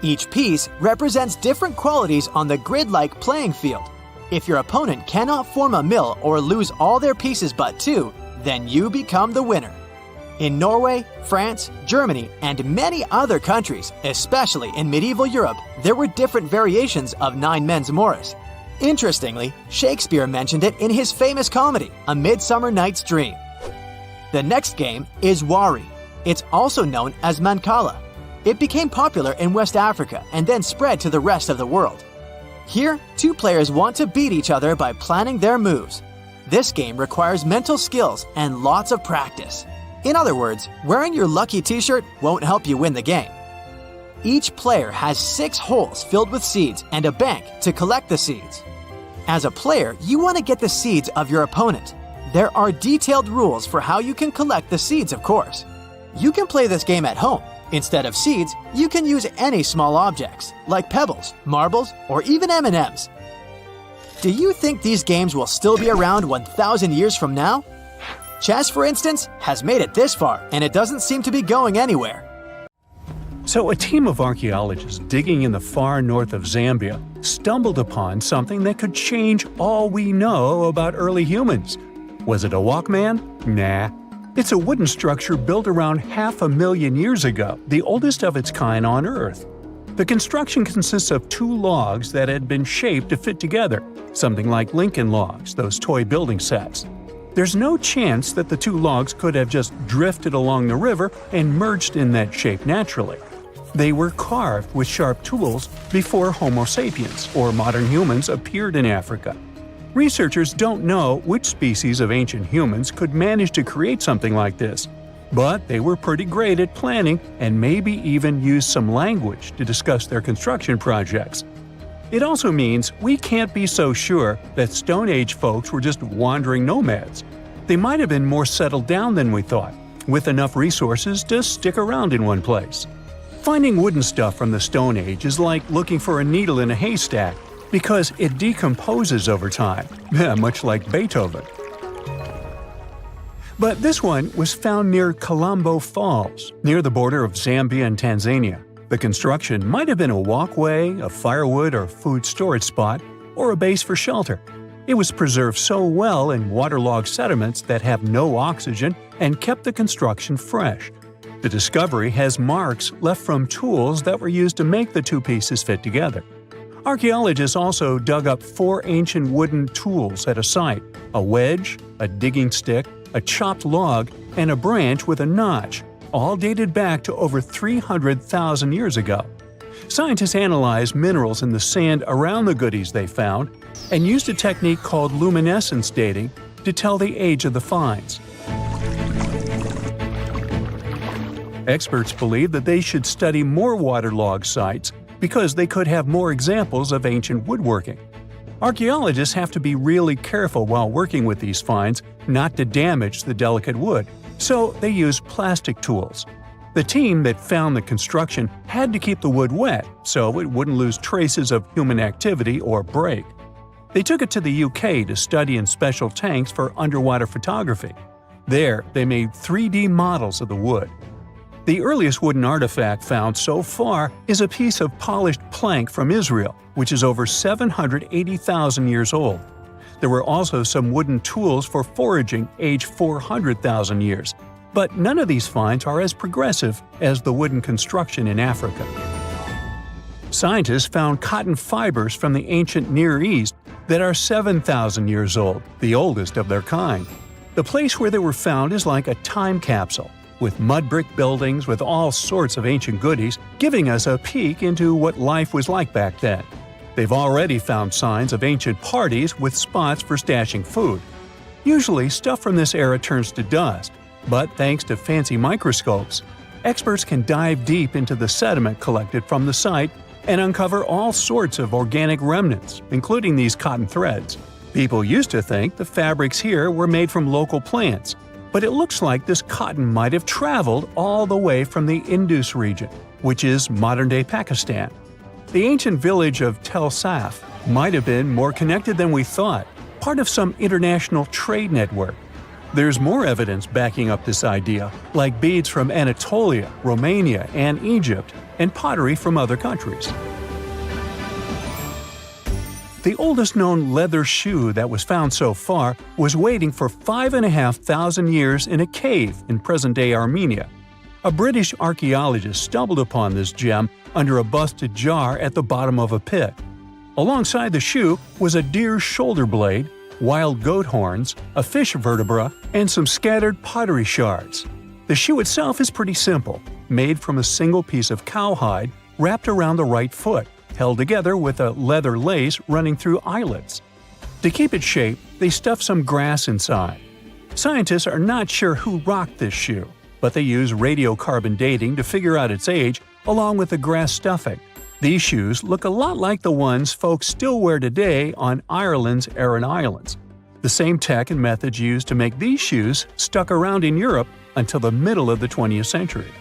Each piece represents different qualities on the grid-like playing field. If your opponent cannot form a mill or lose all their pieces but 2, then you become the winner. In Norway, France, Germany, and many other countries, especially in medieval Europe, there were different variations of Nine Men's Morris. Interestingly, Shakespeare mentioned it in his famous comedy, A Midsummer Night's Dream. The next game is Wari. It's also known as Mancala. It became popular in West Africa and then spread to the rest of the world. Here, two players want to beat each other by planning their moves. This game requires mental skills and lots of practice. In other words, wearing your lucky t-shirt won't help you win the game. Each player has 6 holes filled with seeds and a bank to collect the seeds. As a player, you want to get the seeds of your opponent. There are detailed rules for how you can collect the seeds, of course. You can play this game at home. Instead of seeds, you can use any small objects, like pebbles, marbles, or even M&Ms. Do you think these games will still be around 1,000 years from now? Chess, for instance, has made it this far, and it doesn't seem to be going anywhere. So a team of archaeologists digging in the far north of Zambia stumbled upon something that could change all we know about early humans. Was it a Walkman? Nah. It's a wooden structure built around 500,000 years ago, the oldest of its kind on Earth. The construction consists of 2 logs that had been shaped to fit together, something like Lincoln logs, those toy building sets. There's no chance that the 2 logs could have just drifted along the river and merged in that shape naturally. They were carved with sharp tools before Homo sapiens, or modern humans, appeared in Africa. Researchers don't know which species of ancient humans could manage to create something like this, but they were pretty great at planning and maybe even used some language to discuss their construction projects. It also means we can't be so sure that Stone Age folks were just wandering nomads. They might have been more settled down than we thought, with enough resources to stick around in one place. Finding wooden stuff from the Stone Age is like looking for a needle in a haystack, because it decomposes over time, much like Beethoven. But this one was found near Colombo Falls, near the border of Zambia and Tanzania. The construction might have been a walkway, a firewood or food storage spot, or a base for shelter. It was preserved so well in waterlogged sediments that have no oxygen and kept the construction fresh. The discovery has marks left from tools that were used to make the 2 pieces fit together. Archaeologists also dug up 4 ancient wooden tools at a site: a wedge, a digging stick, a chopped log, and a branch with a notch, all dated back to over 300,000 years ago. Scientists analyzed minerals in the sand around the goodies they found and used a technique called luminescence dating to tell the age of the finds. Experts believe that they should study more waterlogged sites because they could have more examples of ancient woodworking. Archaeologists have to be really careful while working with these finds not to damage the delicate wood, so they use plastic tools. The team that found the construction had to keep the wood wet so it wouldn't lose traces of human activity or break. They took it to the UK to study in special tanks for underwater photography. There, they made 3D models of the wood. The earliest wooden artifact found so far is a piece of polished plank from Israel, which is over 780,000 years old. There were also some wooden tools for foraging aged 400,000 years, but none of these finds are as progressive as the wooden construction in Africa. Scientists found cotton fibers from the ancient Near East that are 7,000 years old, the oldest of their kind. The place where they were found is like a time capsule, with mud brick buildings with all sorts of ancient goodies, giving us a peek into what life was like back then. They've already found signs of ancient parties with spots for stashing food. Usually, stuff from this era turns to dust, but thanks to fancy microscopes, experts can dive deep into the sediment collected from the site and uncover all sorts of organic remnants, including these cotton threads. People used to think the fabrics here were made from local plants, but it looks like this cotton might have traveled all the way from the Indus region, which is modern-day Pakistan. The ancient village of Tel Saf might have been more connected than we thought, part of some international trade network. There's more evidence backing up this idea, like beads from Anatolia, Romania, and Egypt, and pottery from other countries. The oldest known leather shoe that was found so far was waiting for 5,500 years in a cave in present-day Armenia. A British archaeologist stumbled upon this gem under a busted jar at the bottom of a pit. Alongside the shoe was a deer's shoulder blade, wild goat horns, a fish vertebra, and some scattered pottery shards. The shoe itself is pretty simple, made from a single piece of cowhide wrapped around the right foot, held together with a leather lace running through eyelets. To keep its shape, they stuffed some grass inside. Scientists are not sure who rocked this shoe, but they use radiocarbon dating to figure out its age along with the grass stuffing. These shoes look a lot like the ones folks still wear today on Ireland's Aran Islands. The same tech and methods used to make these shoes stuck around in Europe until the middle of the 20th century.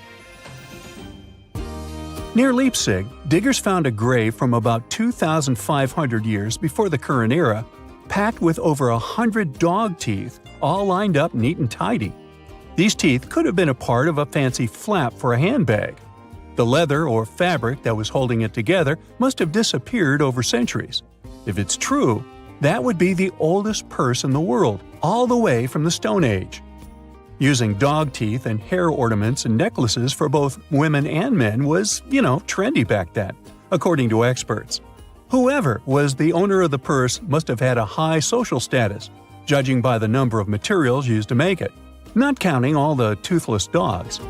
Near Leipzig, diggers found a grave from about 2,500 years before the current era, packed with over 100 dog teeth, all lined up neat and tidy. These teeth could have been a part of a fancy flap for a handbag. The leather or fabric that was holding it together must have disappeared over centuries. If it's true, that would be the oldest purse in the world, all the way from the Stone Age. Using dog teeth and hair ornaments and necklaces for both women and men was, trendy back then, according to experts. Whoever was the owner of the purse must have had a high social status, judging by the number of materials used to make it, not counting all the toothless dogs.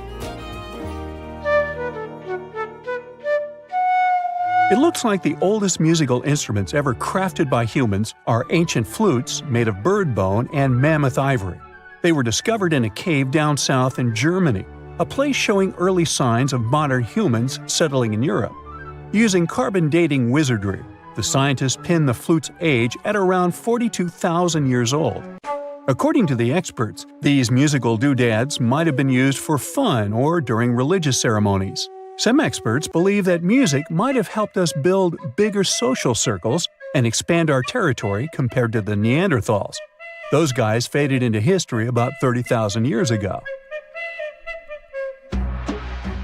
It looks like the oldest musical instruments ever crafted by humans are ancient flutes made of bird bone and mammoth ivory. They were discovered in a cave down south in Germany, a place showing early signs of modern humans settling in Europe. Using carbon dating wizardry, the scientists pinned the flute's age at around 42,000 years old. According to the experts, these musical doodads might have been used for fun or during religious ceremonies. Some experts believe that music might have helped us build bigger social circles and expand our territory compared to the Neanderthals. Those guys faded into history about 30,000 years ago.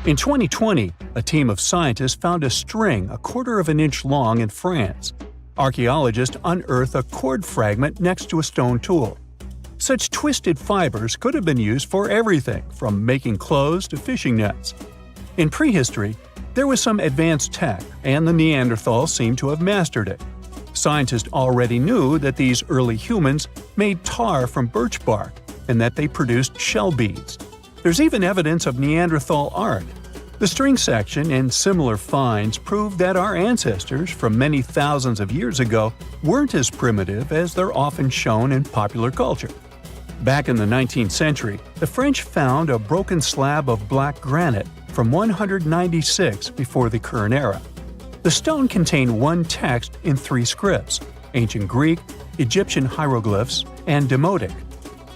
In 2020, a team of scientists found a string a quarter of an inch long in France. Archaeologists unearthed a cord fragment next to a stone tool. Such twisted fibers could have been used for everything from making clothes to fishing nets. In prehistory, there was some advanced tech, and the Neanderthals seemed to have mastered it. Scientists already knew that these early humans made tar from birch bark and that they produced shell beads. There's even evidence of Neanderthal art. The string section and similar finds prove that our ancestors from many thousands of years ago weren't as primitive as they're often shown in popular culture. Back in the 19th century, the French found a broken slab of black granite from 196 before the current era. The stone contained one text in 3 scripts: ancient Greek, Egyptian hieroglyphs, and Demotic.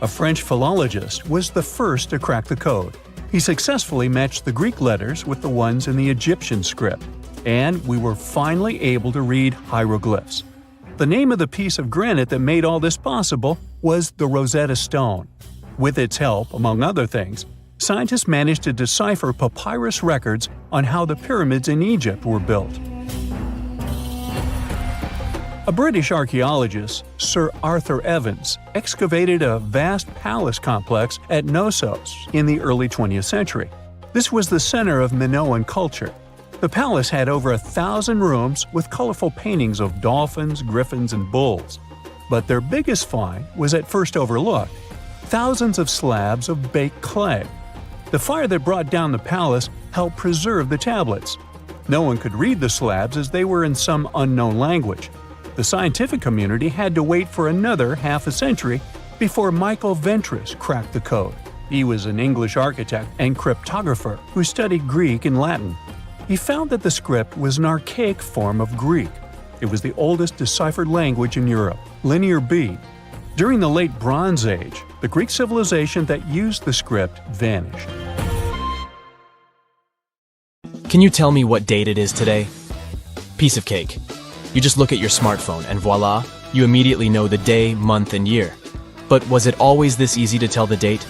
A French philologist was the first to crack the code. He successfully matched the Greek letters with the ones in the Egyptian script, and we were finally able to read hieroglyphs. The name of the piece of granite that made all this possible was the Rosetta Stone. With its help, among other things, scientists managed to decipher papyrus records on how the pyramids in Egypt were built. A British archaeologist, Sir Arthur Evans, excavated a vast palace complex at Knossos in the early 20th century. This was the center of Minoan culture. The palace had over 1,000 rooms with colorful paintings of dolphins, griffins, and bulls. But their biggest find was at first overlooked: thousands of slabs of baked clay. The fire that brought down the palace helped preserve the tablets. No one could read the slabs as they were in some unknown language. The scientific community had to wait for another half a century before Michael Ventris cracked the code. He was an English architect and cryptographer who studied Greek and Latin. He found that the script was an archaic form of Greek. It was the oldest deciphered language in Europe, Linear B. During the Late Bronze Age, the Greek civilization that used the script vanished. Can you tell me what date it is today? Piece of cake. You just look at your smartphone and voila, you immediately know the day, month, and year. But was it always this easy to tell the date?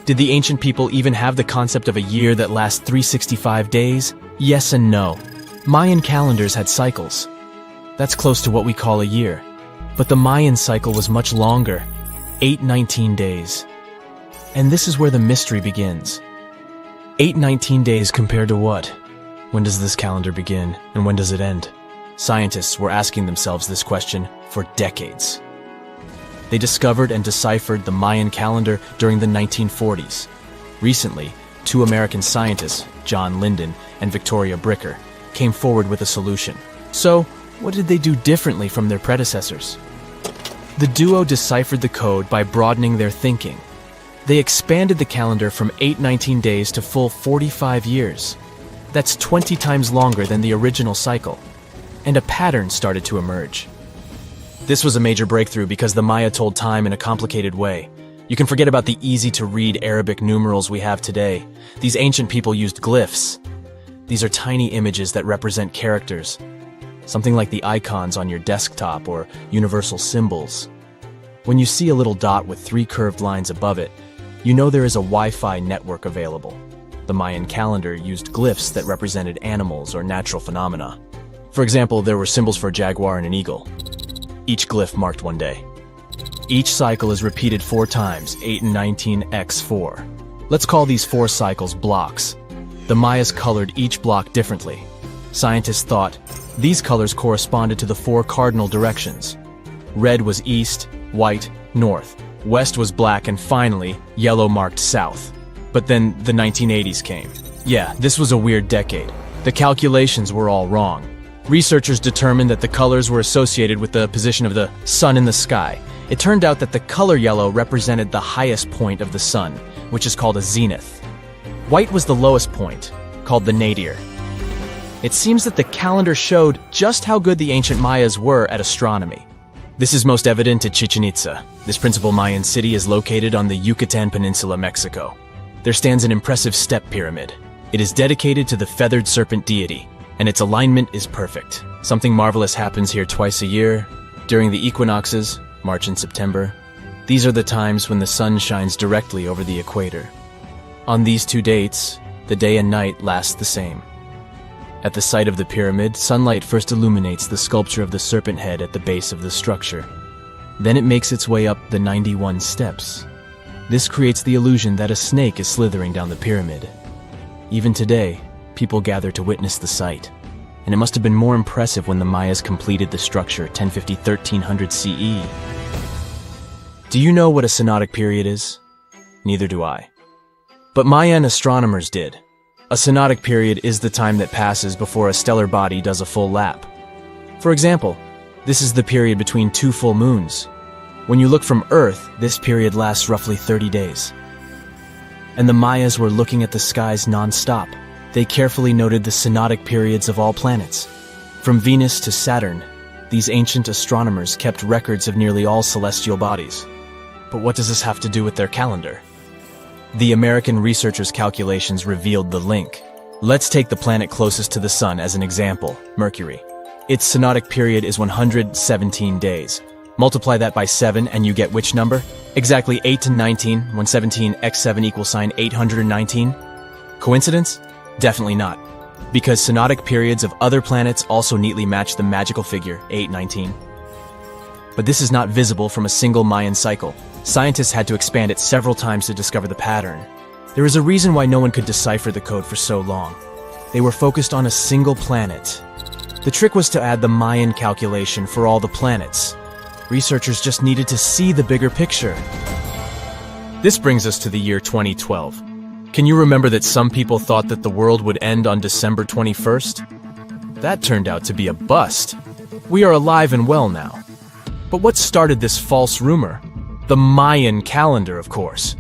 Did the ancient people even have the concept of a year that lasts 365 days? Yes and no. Mayan calendars had cycles. That's close to what we call a year. But the Mayan cycle was much longer, 819 days. And this is where the mystery begins. 819 days compared to what? When does this calendar begin, and when does it end? Scientists were asking themselves this question for decades. They discovered and deciphered the Mayan calendar during the 1940s. Recently, 2 American scientists, John Linden and Victoria Bricker, came forward with a solution. So, what did they do differently from their predecessors? The duo deciphered the code by broadening their thinking. They expanded the calendar from 819 days to full 45 years. That's 20 times longer than the original cycle. And a pattern started to emerge. This was a major breakthrough because the Maya told time in a complicated way. You can forget about the easy-to-read Arabic numerals we have today. These ancient people used glyphs. These are tiny images that represent characters, something like the icons on your desktop or universal symbols. When you see a little dot with 3 curved lines above it, you know there is a Wi-Fi network available. The Mayan calendar used glyphs that represented animals or natural phenomena. For example, there were symbols for a jaguar and an eagle. Each glyph marked one day. Each cycle is repeated 4 times, 8 and 19 x 4. Let's call these 4 cycles blocks. The Mayas colored each block differently. Scientists thought these colors corresponded to the 4 cardinal directions. Red was east, white, north. West was black, and finally, yellow marked south. But then the 1980s came. Yeah, this was a weird decade. The calculations were all wrong. Researchers determined that the colors were associated with the position of the sun in the sky. It turned out that the color yellow represented the highest point of the sun, which is called a zenith. White was the lowest point, called the nadir. It seems that the calendar showed just how good the ancient Mayas were at astronomy. This is most evident at Chichen Itza. This principal Mayan city is located on the Yucatan Peninsula, Mexico. There stands an impressive step pyramid. It is dedicated to the feathered serpent deity, and its alignment is perfect. Something marvelous happens here twice a year, during the equinoxes, March and September. These are the times when the sun shines directly over the equator. On these 2 dates, the day and night last the same. At the site of the pyramid, sunlight first illuminates the sculpture of the serpent head at the base of the structure. Then it makes its way up the 91 steps. This creates the illusion that a snake is slithering down the pyramid. Even today, people gather to witness the sight. And it must have been more impressive when the Mayas completed the structure 1050-1300 CE. Do you know what a synodic period is? Neither do I. But Mayan astronomers did. A synodic period is the time that passes before a stellar body does a full lap. For example, this is the period between 2 full moons. When you look from Earth, this period lasts roughly 30 days. And the Mayas were looking at the skies non-stop. They carefully noted the synodic periods of all planets. From Venus to Saturn, these ancient astronomers kept records of nearly all celestial bodies. But what does this have to do with their calendar? The American researchers' calculations revealed the link. Let's take the planet closest to the Sun as an example, Mercury. Its synodic period is 117 days. Multiply that by 7 and you get which number? Exactly 8 to 19, when 17 x 7 equals sign 819? Coincidence? Definitely not. Because synodic periods of other planets also neatly match the magical figure 819. But this is not visible from a single Mayan cycle. Scientists had to expand it several times to discover the pattern. There is a reason why no one could decipher the code for so long. They were focused on a single planet. The trick was to add the Mayan calculation for all the planets. Researchers just needed to see the bigger picture. This brings us to the year 2012. Can you remember that some people thought that the world would end on December 21st? That turned out to be a bust. We are alive and well now. But what started this false rumor? The Mayan calendar, of course.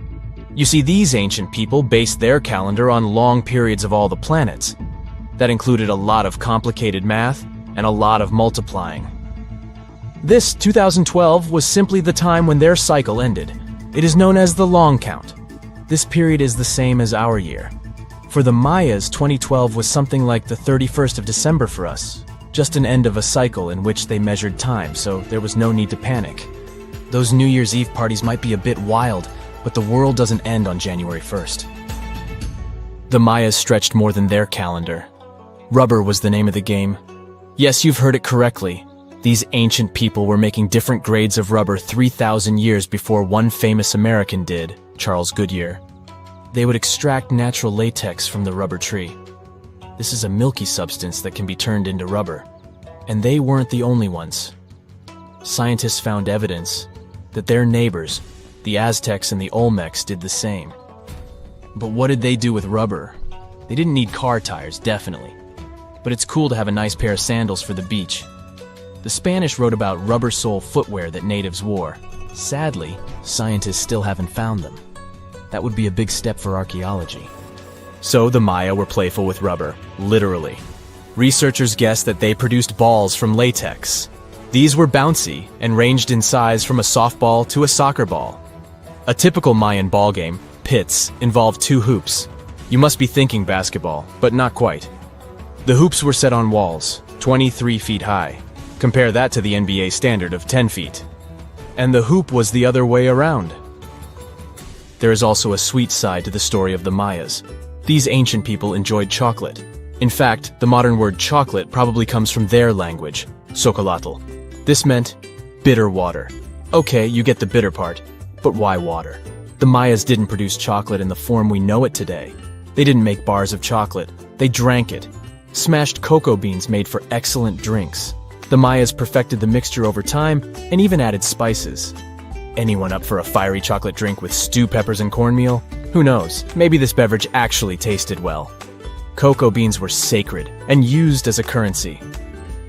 You see, these ancient people based their calendar on long periods of all the planets. That included a lot of complicated math and a lot of multiplying. This 2012 was simply the time when their cycle ended. It is known as the long count. This period is the same as our year. For the Mayas, 2012 was something like the 31st of December for us, just an end of a cycle in which they measured time, so there was no need to panic. Those New Year's Eve parties might be a bit wild, but the world doesn't end on January 1st. The Mayas stretched more than their calendar. Rubber was the name of the game. Yes, you've heard it correctly. These ancient people were making different grades of rubber 3,000 years before one famous American did, Charles Goodyear. They would extract natural latex from the rubber tree. This is a milky substance that can be turned into rubber. And they weren't the only ones. Scientists found evidence that their neighbors, the Aztecs and the Olmecs, did the same. But what did they do with rubber? They didn't need car tires, definitely. But it's cool to have a nice pair of sandals for the beach. The Spanish wrote about rubber sole footwear that natives wore. Sadly, scientists still haven't found them. That would be a big step for archaeology. So the Maya were playful with rubber, literally. Researchers guessed that they produced balls from latex. These were bouncy and ranged in size from a softball to a soccer ball. A typical Mayan ball game, pits, involved 2 hoops. You must be thinking basketball, but not quite. The hoops were set on walls, 23 feet high. Compare that to the NBA standard of 10 feet. And the hoop was the other way around. There is also a sweet side to the story of the Mayas. These ancient people enjoyed chocolate. In fact, the modern word chocolate probably comes from their language, xocolotl. This meant bitter water. Okay, you get the bitter part, but why water? The Mayas didn't produce chocolate in the form we know it today. They didn't make bars of chocolate. They drank it. Smashed cocoa beans made for excellent drinks. The Mayas perfected the mixture over time and even added spices. Anyone up for a fiery chocolate drink with stew peppers and cornmeal? Who knows, maybe this beverage actually tasted well. Cocoa beans were sacred and used as a currency.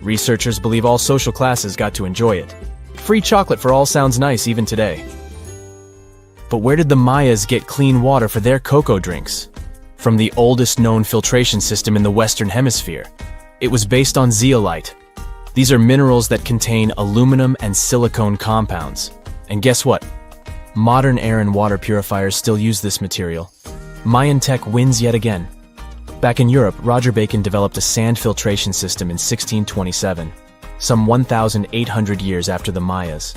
Researchers believe all social classes got to enjoy it. Free chocolate for all sounds nice even today. But where did the Mayas get clean water for their cocoa drinks? From the oldest known filtration system in the Western Hemisphere. It was based on zeolite. These are minerals that contain aluminum and silicone compounds. And guess what? Modern air and water purifiers still use this material. Mayan tech wins yet again. Back in Europe, Roger Bacon developed a sand filtration system in 1627, some 1,800 years after the Mayas.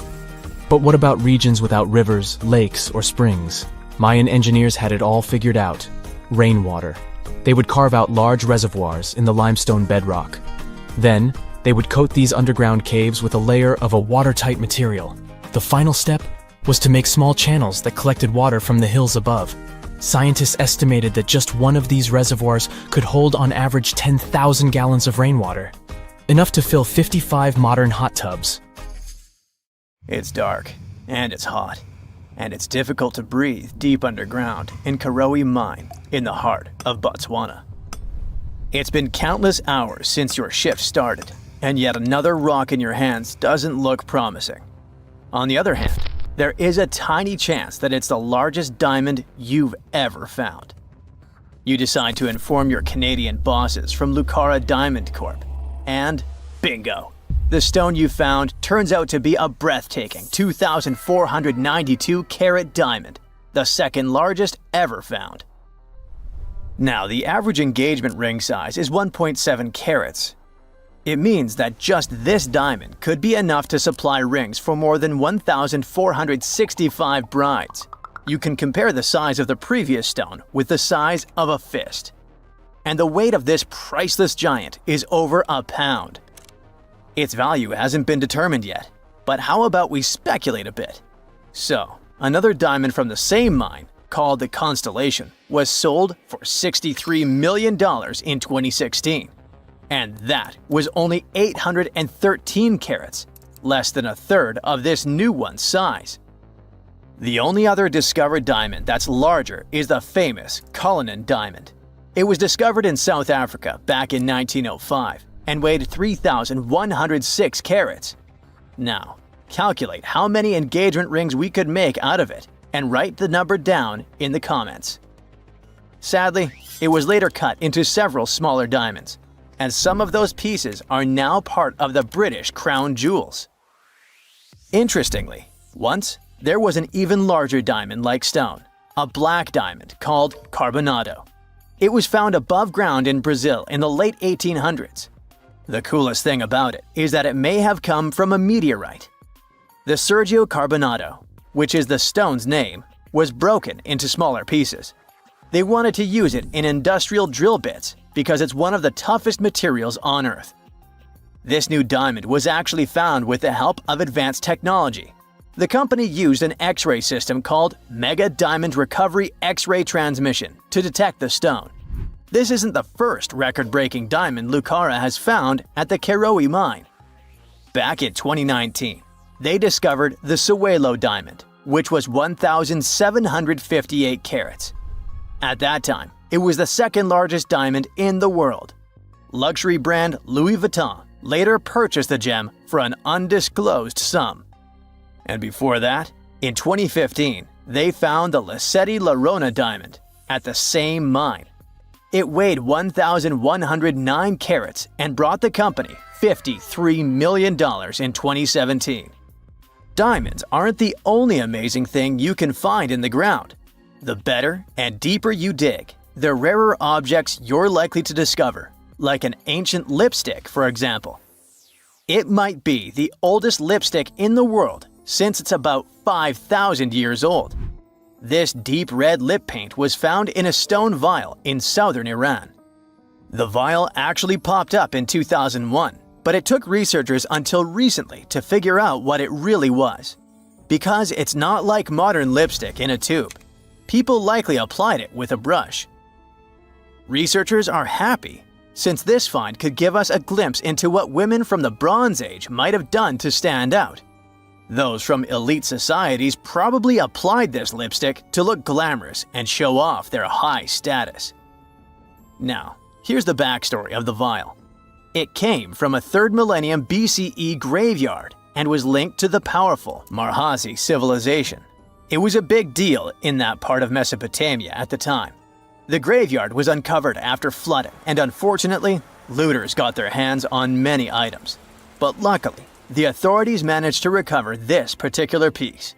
But what about regions without rivers, lakes, or springs? Mayan engineers had it all figured out. Rainwater. They would carve out large reservoirs in the limestone bedrock. Then, they would coat these underground caves with a layer of a watertight material. The final step was to make small channels that collected water from the hills above. Scientists estimated that just one of these reservoirs could hold on average 10,000 gallons of rainwater, enough to fill 55 modern hot tubs. It's dark, and it's hot. and it's difficult to breathe deep underground in Karowe Mine in the heart of Botswana. It's been countless hours since your shift started, and yet another rock in your hands doesn't look promising. On the other hand, there is a tiny chance that it's the largest diamond you've ever found. You decide to inform your Canadian bosses from Lucara Diamond Corp. And bingo! The stone you found turns out to be a breathtaking 2,492 carat diamond, the second largest ever found. Now, the average engagement ring size is 1.7 carats. It means that just this diamond could be enough to supply rings for more than 1,465 brides. You can compare the size of the previous stone with the size of a fist. And the weight of this priceless giant is over a pound. Its value hasn't been determined yet, but how about we speculate a bit? So, another diamond from the same mine, called the Constellation, was sold for $63 million in 2016. And that was only 813 carats, less than a third of this new one's size. The only other discovered diamond that's larger is the famous Cullinan diamond. It was discovered in South Africa back in 1905 and weighed 3,106 carats. Now, calculate how many engagement rings we could make out of it and write the number down in the comments. Sadly, it was later cut into several smaller diamonds, and some of those pieces are now part of the British crown jewels. Interestingly, once there was an even larger diamond-like stone, a black diamond called carbonado. It was found above ground in Brazil in the late 1800s. The coolest thing about it is that it may have come from a meteorite. The Sergio Carbonado, which is the stone's name, was broken into smaller pieces. They wanted to use it in industrial drill bits because it's one of the toughest materials on Earth. This new diamond was actually found with the help of advanced technology. The company used an X-ray system called Mega Diamond Recovery X-ray Transmission to detect the stone. This isn't the first record-breaking diamond Lucara has found at the Karowe mine. Back in 2019, they discovered the Sewelo diamond, which was 1,758 carats. At that time, it was the second largest diamond in the world. Luxury brand Louis Vuitton later purchased the gem for an undisclosed sum. And before that, in 2015, they found the Lesedi La Rona diamond at the same mine. It weighed 1,109 carats and brought the company $53 million in 2017. Diamonds aren't the only amazing thing you can find in the ground. The better and deeper you dig, the rarer objects you're likely to discover, like an ancient lipstick, for example. It might be the oldest lipstick in the world, since it's about 5,000 years old. This deep red lip paint was found in a stone vial in southern Iran. The vial actually popped up in 2001, but it took researchers until recently to figure out what it really was. Because it's not like modern lipstick in a tube. People likely applied it with a brush. Researchers are happy, since this find could give us a glimpse into what women from the Bronze Age might have done to stand out. Those from elite societies probably applied this lipstick to look glamorous and show off their high status. Now, here's the backstory of the vial. It came from a 3rd millennium BCE graveyard and was linked to the powerful Marhazi civilization. It was a big deal in that part of Mesopotamia at the time. The graveyard was uncovered after flooding, and unfortunately, looters got their hands on many items. But luckily, the authorities managed to recover this particular piece.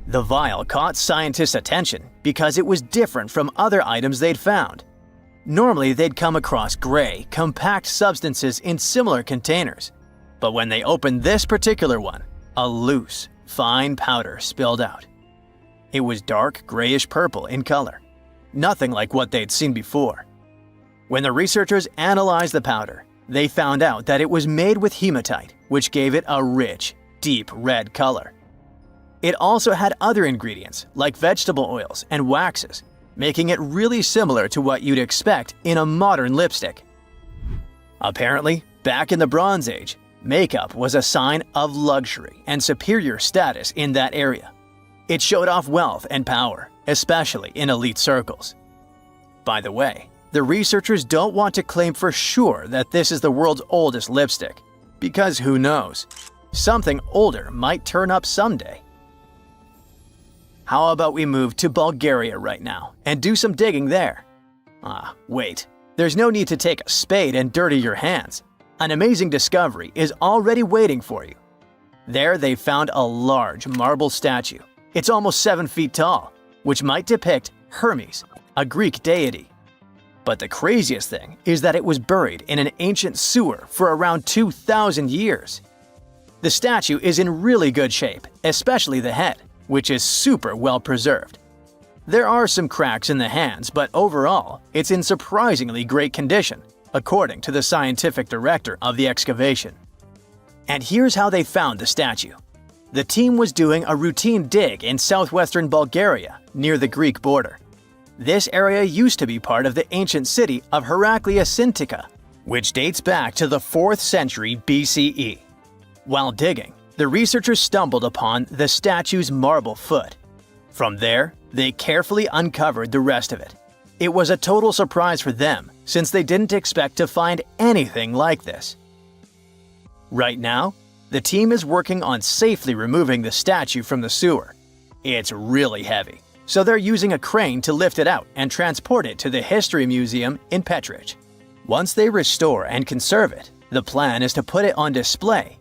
The vial caught scientists' attention because it was different from other items they'd found. Normally, they'd come across gray, compact substances in similar containers. But when they opened this particular one, a loose, fine powder spilled out. It was dark grayish-purple in color, nothing like what they'd seen before. When the researchers analyzed the powder, they found out that it was made with hematite, which gave it a rich, deep red color. It also had other ingredients, like vegetable oils and waxes, making it really similar to what you'd expect in a modern lipstick. Apparently, back in the Bronze Age, makeup was a sign of luxury and superior status in that area. It showed off wealth and power, especially in elite circles. By the way, the researchers don't want to claim for sure that this is the world's oldest lipstick, because who knows? Something older might turn up someday. How about we move to Bulgaria right now and do some digging there? Wait. There's no need to take a spade and dirty your hands. An amazing discovery is already waiting for you. There they found a large marble statue. It's almost 7 feet tall, which might depict Hermes, a Greek deity. But the craziest thing is that it was buried in an ancient sewer for around 2,000 years. The statue is in really good shape, especially the head, which is super well preserved. There are some cracks in the hands, but overall, it's in surprisingly great condition, according to the scientific director of the excavation. And here's how they found the statue. The team was doing a routine dig in southwestern Bulgaria, near the Greek border. This area used to be part of the ancient city of Hieroglyphics, which dates back to the 4th century BCE. While digging, the researchers stumbled upon the statue's marble foot. From there, they carefully uncovered the rest of it. It was a total surprise for them, since they didn't expect to find anything like this. Right now, the team is working on safely removing the statue from the sewer. It's really heavy, so they're using a crane to lift it out and transport it to the History Museum in Petra. Once they restore and conserve it, the plan is to put it on display.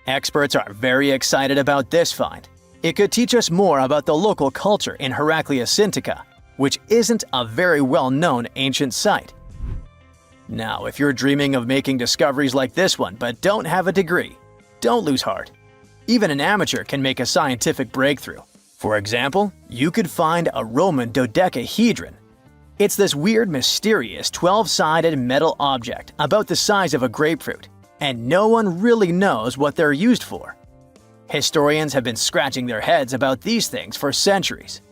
Experts are very excited about this find. It could teach us more about the local culture in Hieroglyphics, which isn't a very well-known ancient site. Now, if you're dreaming of making discoveries like this one but don't have a degree, don't lose heart. Even an amateur can make a scientific breakthrough. For example, you could find a Roman dodecahedron. It's this weird, mysterious 12-sided metal object about the size of a grapefruit, and no one really knows what they're used for. Historians have been scratching their heads about these things for centuries.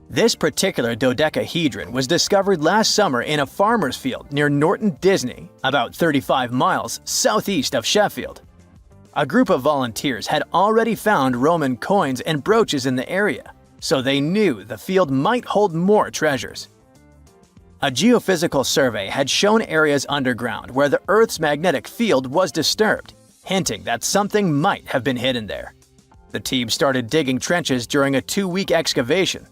This particular dodecahedron was discovered last summer in a farmer's field near Norton Disney, about 35 miles southeast of Sheffield. A group of volunteers had already found Roman coins and brooches in the area, so they knew the field might hold more treasures. A geophysical survey had shown areas underground where the Earth's magnetic field was disturbed, hinting that something might have been hidden there. The team started digging trenches during a 2-week excavation.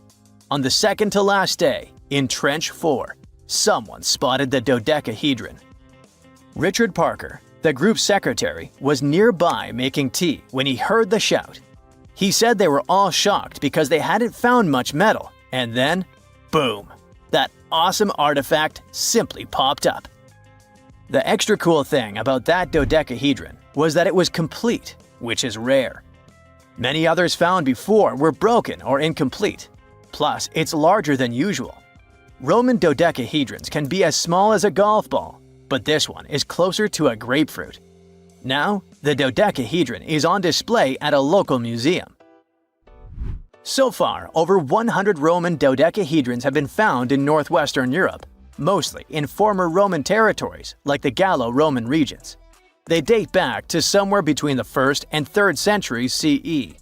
On the second to last day, in Trench 4, someone spotted the dodecahedron. Richard Parker, the group's secretary, was nearby making tea when he heard the shout. He said they were all shocked because they hadn't found much metal, and then, boom, that awesome artifact simply popped up. The extra cool thing about that dodecahedron was that it was complete, which is rare. Many others found before were broken or incomplete. Plus, it's larger than usual. Roman dodecahedrons can be as small as a golf ball, but this one is closer to a grapefruit. Now, the dodecahedron is on display at a local museum. So far, over 100 Roman dodecahedrons have been found in northwestern Europe, mostly in former Roman territories like the Gallo-Roman regions. They date back to somewhere between the 1st and 3rd centuries CE.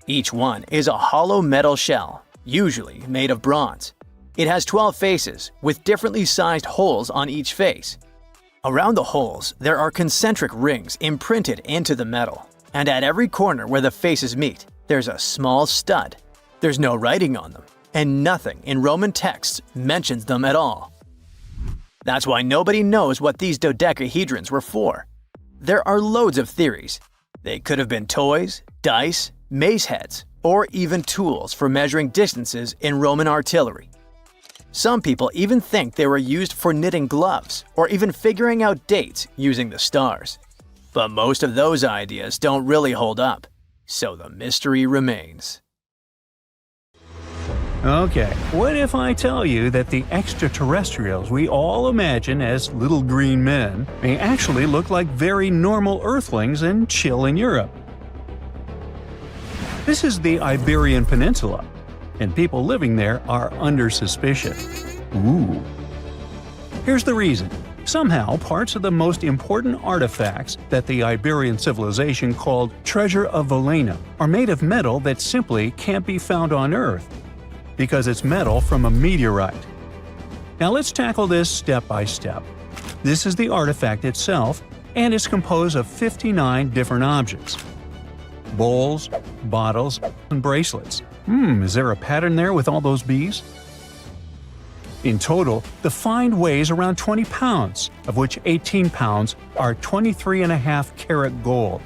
Each one is a hollow metal shell, usually made of bronze. It has 12 faces, with differently sized holes on each face. Around the holes, there are concentric rings imprinted into the metal, and at every corner where the faces meet, there's a small stud. There's no writing on them, and nothing in Roman texts mentions them at all. That's why nobody knows what these dodecahedrons were for. There are loads of theories. They could have been toys, dice, mace heads, or even tools for measuring distances in Roman artillery. Some people even think they were used for knitting gloves or even figuring out dates using the stars. But most of those ideas don't really hold up, so the mystery remains. Okay, what if I tell you that the extraterrestrials we all imagine as little green men may actually look like very normal Earthlings and chill in Europe? This is the Iberian Peninsula, and people living there are under suspicion. Ooh. Here's the reason. Somehow, parts of the most important artifacts that the Iberian civilization called Treasure of Valena are made of metal that simply can't be found on Earth, because it's metal from a meteorite. Now let's tackle this step by step. This is the artifact itself, and it's composed of 59 different objects. Bowls, bottles, and bracelets. Is there a pattern there with all those bees? In total, the find weighs around 20 pounds, of which 18 pounds are 23.5 karat gold.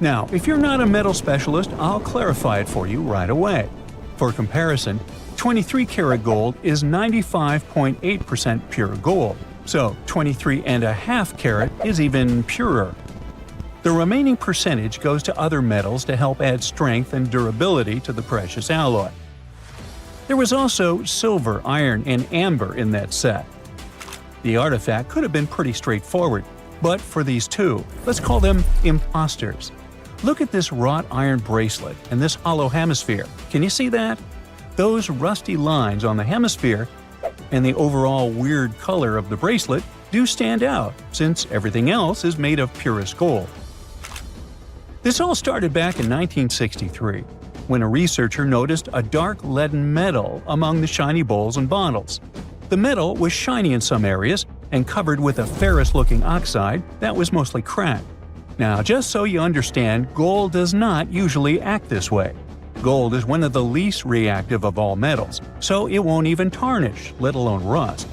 Now, if you're not a metal specialist, I'll clarify it for you right away. For comparison, 23 karat gold is 95.8% pure gold, so 23.5 karat is even purer. The remaining percentage goes to other metals to help add strength and durability to the precious alloy. There was also silver, iron, and amber in that set. The artifact could have been pretty straightforward, but for these two, let's call them imposters. Look at this wrought iron bracelet and this hollow hemisphere. Can you see that? Those rusty lines on the hemisphere and the overall weird color of the bracelet do stand out, since everything else is made of purest gold. This all started back in 1963. When a researcher noticed a dark leaden metal among the shiny bowls and bottles. The metal was shiny in some areas and covered with a ferrous-looking oxide that was mostly cracked. Now, just so you understand, gold does not usually act this way. Gold is one of the least reactive of all metals, so it won't even tarnish, let alone rust.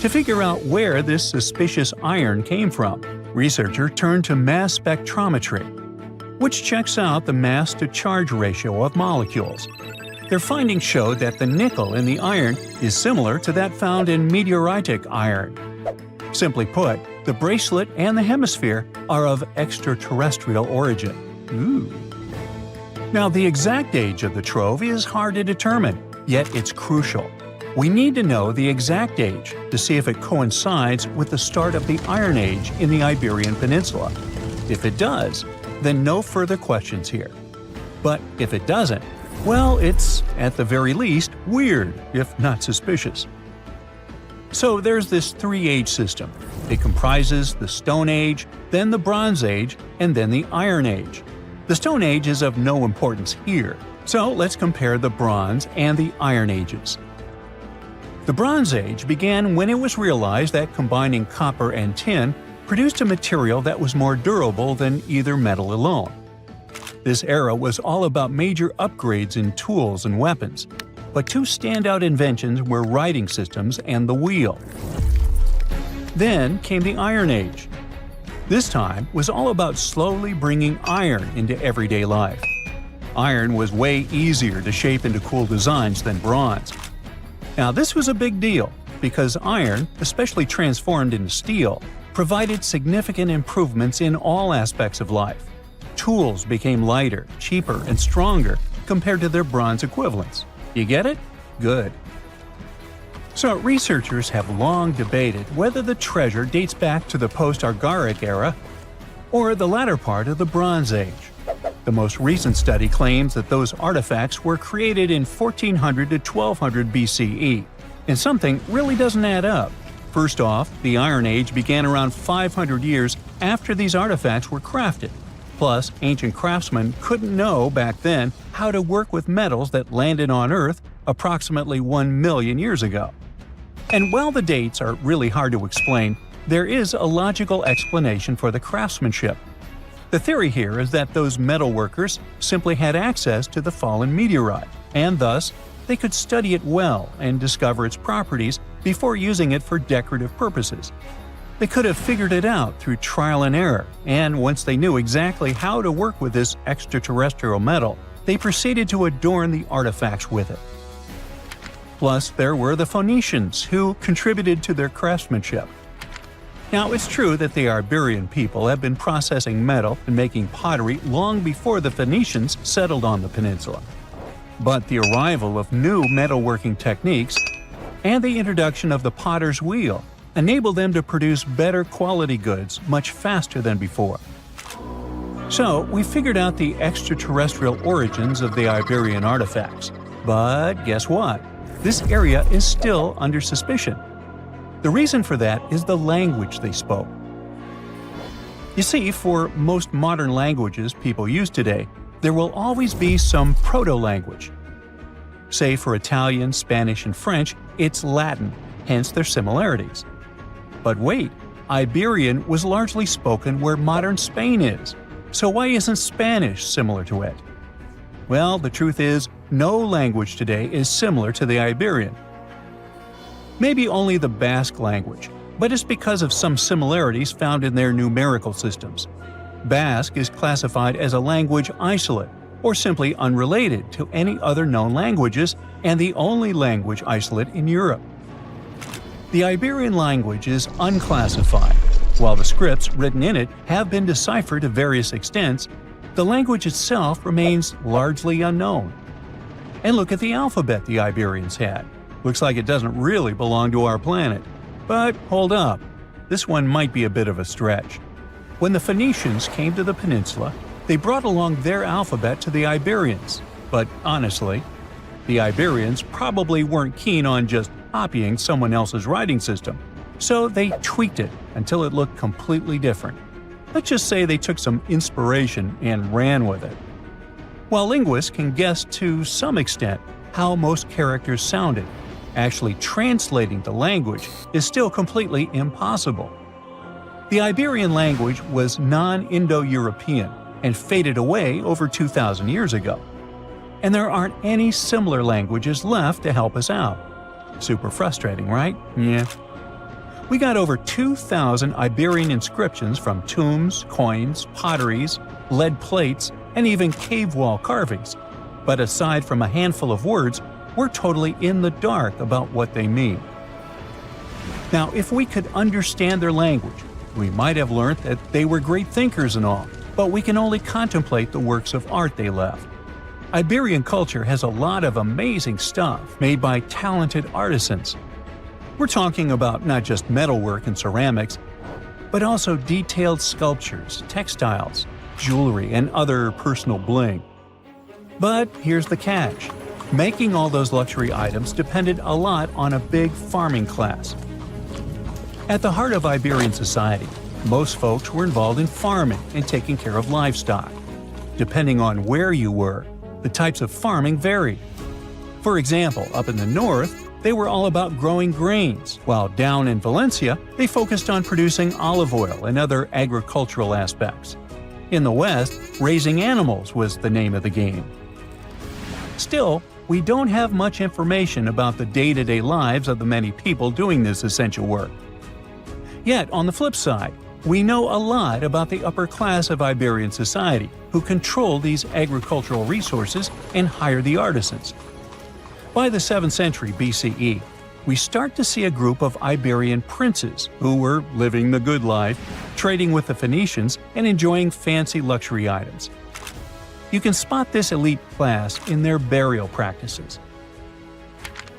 To figure out where this suspicious iron came from, researchers turned to mass spectrometry, which checks out the mass-to-charge ratio of molecules. Their findings showed that the nickel in the iron is similar to that found in meteoritic iron. Simply put, the bracelet and the hemisphere are of extraterrestrial origin. Now, the exact age of the trove is hard to determine, yet it's crucial. We need to know the exact age to see if it coincides with the start of the Iron Age in the Iberian Peninsula. If it does, then no further questions here. But if it doesn't, well, it's, at the very least, weird, if not suspicious. So there's this three-age system. It comprises the Stone Age, then the Bronze Age, and then the Iron Age. The Stone Age is of no importance here, so let's compare the Bronze and the Iron Ages. The Bronze Age began when it was realized that combining copper and tin produced a material that was more durable than either metal alone. This era was all about major upgrades in tools and weapons, but two standout inventions were writing systems and the wheel. Then came the Iron Age. This time was all about slowly bringing iron into everyday life. Iron was way easier to shape into cool designs than bronze. Now this was a big deal, because iron, especially transformed into steel, provided significant improvements in all aspects of life. Tools became lighter, cheaper, and stronger compared to their bronze equivalents. You get it? Good. So researchers have long debated whether the treasure dates back to the post-Argaric era or the latter part of the Bronze Age. The most recent study claims that those artifacts were created in 1400 to 1200 BCE, and something really doesn't add up. First off, the Iron Age began around 500 years after these artifacts were crafted. Plus, ancient craftsmen couldn't know back then how to work with metals that landed on Earth approximately 1 million years ago. And while the dates are really hard to explain, there is a logical explanation for the craftsmanship. The theory here is that those metal workers simply had access to the fallen meteorite, and thus, they could study it well and discover its properties before using it for decorative purposes. They could have figured it out through trial and error, and once they knew exactly how to work with this extraterrestrial metal, they proceeded to adorn the artifacts with it. Plus, there were the Phoenicians, who contributed to their craftsmanship. Now, it's true that the Iberian people have been processing metal and making pottery long before the Phoenicians settled on the peninsula. But the arrival of new metalworking techniques and the introduction of the potter's wheel enabled them to produce better quality goods much faster than before. So, we figured out the extraterrestrial origins of the Iberian artifacts. But guess what? This area is still under suspicion. The reason for that is the language they spoke. You see, for most modern languages people use today, there will always be some proto-language. Say for Italian, Spanish, and French, it's Latin, hence their similarities. But wait, Iberian was largely spoken where modern Spain is, so why isn't Spanish similar to it? Well, the truth is, no language today is similar to the Iberian. Maybe only the Basque language, but it's because of some similarities found in their numerical systems. Basque is classified as a language isolate, or simply unrelated to any other known languages, and the only language isolate in Europe. The Iberian language is unclassified. While the scripts written in it have been deciphered to various extents, the language itself remains largely unknown. And look at the alphabet the Iberians had. Looks like it doesn't really belong to our planet. But hold up, this one might be a bit of a stretch. When the Phoenicians came to the peninsula, they brought along their alphabet to the Iberians. But honestly, the Iberians probably weren't keen on just copying someone else's writing system, so they tweaked it until it looked completely different. Let's just say they took some inspiration and ran with it. While linguists can guess to some extent how most characters sounded, actually translating the language is still completely impossible. The Iberian language was non-Indo-European and faded away over 2,000 years ago. And there aren't any similar languages left to help us out. Super frustrating, right? Yeah. We got over 2,000 Iberian inscriptions from tombs, coins, potteries, lead plates, and even cave wall carvings. But aside from a handful of words, we're totally in the dark about what they mean. Now, if we could understand their language, we might have learned that they were great thinkers and all, but we can only contemplate the works of art they left. Iberian culture has a lot of amazing stuff made by talented artisans. We're talking about not just metalwork and ceramics, but also detailed sculptures, textiles, jewelry, and other personal bling. But here's the catch. Making all those luxury items depended a lot on a big farming class. At the heart of Iberian society, most folks were involved in farming and taking care of livestock. Depending on where you were, the types of farming varied. For example, up in the north, they were all about growing grains, while down in Valencia, they focused on producing olive oil and other agricultural aspects. In the west, raising animals was the name of the game. Still, we don't have much information about the day-to-day lives of the many people doing this essential work. Yet, on the flip side, we know a lot about the upper class of Iberian society, who control these agricultural resources and hire the artisans. By the 7th century BCE, we start to see a group of Iberian princes who were living the good life, trading with the Phoenicians and enjoying fancy luxury items. You can spot this elite class in their burial practices.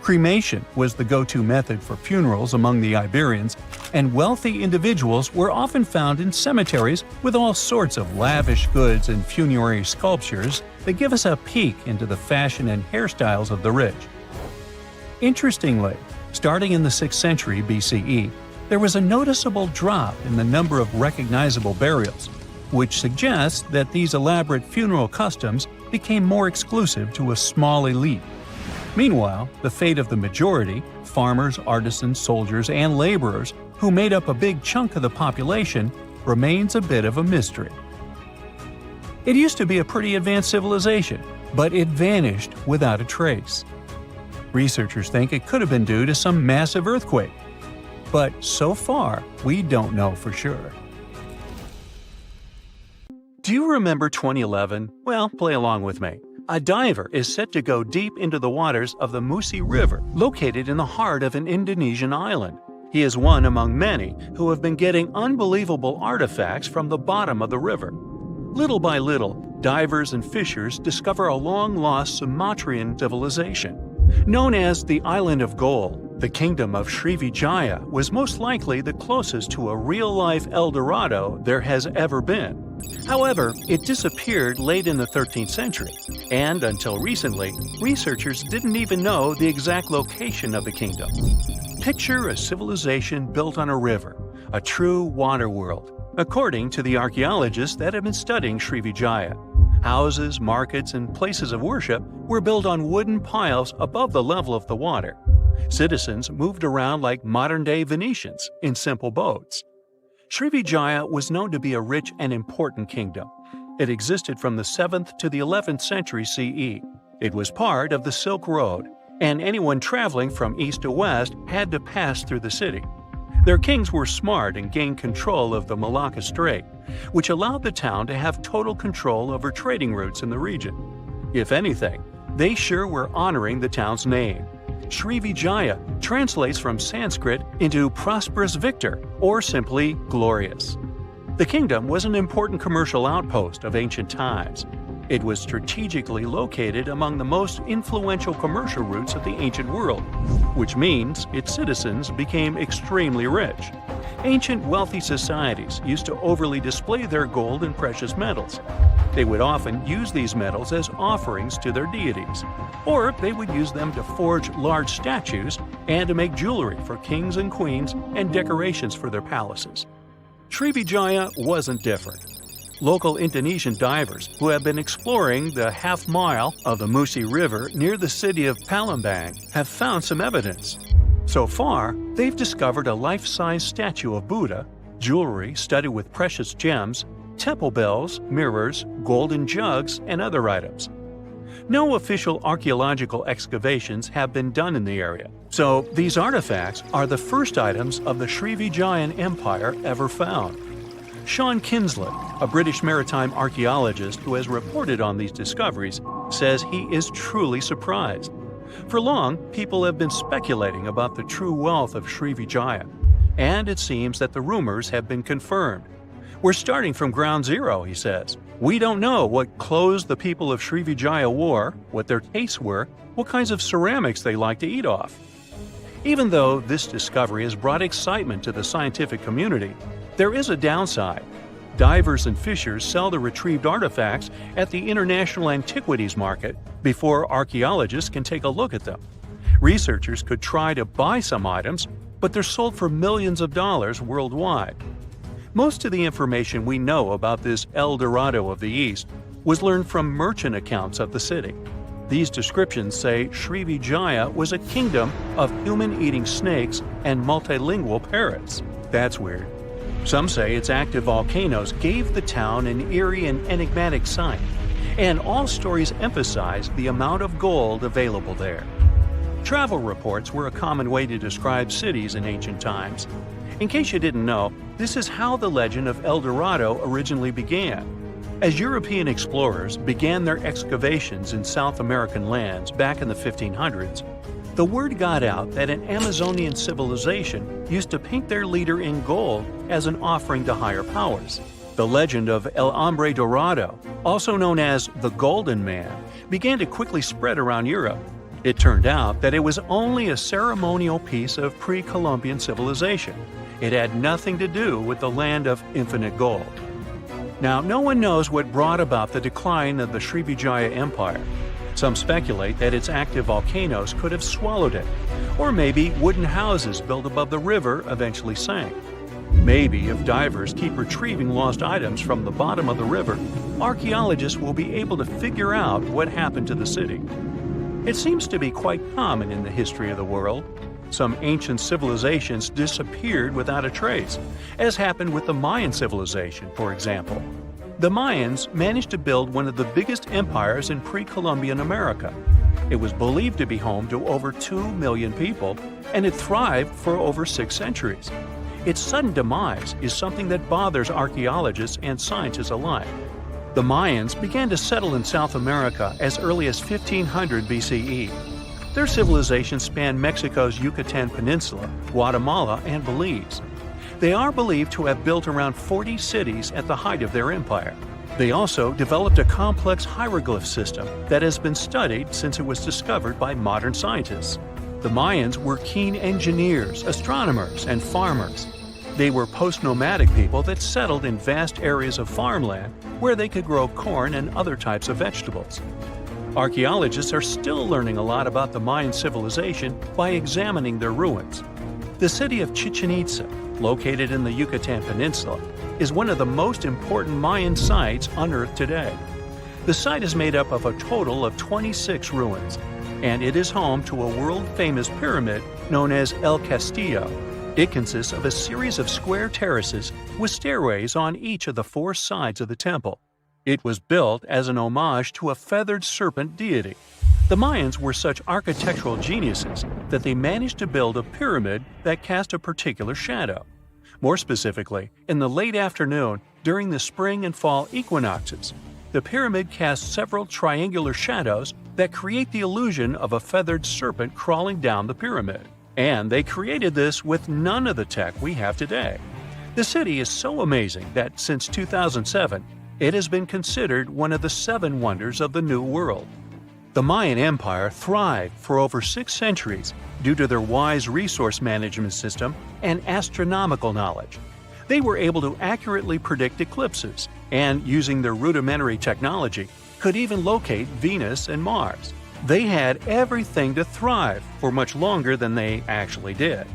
Cremation was the go-to method for funerals among the Iberians, and wealthy individuals were often found in cemeteries with all sorts of lavish goods and funerary sculptures that give us a peek into the fashion and hairstyles of the rich. Interestingly, starting in the 6th century BCE, there was a noticeable drop in the number of recognizable burials, which suggests that these elaborate funeral customs became more exclusive to a small elite. Meanwhile, the fate of the majority, farmers, artisans, soldiers, and laborers, who made up a big chunk of the population, remains a bit of a mystery. It used to be a pretty advanced civilization, but it vanished without a trace. Researchers think it could have been due to some massive earthquake, but so far, we don't know for sure. Do you remember 2011? Well, play along with me. A diver is set to go deep into the waters of the Musi River, located in the heart of an Indonesian island. He is one among many who have been getting unbelievable artifacts from the bottom of the river. Little by little, divers and fishers discover a long-lost Sumatran civilization. Known as the Island of Gold, the kingdom of Srivijaya was most likely the closest to a real-life El Dorado there has ever been. However, it disappeared late in the 13th century, and until recently, researchers didn't even know the exact location of the kingdom. Picture a civilization built on a river, a true water world, according to the archaeologists that have been studying Srivijaya. Houses, markets, and places of worship were built on wooden piles above the level of the water. Citizens moved around like modern-day Venetians in simple boats. Srivijaya was known to be a rich and important kingdom. It existed from the 7th to the 11th century CE. It was part of the Silk Road, and anyone traveling from east to west had to pass through the city. Their kings were smart and gained control of the Malacca Strait, which allowed the town to have total control over trading routes in the region. If anything, they sure were honoring the town's name. Srivijaya translates from Sanskrit into prosperous victor, or simply glorious. The kingdom was an important commercial outpost of ancient times. It was strategically located among the most influential commercial routes of the ancient world, which means its citizens became extremely rich. Ancient wealthy societies used to overly display their gold and precious metals. They would often use these metals as offerings to their deities, or they would use them to forge large statues and to make jewelry for kings and queens and decorations for their palaces. Srivijaya wasn't different. Local Indonesian divers who have been exploring the half-mile of the Musi River near the city of Palembang have found some evidence. So far, they've discovered a life-size statue of Buddha, jewelry studded with precious gems, temple bells, mirrors, golden jugs, and other items. No official archaeological excavations have been done in the area, so these artifacts are the first items of the Srivijayan Empire ever found. Sean Kinslett, a British maritime archaeologist who has reported on these discoveries, says he is truly surprised. For long, people have been speculating about the true wealth of Srivijaya, and it seems that the rumors have been confirmed. We're starting from ground zero, he says. We don't know what clothes the people of Srivijaya wore, what their tastes were, what kinds of ceramics they like to eat off. Even though this discovery has brought excitement to the scientific community, there is a downside. Divers and fishers sell the retrieved artifacts at the International Antiquities Market before archaeologists can take a look at them. Researchers could try to buy some items, but they're sold for millions of dollars worldwide. Most of the information we know about this El Dorado of the East was learned from merchant accounts of the city. These descriptions say Srivijaya was a kingdom of human-eating snakes and multilingual parrots. That's weird. Some say its active volcanoes gave the town an eerie and enigmatic sight, and all stories emphasize the amount of gold available there. Travel reports were a common way to describe cities in ancient times. In case you didn't know, this is how the legend of El Dorado originally began. As European explorers began their excavations in South American lands back in the 1500s, the word got out that an Amazonian civilization used to paint their leader in gold as an offering to higher powers. The legend of El Hombre Dorado, also known as the Golden Man, began to quickly spread around Europe. It turned out that it was only a ceremonial piece of pre-Columbian civilization. It had nothing to do with the land of infinite gold. Now, no one knows what brought about the decline of the Srivijaya Empire. Some speculate that its active volcanoes could have swallowed it, or maybe wooden houses built above the river eventually sank. Maybe if divers keep retrieving lost items from the bottom of the river, archaeologists will be able to figure out what happened to the city. It seems to be quite common in the history of the world. Some ancient civilizations disappeared without a trace, as happened with the Mayan civilization, for example. The Mayans managed to build one of the biggest empires in pre-Columbian America. It was believed to be home to over 2 million people, and it thrived for over 6 centuries. Its sudden demise is something that bothers archaeologists and scientists alike. The Mayans began to settle in South America as early as 1500 BCE. Their civilization spanned Mexico's Yucatan Peninsula, Guatemala, and Belize. They are believed to have built around 40 cities at the height of their empire. They also developed a complex hieroglyph system that has been studied since it was discovered by modern scientists. The Mayans were keen engineers, astronomers, and farmers. They were post-nomadic people that settled in vast areas of farmland where they could grow corn and other types of vegetables. Archaeologists are still learning a lot about the Mayan civilization by examining their ruins. The city of Chichen Itza, located in the Yucatan Peninsula, is one of the most important Mayan sites on Earth today. The site is made up of a total of 26 ruins, and it is home to a world-famous pyramid known as El Castillo. It consists of a series of square terraces with stairways on each of the 4 sides of the temple. It was built as an homage to a feathered serpent deity. The Mayans were such architectural geniuses that they managed to build a pyramid that cast a particular shadow. More specifically, in the late afternoon during the spring and fall equinoxes, the pyramid casts several triangular shadows that create the illusion of a feathered serpent crawling down the pyramid. And they created this with none of the tech we have today. The city is so amazing that since 2007, it has been considered one of the 7 wonders of the New World. The Mayan Empire thrived for over 6 centuries due to their wise resource management system and astronomical knowledge. They were able to accurately predict eclipses and, using their rudimentary technology, could even locate Venus and Mars. They had everything to thrive for much longer than they actually did.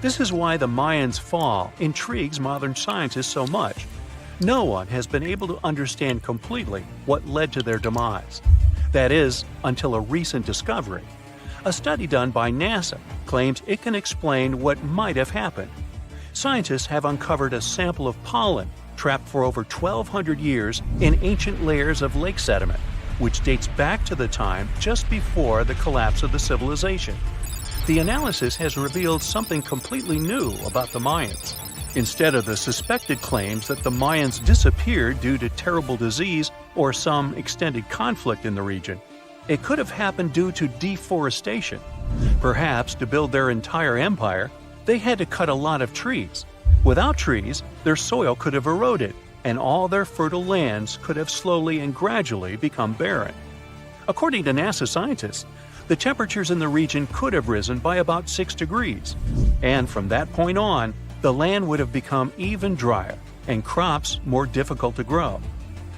This is why the Mayans' fall intrigues modern scientists so much. No one has been able to understand completely what led to their demise. That is, until a recent discovery. A study done by NASA claims it can explain what might have happened. Scientists have uncovered a sample of pollen trapped for over 1,200 years in ancient layers of lake sediment, which dates back to the time just before the collapse of the civilization. The analysis has revealed something completely new about the Mayans. Instead of the suspected claims that the Mayans disappeared due to terrible disease or some extended conflict in the region, it could have happened due to deforestation. Perhaps to build their entire empire, they had to cut a lot of trees. Without trees, their soil could have eroded, and all their fertile lands could have slowly and gradually become barren. According to NASA scientists, the temperatures in the region could have risen by about 6 degrees, and from that point on, the land would have become even drier and crops more difficult to grow.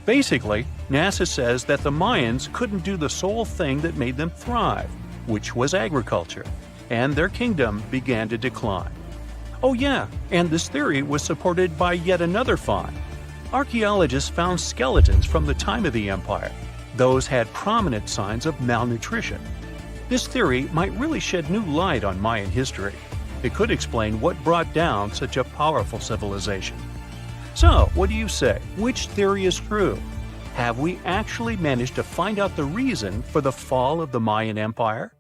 Basically, NASA says that the Mayans couldn't do the sole thing that made them thrive, which was agriculture, and their kingdom began to decline. Oh yeah, and this theory was supported by yet another find. Archaeologists found skeletons from the time of the empire. Those had prominent signs of malnutrition. This theory might really shed new light on Mayan history. It could explain what brought down such a powerful civilization. So, what do you say? Which theory is true? Have we actually managed to find out the reason for the fall of the Mayan Empire?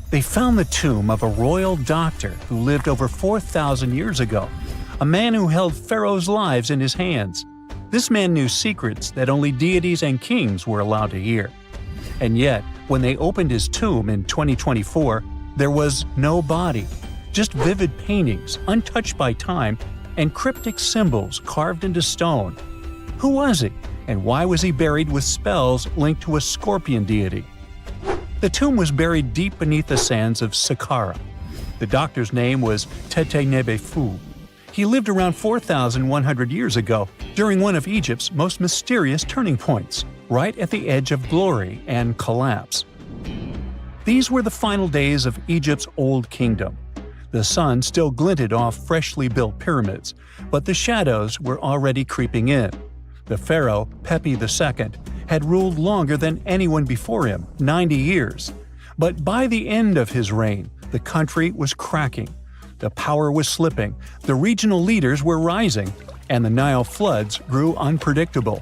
They found the tomb of a royal doctor who lived over 4,000 years ago, a man who held pharaohs' lives in his hands. This man knew secrets that only deities and kings were allowed to hear. And yet, when they opened his tomb in 2024, there was no body, just vivid paintings, untouched by time, and cryptic symbols carved into stone. Who was he, and why was he buried with spells linked to a scorpion deity? The tomb was buried deep beneath the sands of Saqqara. The doctor's name was Tete Nebefu. He lived around 4,100 years ago, during one of Egypt's most mysterious turning points, right at the edge of glory and collapse. These were the final days of Egypt's Old Kingdom. The sun still glinted off freshly built pyramids, but the shadows were already creeping in. The pharaoh, Pepi II, had ruled longer than anyone before him, 90 years. But by the end of his reign, the country was cracking. The power was slipping, the regional leaders were rising, and the Nile floods grew unpredictable.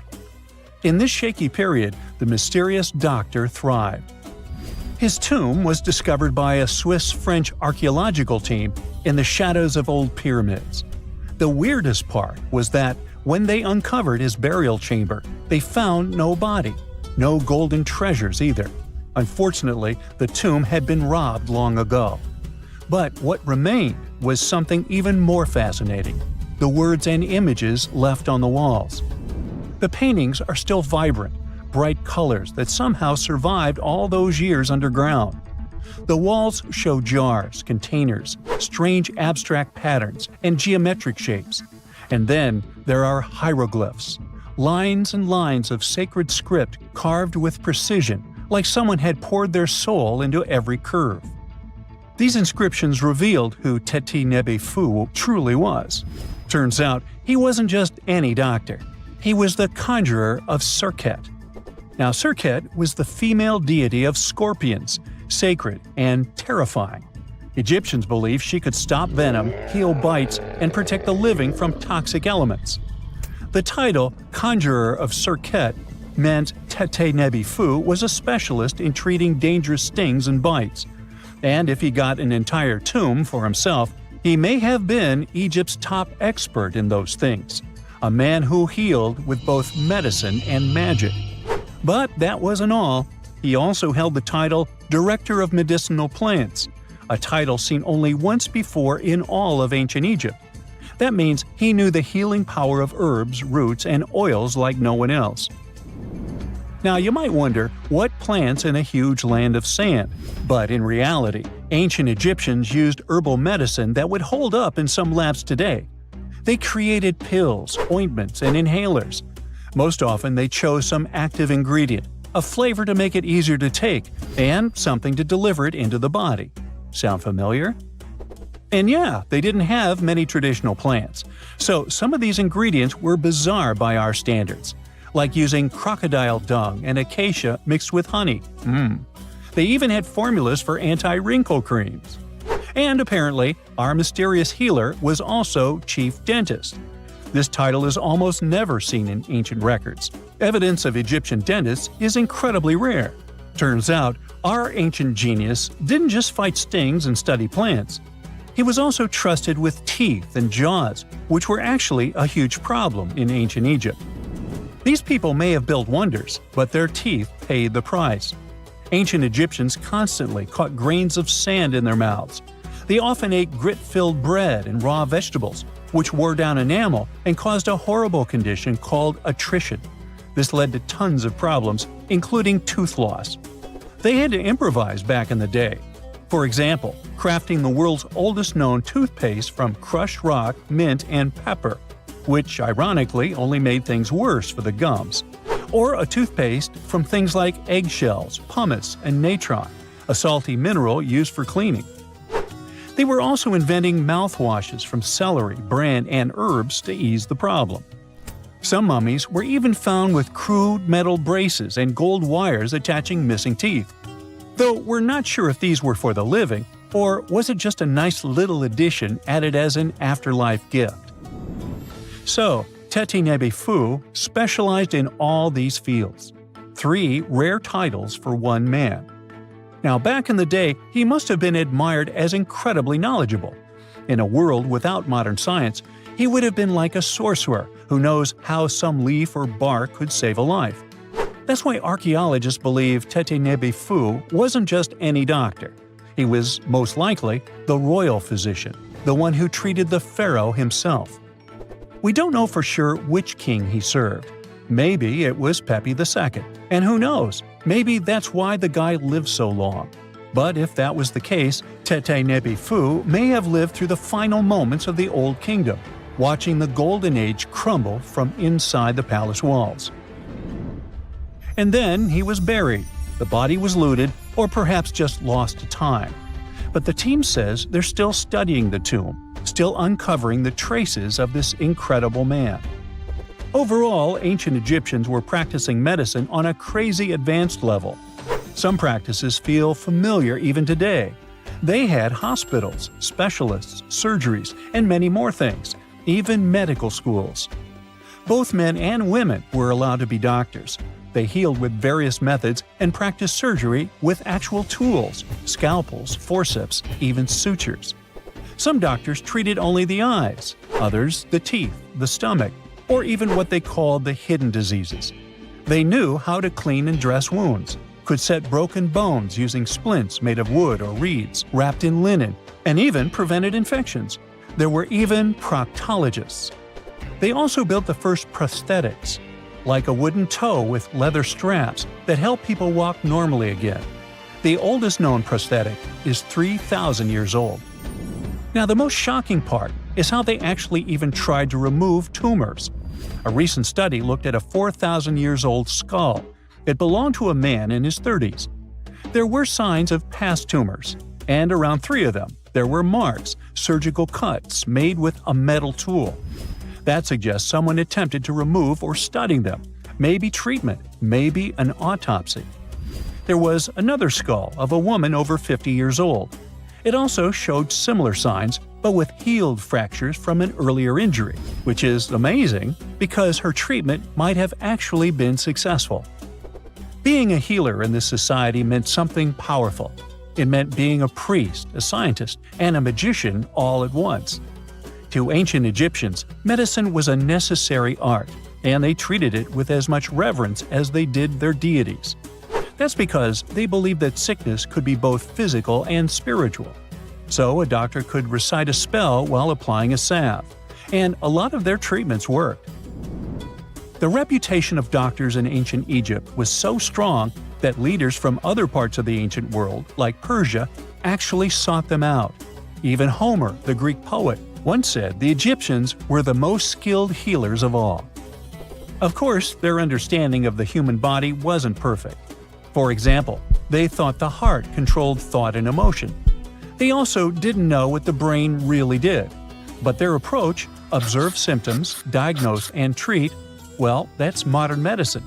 In this shaky period, the mysterious doctor thrived. His tomb was discovered by a Swiss-French archaeological team in the shadows of old pyramids. The weirdest part was that when they uncovered his burial chamber, they found no body, no golden treasures either. Unfortunately, the tomb had been robbed long ago. But what remained was something even more fascinating: the words and images left on the walls. The paintings are still vibrant, bright colors that somehow survived all those years underground. The walls show jars, containers, strange abstract patterns, and geometric shapes. And then there are hieroglyphs, lines and lines of sacred script carved with precision, like someone had poured their soul into every curve. These inscriptions revealed who Teti Nebi Fu truly was. Turns out, he wasn't just any doctor. He was the conjurer of Serket. Now, Serket was the female deity of scorpions, sacred and terrifying. Egyptians believed she could stop venom, heal bites, and protect the living from toxic elements. The title, Conjurer of Serket, meant Tete Nebi Fu was a specialist in treating dangerous stings and bites. And if he got an entire tomb for himself, he may have been Egypt's top expert in those things, a man who healed with both medicine and magic. But that wasn't all. He also held the title Director of Medicinal Plants, a title seen only once before in all of ancient Egypt. That means he knew the healing power of herbs, roots, and oils like no one else. Now, you might wonder, what plants in a huge land of sand? But in reality, ancient Egyptians used herbal medicine that would hold up in some labs today. They created pills, ointments, and inhalers. Most often, they chose some active ingredient, a flavor to make it easier to take, and something to deliver it into the body. Sound familiar? And yeah, they didn't have many traditional plants, so some of these ingredients were bizarre by our standards, like using crocodile dung and acacia mixed with honey. They even had formulas for anti-wrinkle creams. And apparently, our mysterious healer was also chief dentist. This title is almost never seen in ancient records. Evidence of Egyptian dentists is incredibly rare. Turns out, our ancient genius didn't just fight stings and study plants. He was also trusted with teeth and jaws, which were actually a huge problem in ancient Egypt. These people may have built wonders, but their teeth paid the price. Ancient Egyptians constantly caught grains of sand in their mouths. They often ate grit-filled bread and raw vegetables, which wore down enamel and caused a horrible condition called attrition. This led to tons of problems, including tooth loss. They had to improvise back in the day. For example, crafting the world's oldest known toothpaste from crushed rock, mint, and pepper, which ironically only made things worse for the gums. Or a toothpaste from things like eggshells, pumice, and natron, a salty mineral used for cleaning. They were also inventing mouthwashes from celery, bran, and herbs to ease the problem. Some mummies were even found with crude metal braces and gold wires attaching missing teeth. Though we're not sure if these were for the living, or was it just a nice little addition added as an afterlife gift. So, Teti Nebi Fu specialized in all these fields. 3 rare titles for one man. Now, back in the day, he must have been admired as incredibly knowledgeable. In a world without modern science, he would have been like a sorcerer who knows how some leaf or bark could save a life. That's why archaeologists believe Teti Nebi Fu wasn't just any doctor. He was, most likely, the royal physician, the one who treated the pharaoh himself. We don't know for sure which king he served. Maybe it was Pepi II, and who knows, maybe that's why the guy lived so long. But if that was the case, Teti Nebi Fu may have lived through the final moments of the Old Kingdom, watching the Golden Age crumble from inside the palace walls. And then he was buried, the body was looted, or perhaps just lost to time. But the team says they're still studying the tomb, still uncovering the traces of this incredible man. Overall, ancient Egyptians were practicing medicine on a crazy advanced level. Some practices feel familiar even today. They had hospitals, specialists, surgeries, and many more things, even medical schools. Both men and women were allowed to be doctors. They healed with various methods and practiced surgery with actual tools, scalpels, forceps, even sutures. Some doctors treated only the eyes, others the teeth, the stomach, or even what they called the hidden diseases. They knew how to clean and dress wounds, could set broken bones using splints made of wood or reeds wrapped in linen, and even prevented infections. There were even proctologists. They also built the first prosthetics, like a wooden toe with leather straps that help people walk normally again. The oldest known prosthetic is 3,000 years old. Now, the most shocking part is how they actually even tried to remove tumors. A recent study looked at a 4,000 years old skull. It belonged to a man in his 30s. There were signs of past tumors, and around 3 of them, there were marks, surgical cuts made with a metal tool. That suggests someone attempted to remove or study them, maybe treatment, maybe an autopsy. There was another skull of a woman over 50 years old. It also showed similar signs, but with healed fractures from an earlier injury, which is amazing because her treatment might have actually been successful. Being a healer in this society meant something powerful. It meant being a priest, a scientist, and a magician all at once. To ancient Egyptians, medicine was a necessary art, and they treated it with as much reverence as they did their deities. That's because they believed that sickness could be both physical and spiritual. So a doctor could recite a spell while applying a salve, and a lot of their treatments worked. The reputation of doctors in ancient Egypt was so strong that leaders from other parts of the ancient world, like Persia, actually sought them out. Even Homer, the Greek poet, once said the Egyptians were the most skilled healers of all. Of course, their understanding of the human body wasn't perfect. For example, they thought the heart controlled thought and emotion. They also didn't know what the brain really did. But their approach, observe symptoms, diagnose, and treat, well, that's modern medicine.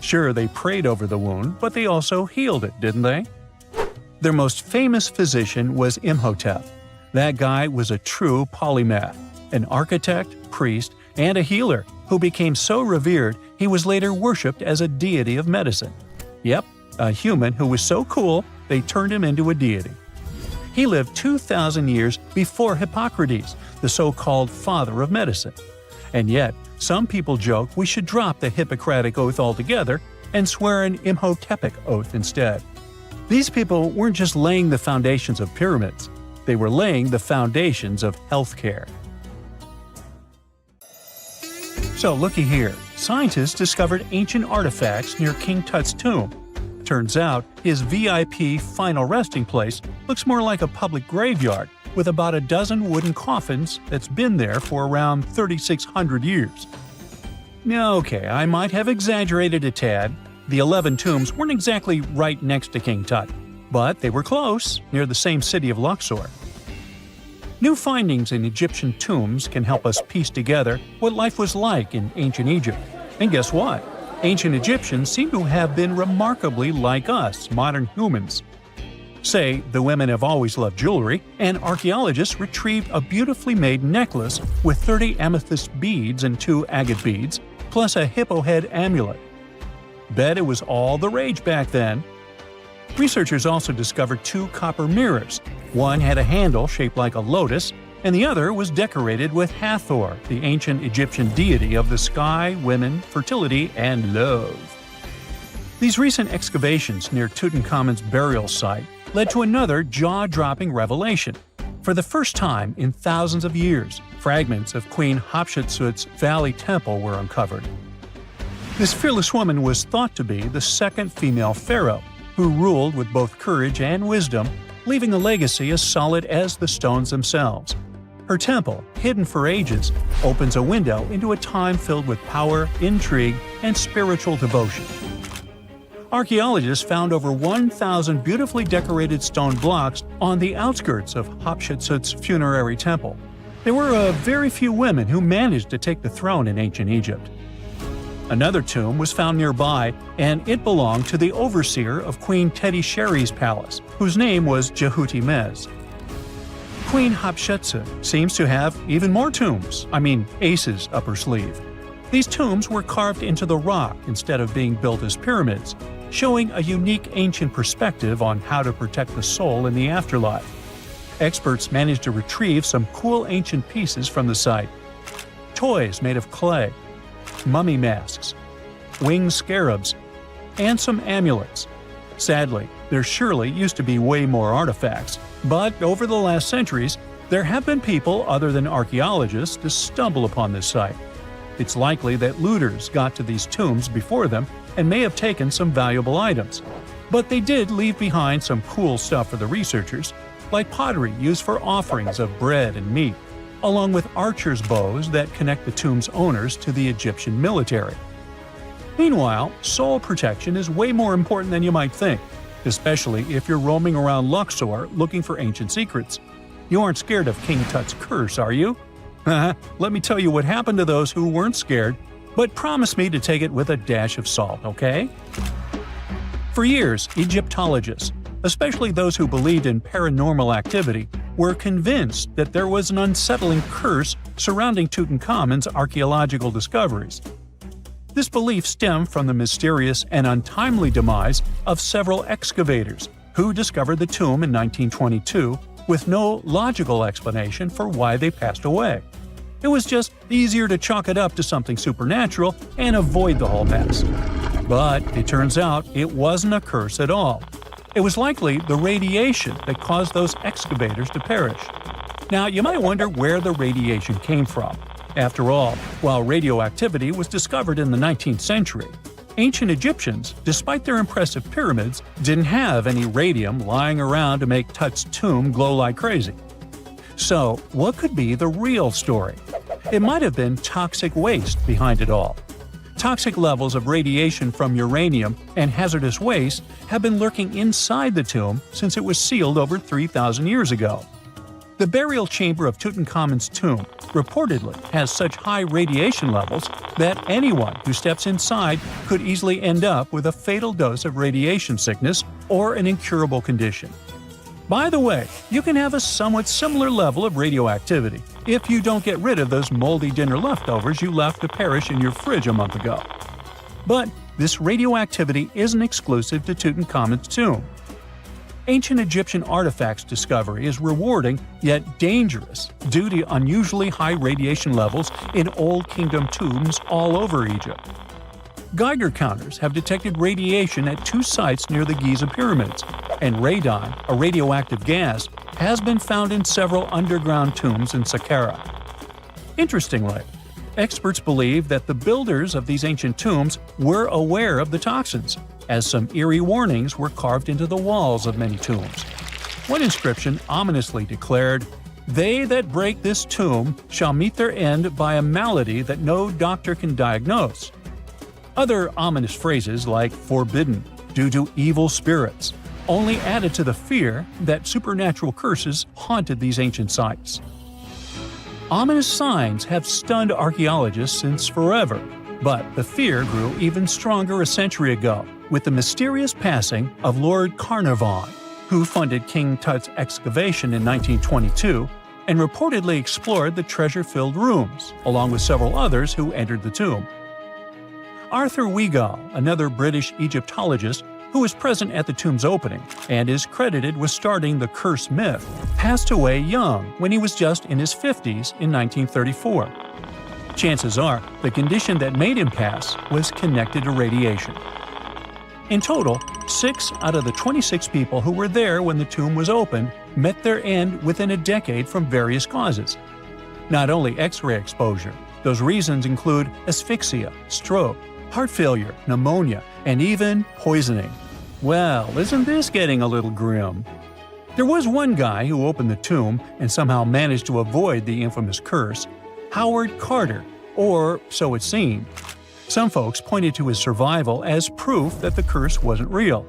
Sure, they prayed over the wound, but they also healed it, didn't they? Their most famous physician was Imhotep. That guy was a true polymath, an architect, priest, and a healer who became so revered he was later worshipped as a deity of medicine. Yep, a human who was so cool they turned him into a deity. He lived 2,000 years before Hippocrates, the so-called father of medicine. And yet, some people joke we should drop the Hippocratic Oath altogether and swear an Imhotepic oath instead. These people weren't just laying the foundations of pyramids, they were laying the foundations of healthcare. So looky here, scientists discovered ancient artifacts near King Tut's tomb. Turns out, his VIP final resting place looks more like a public graveyard with about a dozen wooden coffins that's been there for around 3,600 years. Okay, I might have exaggerated a tad. The 11 tombs weren't exactly right next to King Tut, but they were close, near the same city of Luxor. New findings in Egyptian tombs can help us piece together what life was like in ancient Egypt. And guess what? Ancient Egyptians seem to have been remarkably like us, modern humans. Say, the women have always loved jewelry, and archaeologists retrieved a beautifully made necklace with 30 amethyst beads and 2 agate beads, plus a hippo head amulet. Bet it was all the rage back then. Researchers also discovered 2 copper mirrors. One had a handle shaped like a lotus, and the other was decorated with Hathor, the ancient Egyptian deity of the sky, women, fertility, and love. These recent excavations near Tutankhamun's burial site led to another jaw-dropping revelation. For the first time in thousands of years, fragments of Queen Hatshepsut's Valley Temple were uncovered. This fearless woman was thought to be the second female pharaoh, who ruled with both courage and wisdom, leaving a legacy as solid as the stones themselves. Her temple, hidden for ages, opens a window into a time filled with power, intrigue, and spiritual devotion. Archaeologists found over 1,000 beautifully decorated stone blocks on the outskirts of Hatshepsut's funerary temple. There were very few women who managed to take the throne in ancient Egypt. Another tomb was found nearby, and it belonged to the overseer of Queen Teti Sheri's palace, whose name was Jehuti-Mez. Queen Hatshepsut seems to have even more tombs, aces up her sleeve. These tombs were carved into the rock instead of being built as pyramids, showing a unique ancient perspective on how to protect the soul in the afterlife. Experts managed to retrieve some cool ancient pieces from the site. Toys made of clay, mummy masks, winged scarabs, and some amulets. Sadly, there surely used to be way more artifacts, but over the last centuries, there have been people other than archaeologists to stumble upon this site. It's likely that looters got to these tombs before them and may have taken some valuable items. But they did leave behind some cool stuff for the researchers, like pottery used for offerings of bread and meat, along with archers' bows that connect the tomb's owners to the Egyptian military. Meanwhile, soul protection is way more important than you might think. especially if you're roaming around Luxor looking for ancient secrets. You aren't scared of King Tut's curse, are you? Let me tell you what happened to those who weren't scared, but promise me to take it with a dash of salt, okay? For years, Egyptologists, especially those who believed in paranormal activity, were convinced that there was an unsettling curse surrounding Tutankhamun's archaeological discoveries. This belief stemmed from the mysterious and untimely demise of several excavators who discovered the tomb in 1922 with no logical explanation for why they passed away. It was just easier to chalk it up to something supernatural and avoid the whole mess. But it turns out it wasn't a curse at all. It was likely the radiation that caused those excavators to perish. Now, you might wonder where the radiation came from. After all, while radioactivity was discovered in the 19th century, ancient Egyptians, despite their impressive pyramids, didn't have any radium lying around to make Tut's tomb glow like crazy. So, what could be the real story? It might have been toxic waste behind it all. Toxic levels of radiation from uranium and hazardous waste have been lurking inside the tomb since it was sealed over 3,000 years ago. The burial chamber of Tutankhamun's tomb reportedly has such high radiation levels that anyone who steps inside could easily end up with a fatal dose of radiation sickness or an incurable condition. By the way, you can have a somewhat similar level of radioactivity if you don't get rid of those moldy dinner leftovers you left to perish in your fridge a month ago. But this radioactivity isn't exclusive to Tutankhamun's tomb. Ancient Egyptian artifacts discovery is rewarding yet dangerous due to unusually high radiation levels in Old Kingdom tombs all over Egypt. Geiger counters have detected radiation at 2 sites near the Giza pyramids, and radon, a radioactive gas, has been found in several underground tombs in Saqqara. Interestingly, experts believe that the builders of these ancient tombs were aware of the toxins, as some eerie warnings were carved into the walls of many tombs. One inscription ominously declared, "They that break this tomb shall meet their end by a malady that no doctor can diagnose." Other ominous phrases like "forbidden," "due to evil spirits," only added to the fear that supernatural curses haunted these ancient sites. Ominous signs have stunned archaeologists since forever, but the fear grew even stronger a century ago with the mysterious passing of Lord Carnarvon, who funded King Tut's excavation in 1922 and reportedly explored the treasure-filled rooms, along with several others who entered the tomb. Arthur Weigall, another British Egyptologist who was present at the tomb's opening and is credited with starting the curse myth, passed away young when he was just in his 50s in 1934. Chances are the condition that made him pass was connected to radiation. In total, 6 out of the 26 people who were there when the tomb was opened met their end within a decade from various causes. Not only X-ray exposure, those reasons include asphyxia, stroke, heart failure, pneumonia, and even poisoning. Well, isn't this getting a little grim? There was one guy who opened the tomb and somehow managed to avoid the infamous curse, Howard Carter, or so it seemed. Some folks pointed to his survival as proof that the curse wasn't real.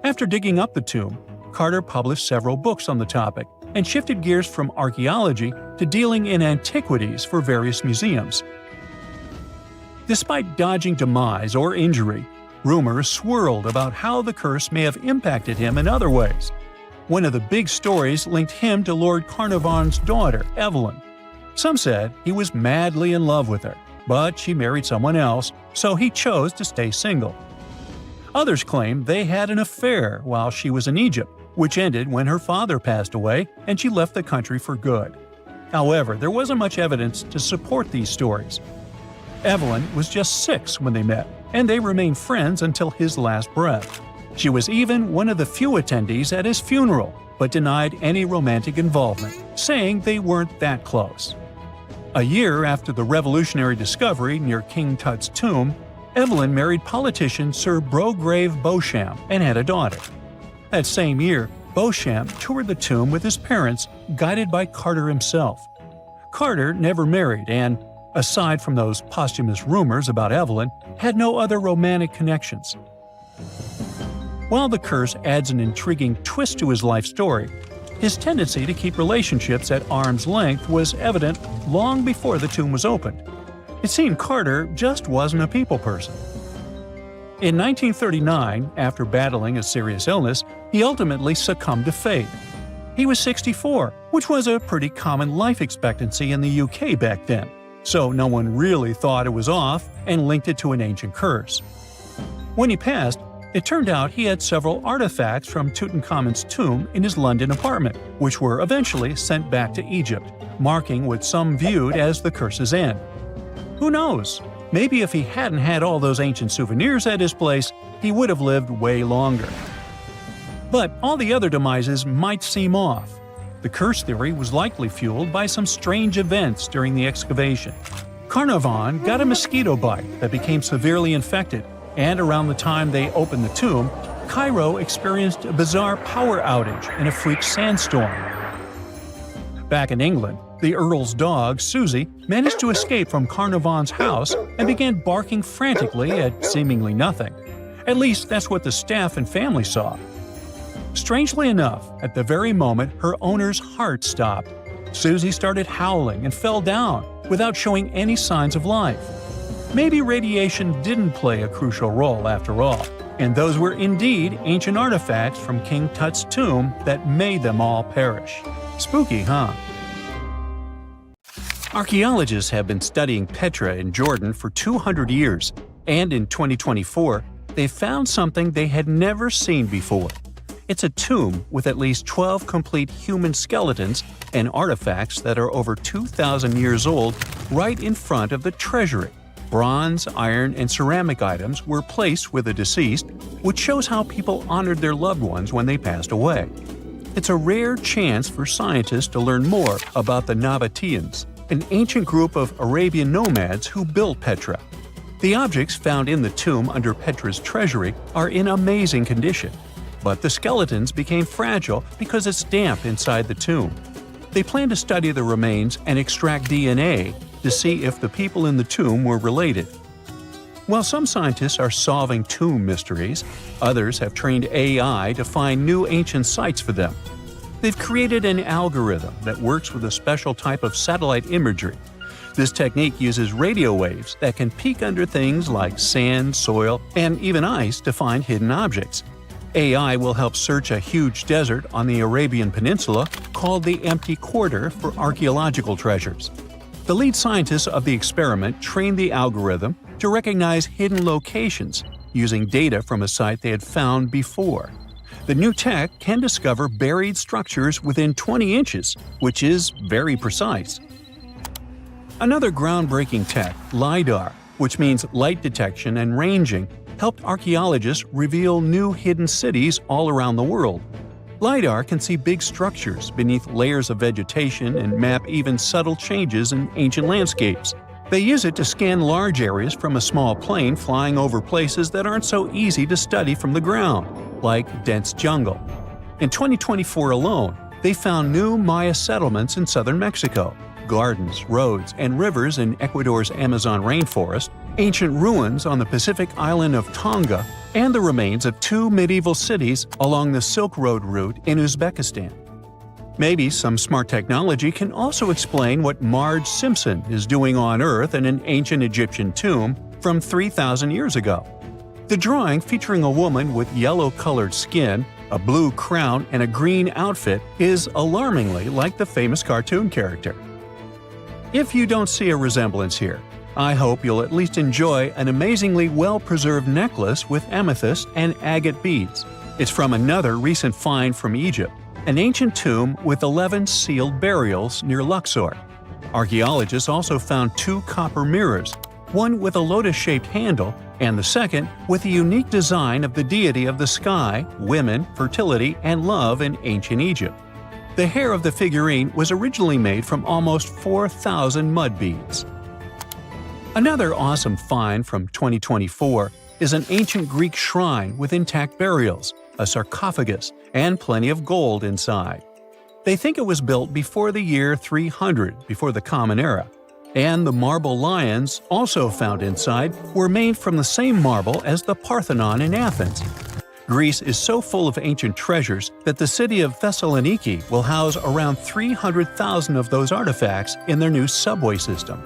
After digging up the tomb, Carter published several books on the topic and shifted gears from archaeology to dealing in antiquities for various museums. Despite dodging demise or injury, rumors swirled about how the curse may have impacted him in other ways. One of the big stories linked him to Lord Carnarvon's daughter, Evelyn. Some said he was madly in love with her, but she married someone else, so he chose to stay single. Others claimed they had an affair while she was in Egypt, which ended when her father passed away and she left the country for good. However, there wasn't much evidence to support these stories. Evelyn was just 6 when they met, and they remained friends until his last breath. She was even one of the few attendees at his funeral, but denied any romantic involvement, saying they weren't that close. A year after the revolutionary discovery near King Tut's tomb, Evelyn married politician Sir Brograve Beauchamp and had a daughter. That same year, Beauchamp toured the tomb with his parents, guided by Carter himself. Carter never married and, aside from those posthumous rumors about Evelyn, had no other romantic connections. While the curse adds an intriguing twist to his life story, his tendency to keep relationships at arm's length was evident long before the tomb was opened. It seemed Carter just wasn't a people person. In 1939, after battling a serious illness, he ultimately succumbed to fate. He was 64, which was a pretty common life expectancy in the UK back then, so no one really thought it was off and linked it to an ancient curse. When he passed, it turned out he had several artifacts from Tutankhamun's tomb in his London apartment, which were eventually sent back to Egypt, marking what some viewed as the curse's end. Who knows? Maybe if he hadn't had all those ancient souvenirs at his place, he would have lived way longer. But all the other demises might seem off. The curse theory was likely fueled by some strange events during the excavation. Carnarvon got a mosquito bite that became severely infected, and around the time they opened the tomb, Cairo experienced a bizarre power outage and a freak sandstorm. Back in England, the Earl's dog, Susie, managed to escape from Carnarvon's house and began barking frantically at seemingly nothing. At least that's what the staff and family saw. Strangely enough, at the very moment her owner's heart stopped, Susie started howling and fell down without showing any signs of life. Maybe radiation didn't play a crucial role after all, and those were indeed ancient artifacts from King Tut's tomb that made them all perish. Spooky, huh? Archaeologists have been studying Petra in Jordan for 200 years, and in 2024, they found something they had never seen before. It's a tomb with at least 12 complete human skeletons and artifacts that are over 2,000 years old right in front of the treasury. Bronze, iron, and ceramic items were placed with the deceased, which shows how people honored their loved ones when they passed away. It's a rare chance for scientists to learn more about the Nabateans, an ancient group of Arabian nomads who built Petra. The objects found in the tomb under Petra's treasury are in amazing condition, but the skeletons became fragile because it's damp inside the tomb. They plan to study the remains and extract DNA to see if the people in the tomb were related. While some scientists are solving tomb mysteries, others have trained AI to find new ancient sites for them. They've created an algorithm that works with a special type of satellite imagery. This technique uses radio waves that can peek under things like sand, soil, and even ice to find hidden objects. AI will help search a huge desert on the Arabian Peninsula called the Empty Quarter for archaeological treasures. The lead scientists of the experiment trained the algorithm to recognize hidden locations using data from a site they had found before. The new tech can discover buried structures within 20 inches, which is very precise. Another groundbreaking tech, LiDAR, which means light detection and ranging, helped archaeologists reveal new hidden cities all around the world. LiDAR can see big structures beneath layers of vegetation and map even subtle changes in ancient landscapes. They use it to scan large areas from a small plane flying over places that aren't so easy to study from the ground, like dense jungle. In 2024 alone, they found new Maya settlements in southern Mexico, gardens, roads, and rivers in Ecuador's Amazon rainforest, ancient ruins on the Pacific island of Tonga, and the remains of 2 medieval cities along the Silk Road route in Uzbekistan. Maybe some smart technology can also explain what Marge Simpson is doing on Earth in an ancient Egyptian tomb from 3,000 years ago. The drawing, featuring a woman with yellow-colored skin, a blue crown, and a green outfit, is alarmingly like the famous cartoon character. If you don't see a resemblance here, I hope you'll at least enjoy an amazingly well-preserved necklace with amethyst and agate beads. It's from another recent find from Egypt, an ancient tomb with 11 sealed burials near Luxor. Archaeologists also found 2 copper mirrors, one with a lotus-shaped handle and the second with a unique design of the deity of the sky, women, fertility, and love in ancient Egypt. The hair of the figurine was originally made from almost 4,000 mud beads. Another awesome find from 2024 is an ancient Greek shrine with intact burials, a sarcophagus, and plenty of gold inside. They think it was built before the year 300 before the Common Era, and the marble lions, also found inside, were made from the same marble as the Parthenon in Athens. Greece is so full of ancient treasures that the city of Thessaloniki will house around 300,000 of those artifacts in their new subway system.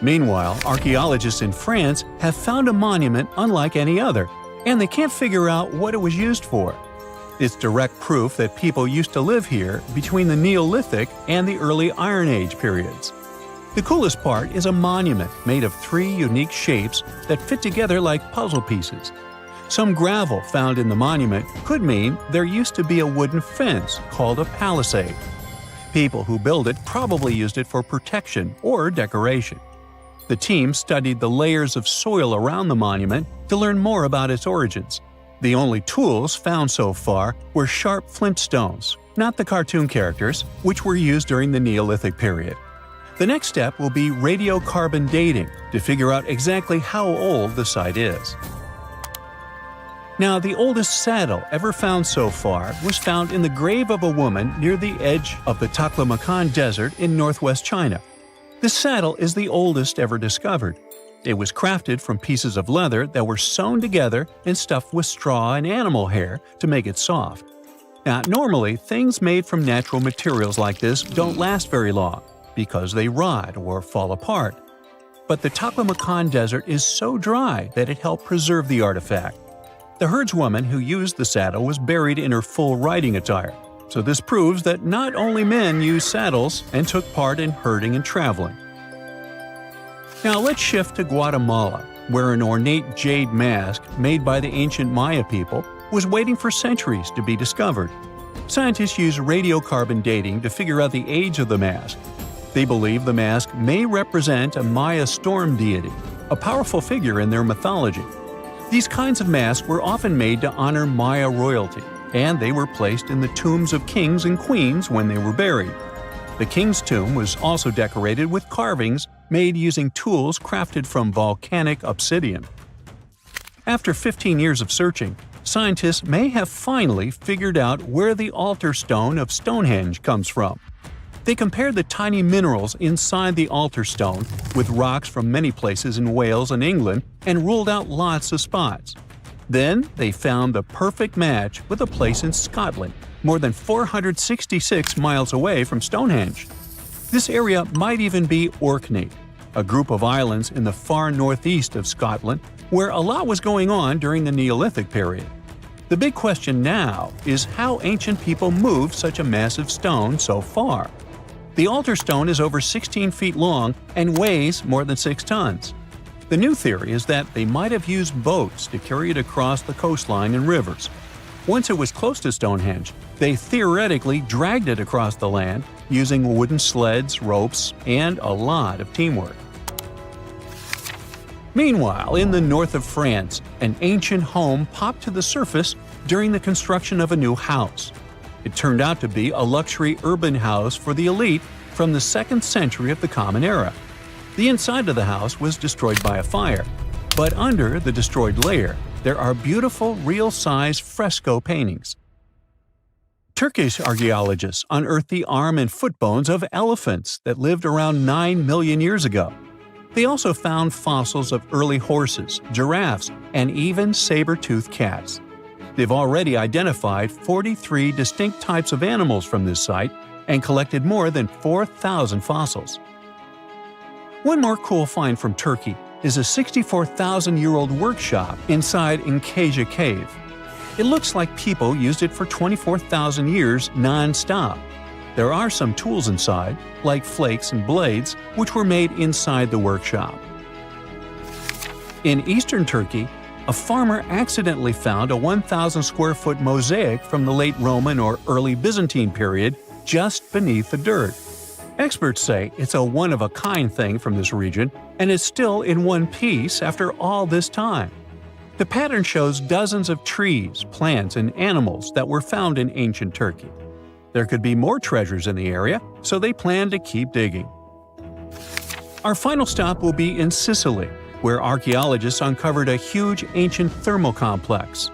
Meanwhile, archaeologists in France have found a monument unlike any other, and they can't figure out what it was used for. It's direct proof that people used to live here between the Neolithic and the early Iron Age periods. The coolest part is a monument made of 3 unique shapes that fit together like puzzle pieces. Some gravel found in the monument could mean there used to be a wooden fence called a palisade. People who built it probably used it for protection or decoration. The team studied the layers of soil around the monument to learn more about its origins. The only tools found so far were sharp flint stones, not the cartoon characters, which were used during the Neolithic period. The next step will be radiocarbon dating to figure out exactly how old the site is. Now, the oldest saddle ever found so far was found in the grave of a woman near the edge of the Taklamakan Desert in northwest China. This saddle is the oldest ever discovered. It was crafted from pieces of leather that were sewn together and stuffed with straw and animal hair to make it soft. Now, normally, things made from natural materials like this don't last very long because they rot or fall apart. But the Taklamakan Desert is so dry that it helped preserve the artifact. The herdswoman who used the saddle was buried in her full riding attire, so this proves that not only men used saddles and took part in herding and traveling. Now let's shift to Guatemala, where an ornate jade mask made by the ancient Maya people was waiting for centuries to be discovered. Scientists use radiocarbon dating to figure out the age of the mask. They believe the mask may represent a Maya storm deity, a powerful figure in their mythology. These kinds of masks were often made to honor Maya royalty, and they were placed in the tombs of kings and queens when they were buried. The king's tomb was also decorated with carvings made using tools crafted from volcanic obsidian. After 15 years of searching, scientists may have finally figured out where the altar stone of Stonehenge comes from. They compared the tiny minerals inside the altar stone with rocks from many places in Wales and England and ruled out lots of spots. Then they found the perfect match with a place in Scotland, more than 466 miles away from Stonehenge. This area might even be Orkney, a group of islands in the far northeast of Scotland where a lot was going on during the Neolithic period. The big question now is how ancient people moved such a massive stone so far. The altar stone is over 16 feet long and weighs more than 6 tons. The new theory is that they might have used boats to carry it across the coastline and rivers. Once it was close to Stonehenge, they theoretically dragged it across the land using wooden sleds, ropes, and a lot of teamwork. Meanwhile, in the north of France, an ancient home popped to the surface during the construction of a new house. It turned out to be a luxury urban house for the elite from the 2nd century of the Common Era. The inside of the house was destroyed by a fire, but under the destroyed layer, there are beautiful, real-size fresco paintings. Turkish archaeologists unearthed the arm and foot bones of elephants that lived around 9 million years ago. They also found fossils of early horses, giraffes, and even saber-toothed cats. They've already identified 43 distinct types of animals from this site and collected more than 4,000 fossils. One more cool find from Turkey is a 64,000-year-old workshop inside Incasia Cave. It looks like people used it for 24,000 years non-stop. There are some tools inside, like flakes and blades, which were made inside the workshop. In eastern Turkey, a farmer accidentally found a 1,000-square-foot mosaic from the late Roman or early Byzantine period just beneath the dirt. Experts say it's a one-of-a-kind thing from this region, and it's still in one piece after all this time. The pattern shows dozens of trees, plants, and animals that were found in ancient Turkey. There could be more treasures in the area, so they plan to keep digging. Our final stop will be in Sicily, where archaeologists uncovered a huge ancient thermal complex.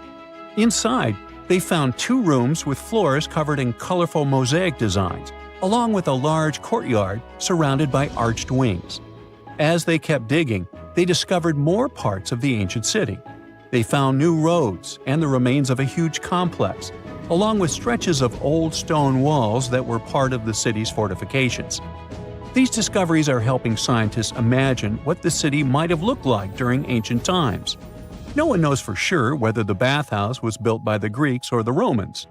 Inside, they found 2 rooms with floors covered in colorful mosaic designs, along with a large courtyard surrounded by arched wings. As they kept digging, they discovered more parts of the ancient city. They found new roads and the remains of a huge complex, along with stretches of old stone walls that were part of the city's fortifications. These discoveries are helping scientists imagine what the city might have looked like during ancient times. No one knows for sure whether the bathhouse was built by the Greeks or the Romans.